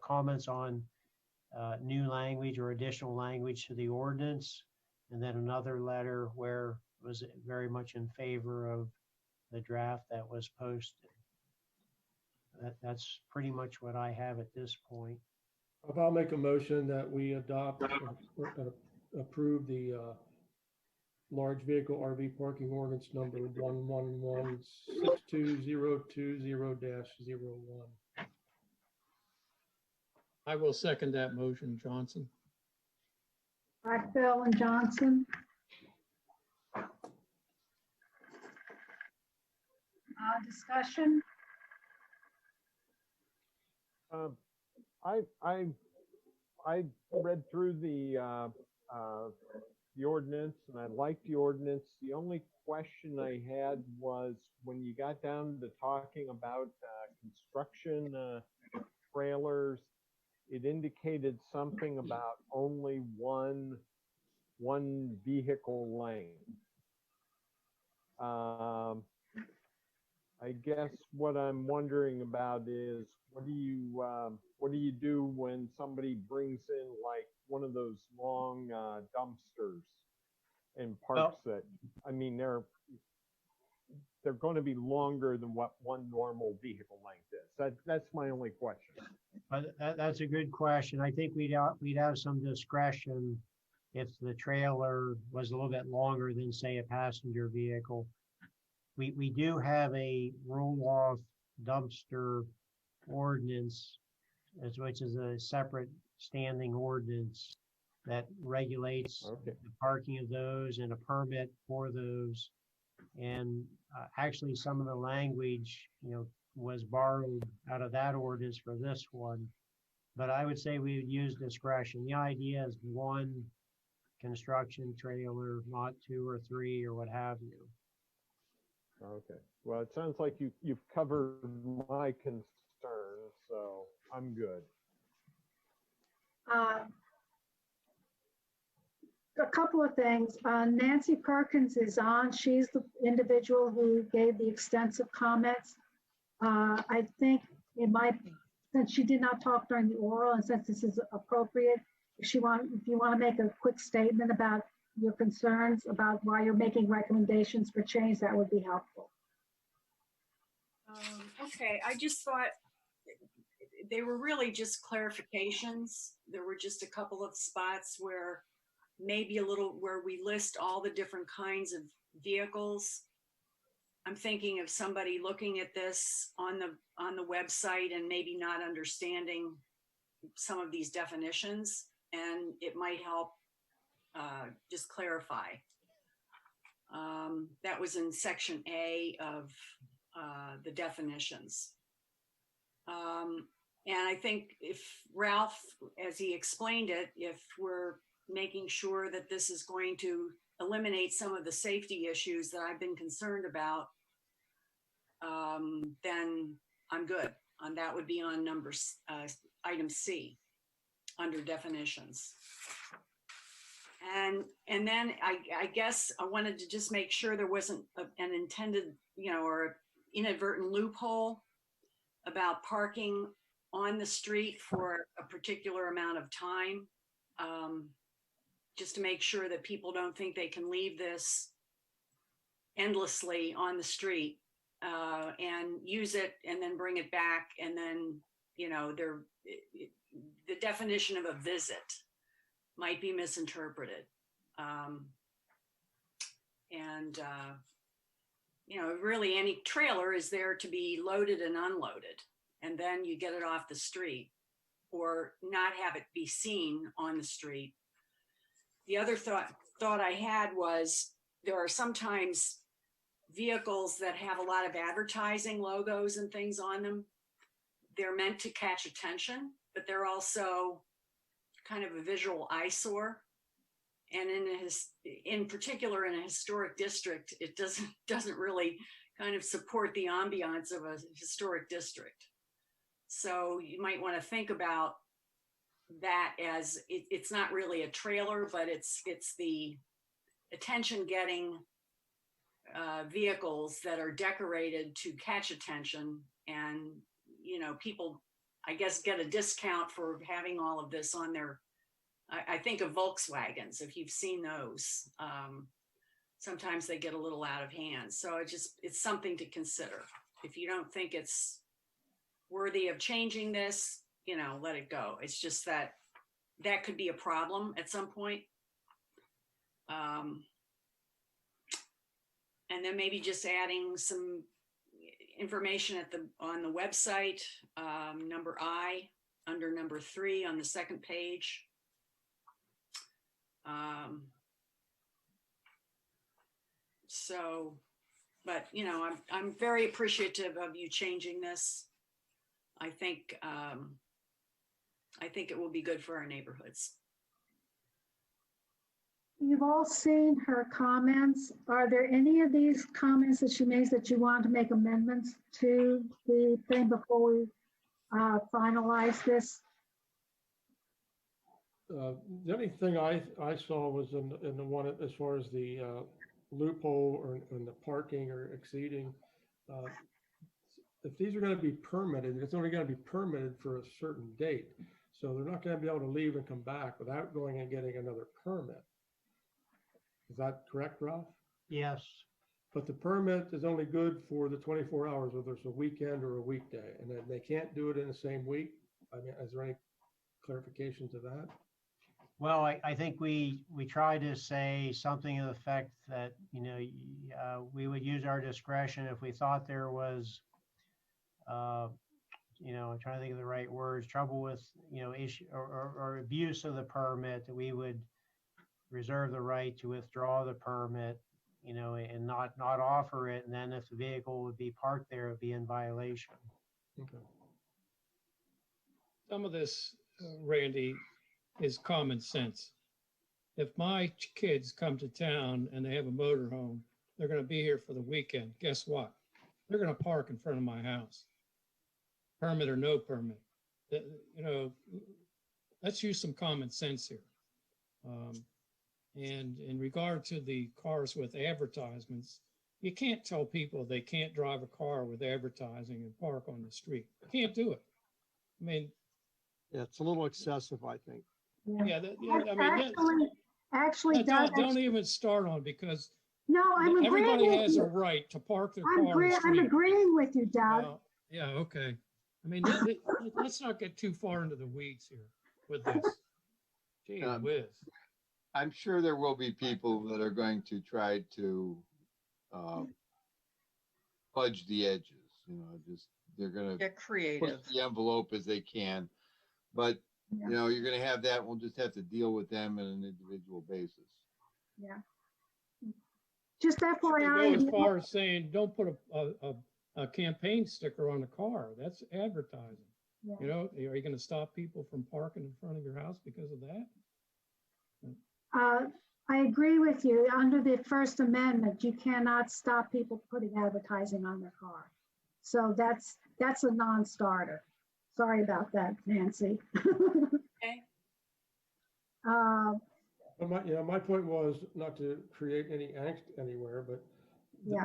comments on new language or additional language to the ordinance, and then another letter where it was very much in favor of the draft that was posted. That's pretty much what I have at this point. I'll make a motion that we adopt or approve the large vehicle RV parking ordinance number 111622020-01. I will second that motion, Johnson. Blackville and Johnson. Discussion? I read through the ordinance, and I liked the ordinance. The only question I had was when you got down to talking about construction trailers, it indicated something about only one vehicle lane. I guess what I'm wondering about is what do you do when somebody brings in like one of those long dumpsters and parks it? I mean, they're going to be longer than what one normal vehicle length is. That's my only question. That's a good question. I think we'd have some discretion if the trailer was a little bit longer than, say, a passenger vehicle. We do have a roll-off dumpster ordinance, which is a separate standing ordinance that regulates the parking of those and a permit for those. And actually, some of the language, you know, was borrowed out of that ordinance for this one. But I would say we would use discretion. The idea is one construction trailer, not two or three or what have you. Okay. Well, it sounds like you've covered my concerns, so I'm good. A couple of things. Nancy Perkins is on. She's the individual who gave the extensive comments. I think it might, since she did not talk during the oral and since this is appropriate, if you want to make a quick statement about your concerns about why you're making recommendations for change, that would be helpful. Okay, I just thought they were really just clarifications. There were just a couple of spots where maybe a little where we list all the different kinds of vehicles. I'm thinking of somebody looking at this on the website and maybe not understanding some of these definitions, and it might help just clarify. That was in section A of the definitions. And I think if Ralph, as he explained it, if we're making sure that this is going to eliminate some of the safety issues that I've been concerned about, then I'm good. And that would be on item C under definitions. And then I guess I wanted to just make sure there wasn't an intended, or inadvertent loophole about parking on the street for a particular amount of time, just to make sure that people don't think they can leave this endlessly on the street and use it and then bring it back. And then, the definition of a visit might be misinterpreted. Really any trailer is there to be loaded and unloaded, and then you get it off the street or not have it be seen on the street. The other thought I had was there are sometimes vehicles that have a lot of advertising logos and things on them. They're meant to catch attention, but they're also kind of a visual eyesore. And in particular in a historic district, it doesn't really kind of support the ambiance of a historic district. So you might want to think about that as it's not really a trailer, but it's the attention-getting vehicles that are decorated to catch attention, and people, I guess, get a discount for having all of this on their. I think of Volkswagens, if you've seen those. Sometimes they get a little out of hand. So it's something to consider. If you don't think it's worthy of changing this, let it go. It's just that could be a problem at some point. And then maybe just adding some information on the website, number I, under number 3 on the second page. But I'm very appreciative of you changing this. I think it will be good for our neighborhoods. You've all seen her comments. Are there any of these comments that she makes that you want to make amendments to the thing before we finalize this? The only thing I saw was in the one as far as the loophole or in the parking or exceeding. If these are going to be permitted, it's only going to be permitted for a certain date. So they're not going to be able to leave and come back without going and getting another permit. Is that correct, Ralph? Yes. But the permit is only good for the 24 hours, whether it's a weekend or a weekday, and then they can't do it in the same week. I mean, is there any clarification to that? Well, I think we try to say something to the effect that, we would use our discretion if we thought there was, I'm trying to think of the right words, trouble with, issue or abuse of the permit, that we would reserve the right to withdraw the permit, and not offer it. And then if the vehicle would be parked there, it would be in violation. Okay. Some of this, Randy, is common sense. If my kids come to town and they have a motorhome, they're going to be here for the weekend. Guess what? They're going to park in front of my house, permit or no permit. Let's use some common sense here. And in regard to the cars with advertisements, you can't tell people they can't drive a car with advertising and park on the street. You can't do it. I mean, yeah, it's a little excessive, I think. Yeah, I mean, Actually, don't, Doug, don't even start on, because no, I'm agreeing everybody with has a you. right to park their I'm car on the street. agreeing with you, Doug. Well, yeah, okay. I mean, let's not get too far into the weeds here with this. Gee whiz. I'm sure there will be people that are going to try to fudge the edges, they're gonna Get push creative. the envelope as they can. But, you're gonna have that, we'll just have to deal with them on an individual basis. Yeah. Just You FYI. go as far as saying, don't put a campaign sticker on the car. That's advertising. Yeah. You know, are you going to stop people from parking in front of your house because of that? I agree with you. Under the First Amendment, you cannot stop people putting advertising on their car. So that's a non-starter. Sorry about that, Nancy. Okay. My point was not to create any angst anywhere, but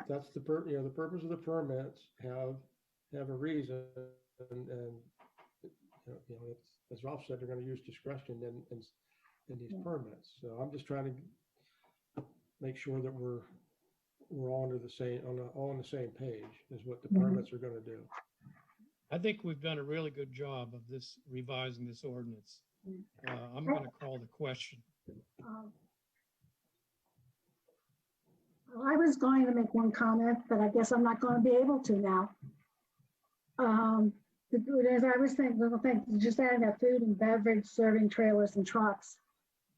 that's the purpose of the permits have a reason, and it's, as Ralph said, they're going to use discretion in these permits. So I'm just trying to make sure that we're all on the same page is what the permits are going to do. I think we've done a really good job of revising this ordinance. I'm going to call the question. I was going to make one comment, but I guess I'm not going to be able to now. As I was thinking, just adding that food and beverage serving trailers and trucks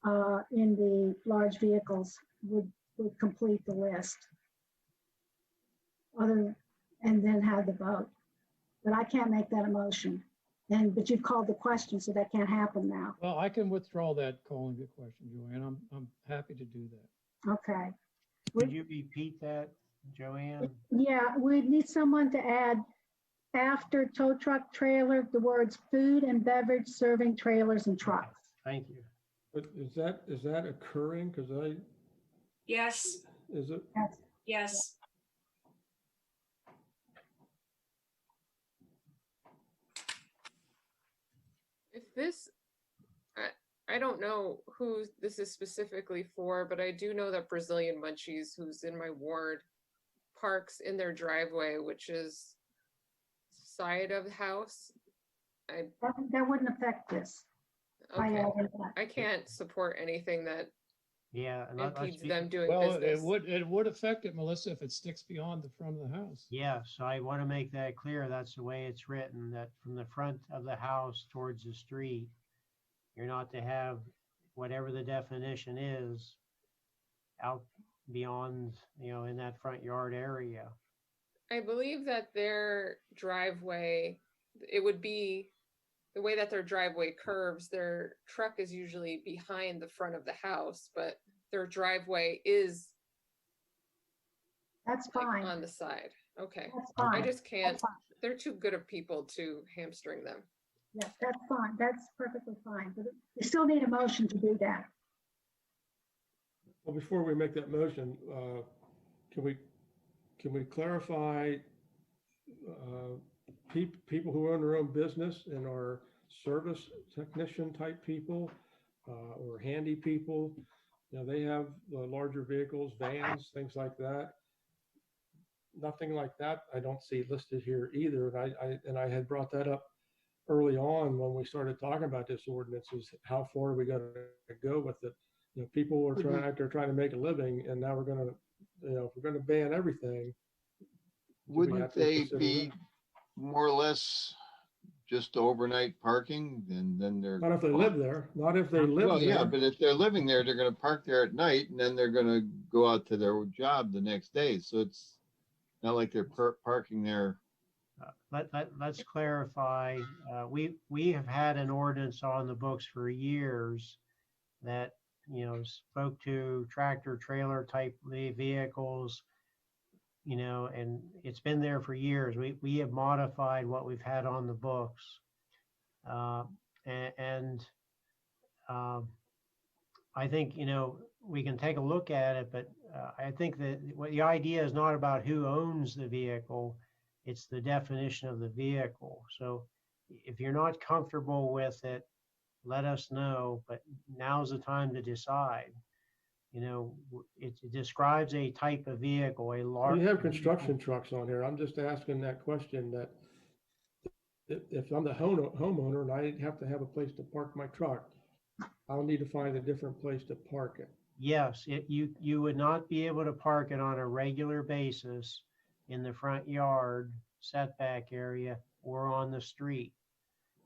in the large vehicles would complete the list. And then have the vote. But I can't make that a motion. But you've called the question, so that can't happen now. Well, I can withdraw that calling the question, Joanne. I'm happy to do that. Okay. Would you repeat that, Joanne? Yeah, we need someone to add after tow truck trailer, the words food and beverage serving trailers and trucks. Thank you. But is that occurring? Because Yes. Is it? Yes. If this, I don't know who this is specifically for, but I do know that Brazilian Munchies, who's in my ward, parks in their driveway, which is side of the house. That wouldn't affect this. Okay. I can't support anything that impedes them doing business. It would affect it, Melissa, if it sticks beyond the front of the house. Yes, I want to make that clear. That's the way it's written, that from the front of the house towards the street, you're not to have whatever the definition is out beyond, in that front yard area. I believe that their driveway, it would be the way that their driveway curves, their truck is usually behind the front of the house, but their driveway is fine on the side. Okay. That's fine. I just can't, they're too good of people to hamstring them. Yeah, that's fine. That's perfectly fine. But you still need a motion to do that. Well, before we make that motion, can we clarify people who own their own business and are service technician type people or handy people? They have larger vehicles, vans, things like that. Nothing like that I don't see listed here either. And I had brought that up early on when we started talking about this ordinance, is how far are we going to go with it? People are trying to make a living, and now we're going to, if we're going to ban everything. Wouldn't they be more or less just overnight parking? Then they're not if they live there. Not if they live there. Yeah, but if they're living there, they're going to park there at night, and then they're going to go out to their job the next day. So it's not like they're parking there. Let's clarify. We have had an ordinance on the books for years that spoke to tractor trailer type vehicles, and it's been there for years. We have modified what we've had on the books, and I think we can take a look at it, but I think that the idea is not about who owns the vehicle. It's the definition of the vehicle. So if you're not comfortable with it, let us know, but now's the time to decide. You know, it describes a type of vehicle, a Well, large. you have construction trucks on here. I'm just asking that question, that if I'm the homeowner and I have to have a place to park my truck, I'll need to find a different place to park it. Yes, you would not be able to park it on a regular basis in the front yard setback area or on the street.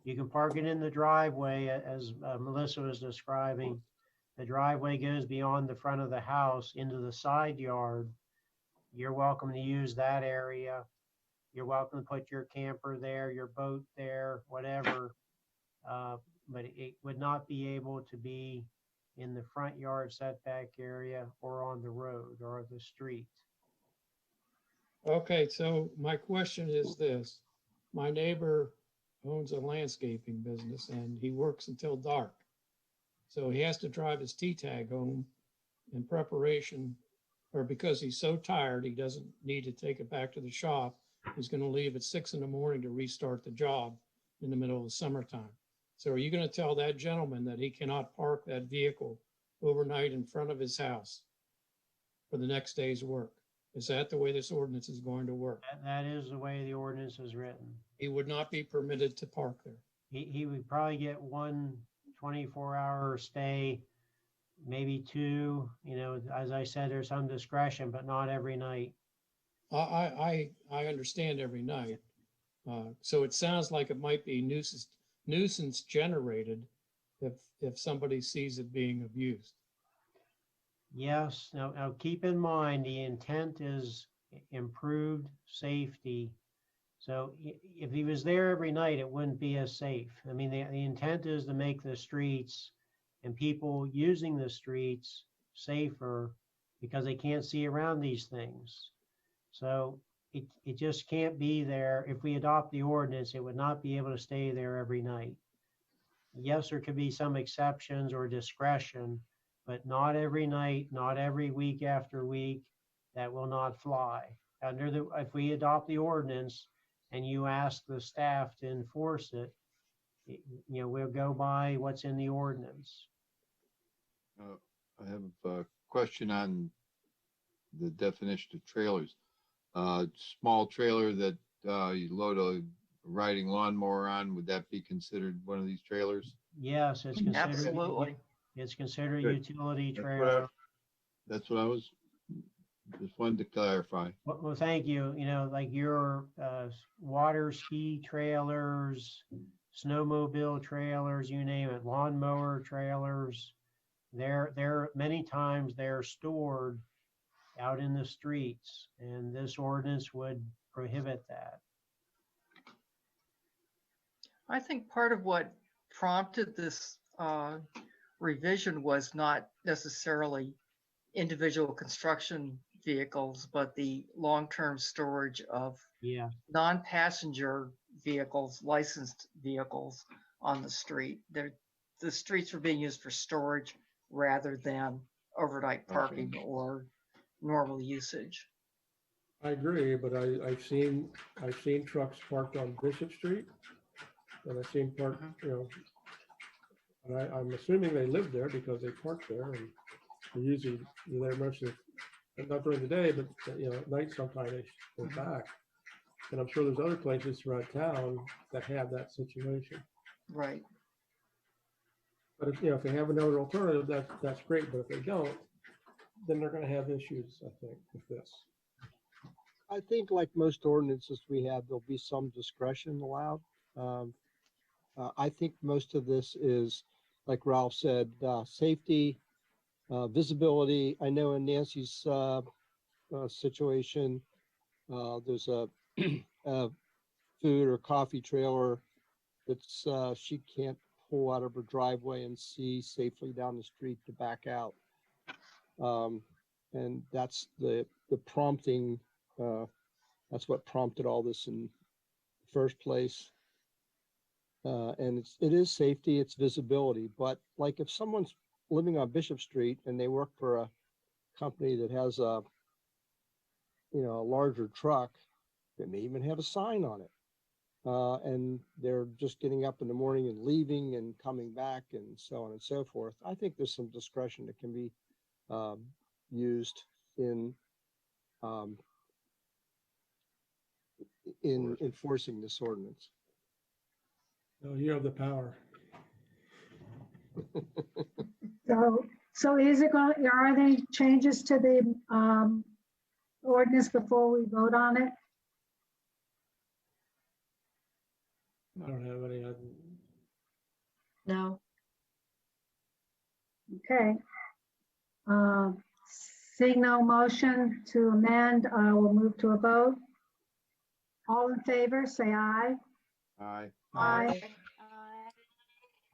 You can park it in the driveway, as Melissa was describing. The driveway goes beyond the front of the house into the side yard. You're welcome to use that area. You're welcome to put your camper there, your boat there, whatever. But it would not be able to be in the front yard setback area or on the road or the street. Okay, so my question is this. My neighbor owns a landscaping business and he works until dark. So he has to drive his T-tag home in preparation, or because he's so tired, he doesn't need to take it back to the shop. He's going to leave at 6 in the morning to restart the job in the middle of the summertime. So are you going to tell that gentleman that he cannot park that vehicle overnight in front of his house for the next day's work? Is that the way this ordinance is going to work? That is the way the ordinance is written. He would not be permitted to park there. He would probably get one 24-hour stay, maybe two. You know, as I said, there's some discretion, but not every night. I understand every night. So it sounds like it might be nuisance generated if somebody sees it being abused. Yes. Now keep in mind, the intent is improved safety. So if he was there every night, it wouldn't be as safe. I mean, the intent is to make the streets and people using the streets safer because they can't see around these things. So it just can't be there. If we adopt the ordinance, it would not be able to stay there every night. Yes, there could be some exceptions or discretion, but not every night, not every week after week. That will not fly. If we adopt the ordinance and you ask the staff to enforce it, you know, we'll go by what's in the ordinance. I have a question on the definition of trailers. Small trailer that you load a riding lawnmower on, would that be considered one of these trailers? Yes, it's considered. Absolutely. It's considered a Good. utility That's trailer. That's what I was just wanted to clarify. Well, thank you. You know, like your water ski trailers, snowmobile trailers, you name it, lawnmower trailers. They're many times they're stored out in the streets, and this ordinance would prohibit that. I think part of what prompted this revision was not necessarily individual construction vehicles, but the long-term storage of non-passenger vehicles, licensed vehicles on the street. The streets were being used for storage rather than overnight parking or normal usage. I agree, but I've seen trucks parked on Bishop Street, and I've seen parked, you know, and I'm assuming they live there because they park there, and they're usually there most of, not during the day, but you know, at night sometimes they go back. And I'm sure there's other places throughout town that have that situation. Right. But if, you know, if they have another alternative, that's great. But if they don't, then they're going to have issues, I think, with this. I think like most ordinances we have, there'll be some discretion allowed. I think most of this is, like Ralph said, safety, visibility. I know in Nancy's situation, there's a, a food or coffee trailer that's she can't pull out of her driveway and see safely down the street to back out. And that's the prompting. That's what prompted all this in the first place. And it is safety, it's visibility. But like if someone's living on Bishop Street and they work for a company that has a, you know, a larger truck, they may even have a sign on it. and they're just getting up in the morning and leaving and coming back and so on and so forth. I think there's some discretion that can be used in enforcing this ordinance. No, you have the power. So is it going, are there any changes to the ordinance before we vote on it? I don't have any. No. Okay. Seeing no motion to amend, we'll move to a vote. All in favor, say aye. Aye. Aye.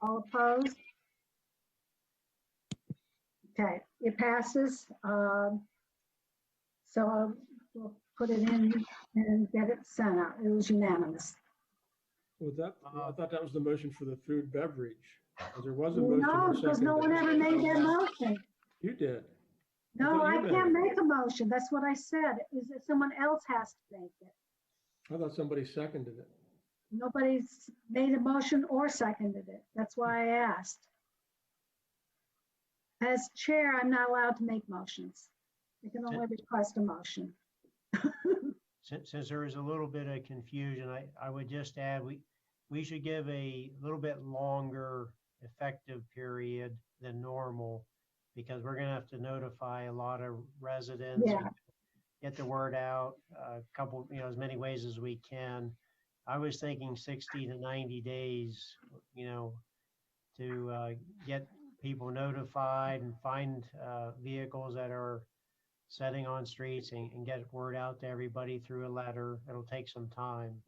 All opposed? Okay, it passes. So we'll put it in and get it sent out. It was unanimous. Was that, I thought that was the motion for the food beverage. 'Cause there was a motion. No, and a because second no one that- ever made that motion. You did. No, thought I you made can't it. make a motion. That's what I said, is that someone else has to make it. I thought somebody seconded it. Nobody's made a motion or seconded it. That's why I asked. As chair, I'm not allowed to make motions. I can only request a motion. Since there is a little bit of confusion, I would just add, we should give a little bit longer effective period than normal, because we're gonna have to notify a lot of residents. Yeah. Get the word out a couple, as many ways as we can. I was thinking 60 to 90 days, to get people notified and find vehicles that are setting on streets and get word out to everybody through a letter. It'll take some time.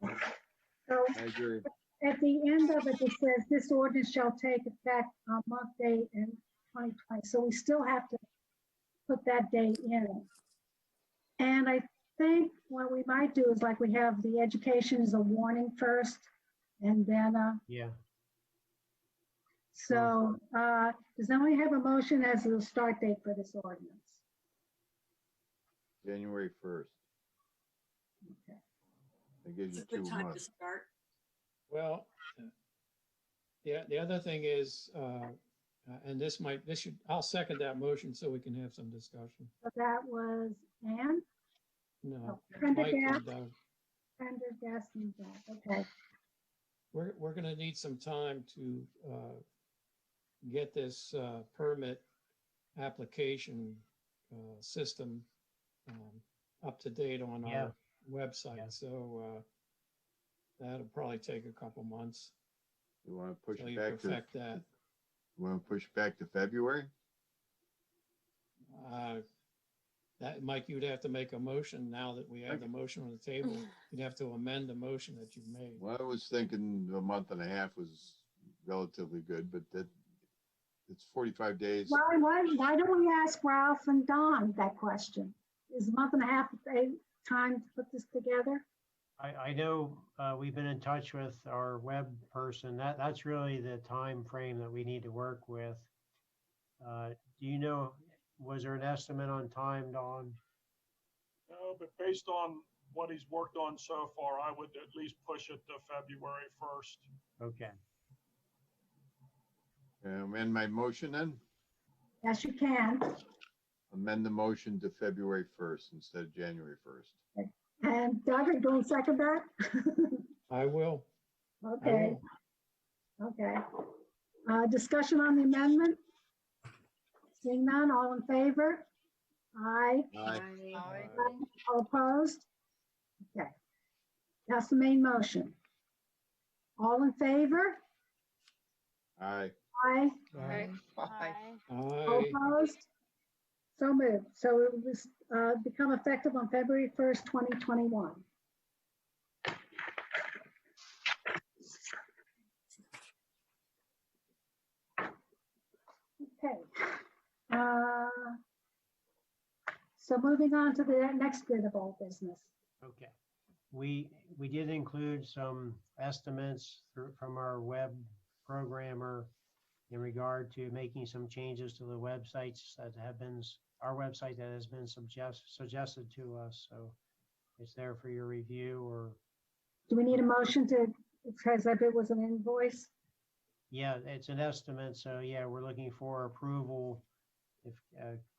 So I agree. at the end of it, it says this ordinance shall take effect on month date in 2020. So we still have to put that date in. And I think what we might do is like we have the education as a warning first, and then, Yeah. so does anyone have a motion as a start date for this ordinance? January 1st. Okay. That gives It's you a good 2 time to months. start. Well, the other thing is, and I'll second that motion so we can have some discussion. So that was Ann, No, Prendergast. Mike and Doug. Prendergast, and Doug. Okay. We're gonna need some time to get this permit application system up to date on Yeah. our website. Yeah. So that'll probably take a couple months. You want to push till it you back to, perfect that. you want to push it back to February? That, Mike, you'd have to make a motion now that we have the motion on the table. You'd have to amend the motion that you've made. Well, I was thinking a month and a half was relatively good, but it's 45 days. Why don't we ask Ralph and Don that question? Is a month and a half a time to put this together? I know we've been in touch with our web person. That's really the time frame that we need to work with. Do you know, was there an estimate on time, Don? No, but based on what he's worked on so far, I would at least push it to February 1st. Okay. Amend my motion then? Yes, you can. Amend the motion to February 1st instead of January 1st. And Doug, are you going to second that? I will. Okay. Okay. Discussion on the amendment? Seeing none, all in favor? Aye. Aye. All opposed? Okay. That's the main motion. All in favor? Aye. Aye. Aye. All Aye. opposed? So moved. So it will become effective on February 1st, 2021. Okay. So moving on to the next bit of old business. Okay. We did include some estimates from our web programmer in regard to making some changes to the websites that have been, our website that has been suggested to us. So it's there for your review, or Do we need a motion to, because if it was an invoice? Yeah, it's an estimate, so yeah, we're looking for approval if,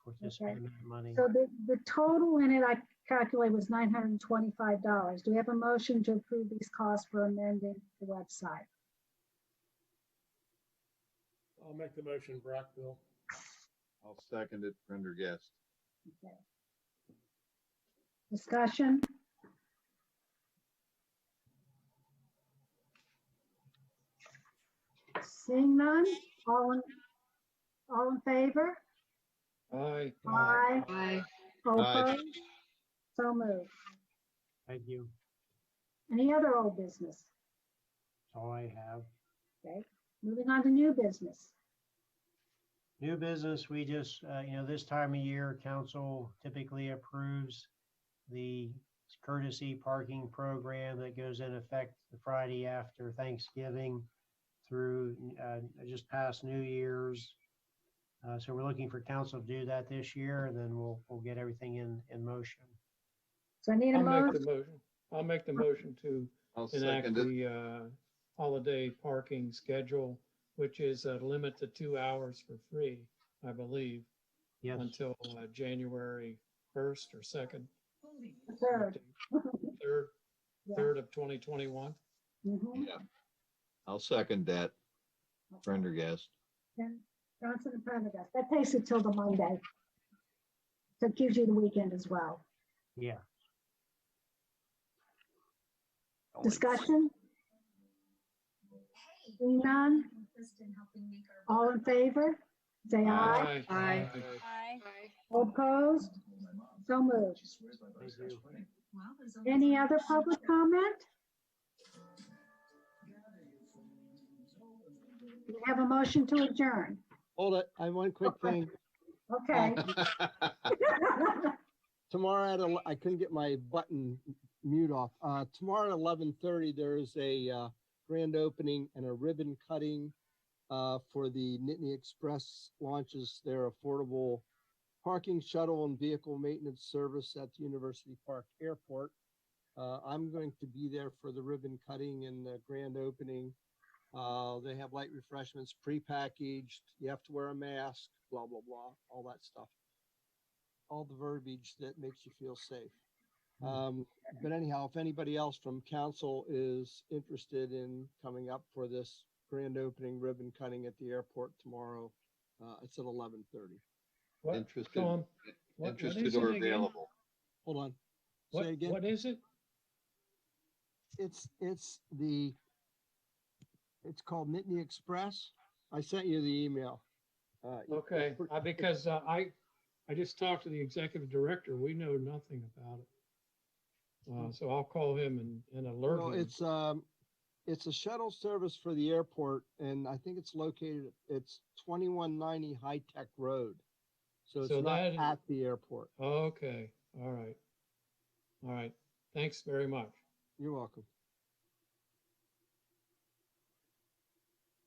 for this Okay. payment of money. So the total in it, I calculate was $925. Do we have a motion to approve these costs for amending the website? I'll make the motion, Brockville. I'll second it, Prendergast. Okay. Discussion? Seeing none, all in favor? Aye. Aye. Aye. All Aye. opposed? So moved. Thank you. Any other old business? That's all I have. Okay, moving on to new business. New business, we just, this time of year, council typically approves the courtesy parking program that goes in effect the Friday after Thanksgiving through just past New Year's. So we're looking for council to do that this year, and then we'll get everything in motion. So I need a I'll make motion. the motion. I'll make the motion to I'll enact second it. the holiday parking schedule, which is a limit to 2 hours for free, I believe, Yes. until January 1st or 2nd. Third. Third of 2021. Mhm. Yeah. I'll second that, Prendergast. Then Johnson and Prendergast. That takes it till the Monday. So it gives you the weekend as well. Yeah. Discussion? Seeing none? All in favor? Say aye. Aye. Aye. All opposed? So moved. Thank you. Any other public comment? We have a motion to adjourn. Hold it. I have one quick thing. Okay. Tomorrow I couldn't get my button mute off. Tomorrow at 11:30, there is a grand opening and a ribbon cutting for the Nittany Express launches their affordable parking shuttle and vehicle maintenance service at the University Park Airport. I'm going to be there for the ribbon cutting and the grand opening. They have light refreshments prepackaged. You have to wear a mask, blah, blah, blah, all that stuff. All the verbiage that makes you feel safe. But anyhow, if anybody else from council is interested in coming up for this grand opening ribbon cutting at the airport tomorrow, it's at 11:30. What, Interested, Tom, what interested is or it again? available. Hold on. What, Say again. what is it? It's called Nittany Express. I sent you the email. Okay, because I just talked to the executive director. We know nothing about it. So I'll call him and alert No, him. it's a shuttle service for the airport, and I think it's located. It's 2190 High Tech Road, so it's So not that is- at the airport. Okay, all right. All right, thanks very much. You're welcome.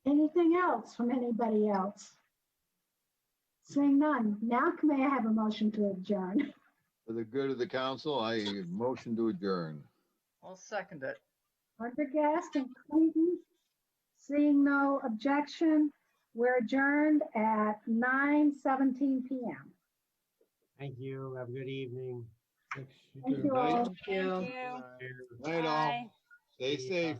Anything else from anybody else? Seeing none. Now may I have a motion to adjourn? For the good of the council, I motion to adjourn. I'll second it. Prendergast and Clayton. Seeing no objection, we're adjourned at 9:17 p.m. Thank you. Have a good evening. Thank you all. Thank you. Thank you. Night all. Bye. Stay safe.